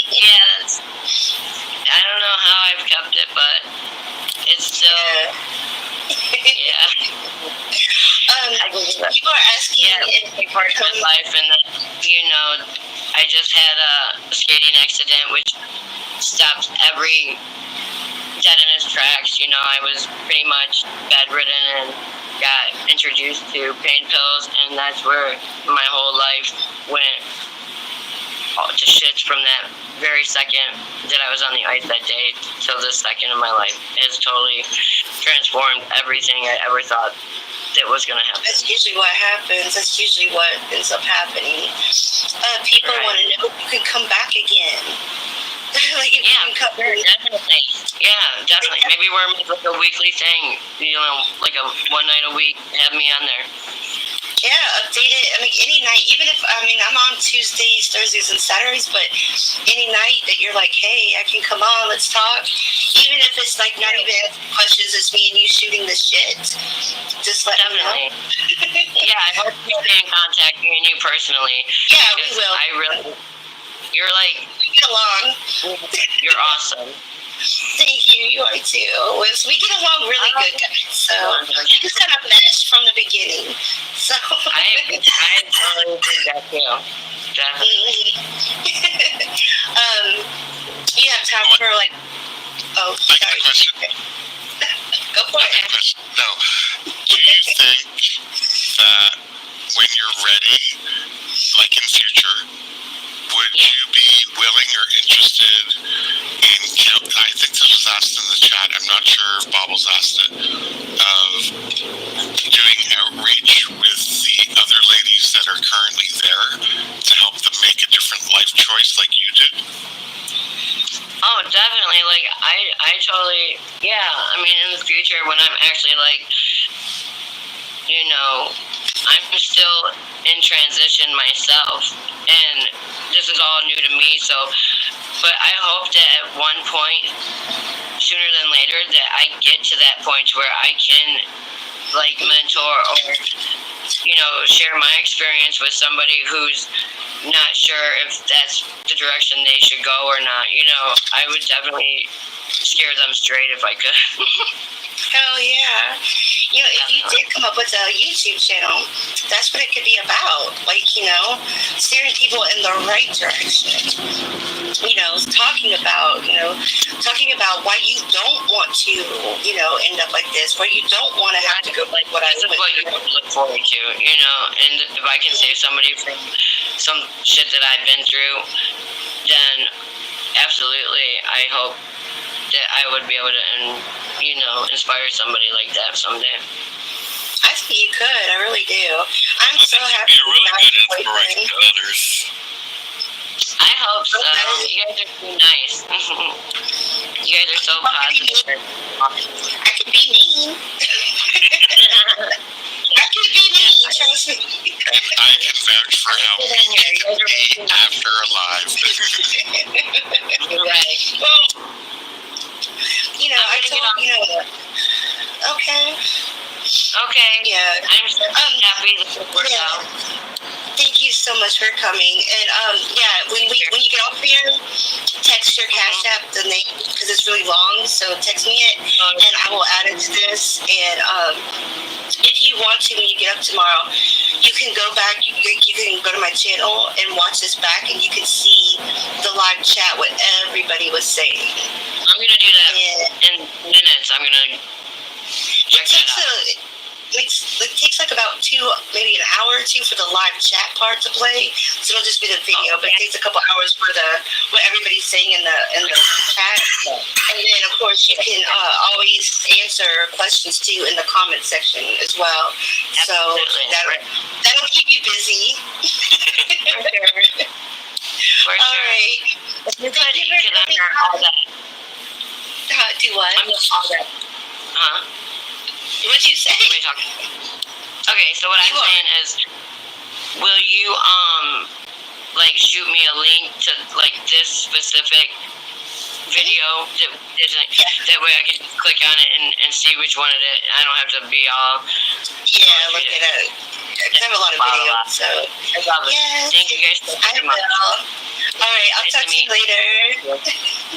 yeah, I don't know how I've kept it, but it's still People are asking if it's part of my life, and I just had a skating accident which stopped every dead in its tracks. I was pretty much bedridden and got introduced to pain pills, and that's where my whole life went to shits from that very second that I was on the ice that day till this second of my life. It's totally transformed everything I ever thought that was going to happen. That's usually what happens. That's usually what ends up happening. People want to know if you can come back again. Like if you can come back. Definitely. Yeah, definitely. Maybe we're like a weekly thing, like a one night a week, have me on there. Yeah, update it. I mean, any night, even if, I'm on Tuesdays, Thursdays, and Saturdays, but any night that you're like, hey, I can come on, let's talk. Even if it's like not even questions, it's me and you shooting the shit. Just let me know. Yeah, I hope we stay in contact, me and you personally. Yeah, we will. You're like, we get along. You're awesome. Thank you. You are too. We get along really good, guys. So we just kind of meshed from the beginning. So I totally think that too. Definitely. You have time for like? Oh, I got a question. Go for it. No. Do you think that when you're ready, like in future, would you be willing or interested in, I think this was asked in the chat, I'm not sure if Bobbles asked it, of doing outreach with the other ladies that are currently there to help them make a different life choice like you did? Oh, definitely. Like, I totally, I mean, in the future when I'm actually like, I'm still in transition myself, and this is all new to me, but I hope that at one point, sooner than later, that I get to that point where I can, like, mentor or, share my experience with somebody who's not sure if that's the direction they should go or not. I would definitely scare them straight if I could. Hell yeah. If you did come up with a YouTube channel, that's what it could be about. Like, steering people in the right direction. Talking about why you don't want to, end up like this, why you don't want to have to go like what I went through. What you look forward to, and if I can save somebody from some shit that I've been through, then absolutely, I hope that I would be able to, inspire somebody like that someday. I think you could. I really do. I'm so happy. You're really good inspiration to others. I hope so. You guys are too nice. You guys are so positive. I can be mean. I can be mean, trust me. And I can vouch for how mean you can be after a live. Right. Well, I told okay. Okay. Yeah. I'm so happy this worked out. Thank you so much for coming. And when you get off here, text your Cash App the name because it's really long. So text me it, and I will add it to this. And if you want to, when you get up tomorrow, you can go back. You can go to my channel and watch this back, and you can see the live chat what everybody was saying. I'm gonna do that in minutes. I'm gonna check that out. It takes like about maybe an hour or two for the live chat part to play. So it'll just be the video, but it takes a couple hours for what everybody's saying in the chat. And then of course you can always answer questions too in the comment section as well. So that'll keep you busy. For All sure. right. If you could, because I'm not all that. Do what? I'm not all that. Huh? What'd you say? What are you talking about? Okay, so what I'm saying is, will you like shoot me a link to like this specific video that way I can click on it and see which one it is. I don't have to be all look at it. I have a lot of videos, so yes, thank you guys so I much. will. All right, I'll talk to you later.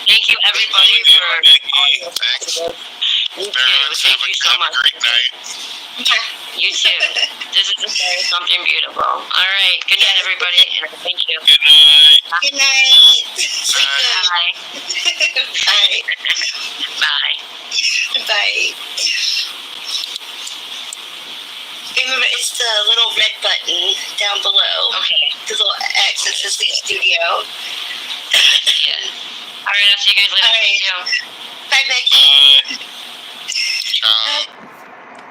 Thank you everybody for all your Thanks. You too. Parents, Thank you so have much. a great night. You too. This is something beautiful. All right. Good night, everybody. And thank you. Good night. Good night. Sleep Bye. good. Bye. Bye. Bye. Remember, it's the little red button down below. Okay. The little X that says the studio. Yeah. All right. I'll see you guys later. All right. Bye, Becky.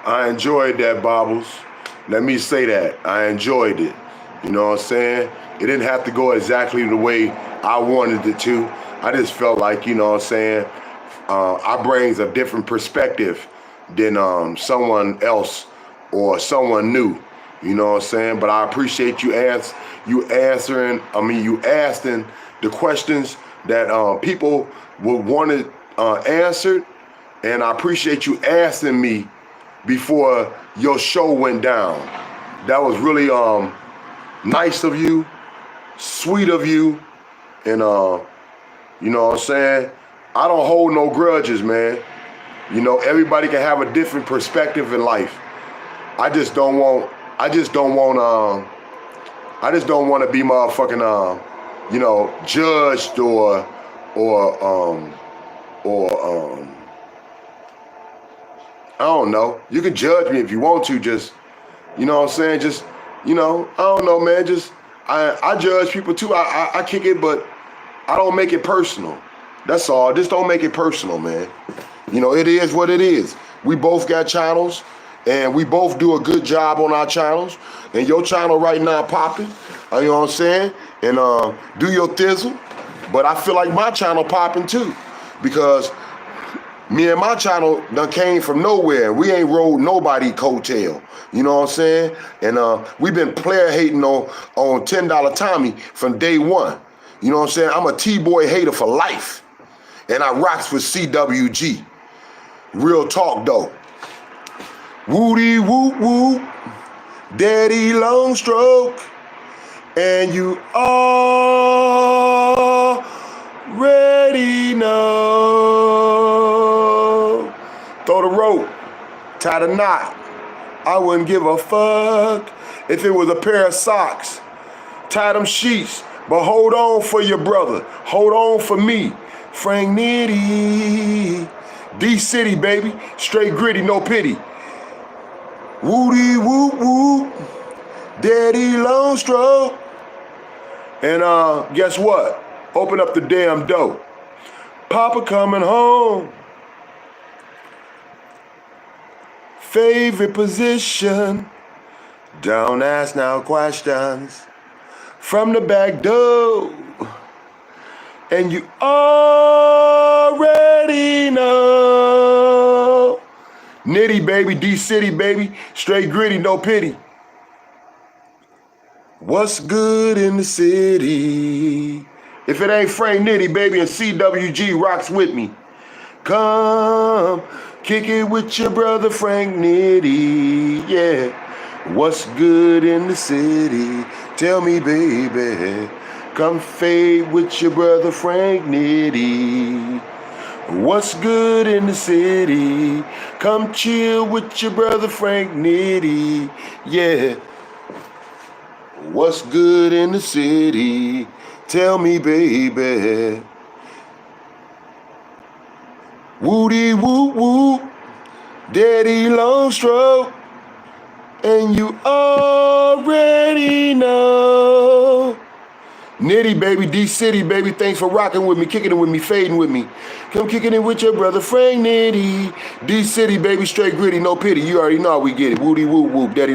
I enjoyed that, Bobbles. Let me say that. I enjoyed it. You know what I'm saying? It didn't have to go exactly the way I wanted it to. I just felt like, you know what I'm saying, our brains a different perspective than someone else or someone new. You know what I'm saying? But I appreciate you asking the questions that people would want it answered. And I appreciate you asking me before your show went down. That was really nice of you, sweet of you, and you know what I'm saying? I don't hold no grudges, man. You know, everybody can have a different perspective in life. I just don't want to be motherfucking you know, judged or I don't know. You can judge me if you want to, just, you know what I'm saying? Just, you know, I don't know, man. Just, I judge people too. I kick it, but I don't make it personal. That's all. Just don't make it personal, man. You know, it is what it is. We both got channels, and we both do a good job on our channels. And your channel right now popping, you know what I'm saying? And do your thizzle. But I feel like my channel popping too, because me and my channel done came from nowhere. We ain't rode nobody coattail. You know what I'm saying? And we've been player hating on $10 Tommy from day one. You know what I'm saying? I'm a T-boy hater for life. And I rocks with CWG. Real talk though. Woody whoop whoop. Daddy long stroke. And you already know. Throw the rope, tie the knot. I wouldn't give a fuck if it was a pair of socks. Tie them sheets, but hold on for your brother. Hold on for me. Frank Nitty. D-City, baby. Straight gritty, no pity. Woody whoop whoop. Daddy long stroke. And guess what? Open up the damn door. Papa coming home. Favorite position. Don't ask no questions. From the back door. And you already know. Nitty, baby. D-City, baby. Straight gritty, no pity. What's good in the city? If it ain't Frank Nitty, baby, and CWG rocks with me. Come, kick it with your brother Frank Nitty, yeah. What's good in the city? Tell me, baby. Come fade with your brother Frank Nitty. What's good in the city? Come chill with your brother Frank Nitty, yeah. What's good in the city? Tell me, baby. Woody whoop whoop. Daddy long stroke. And you already know. Nitty, baby. D-City, baby. Thanks for rocking with me, kicking it with me, fading with me. Come kicking it with your brother Frank Nitty. D-City, baby. Straight gritty, no pity. You already know how we get it. Woody whoop whoop. Daddy.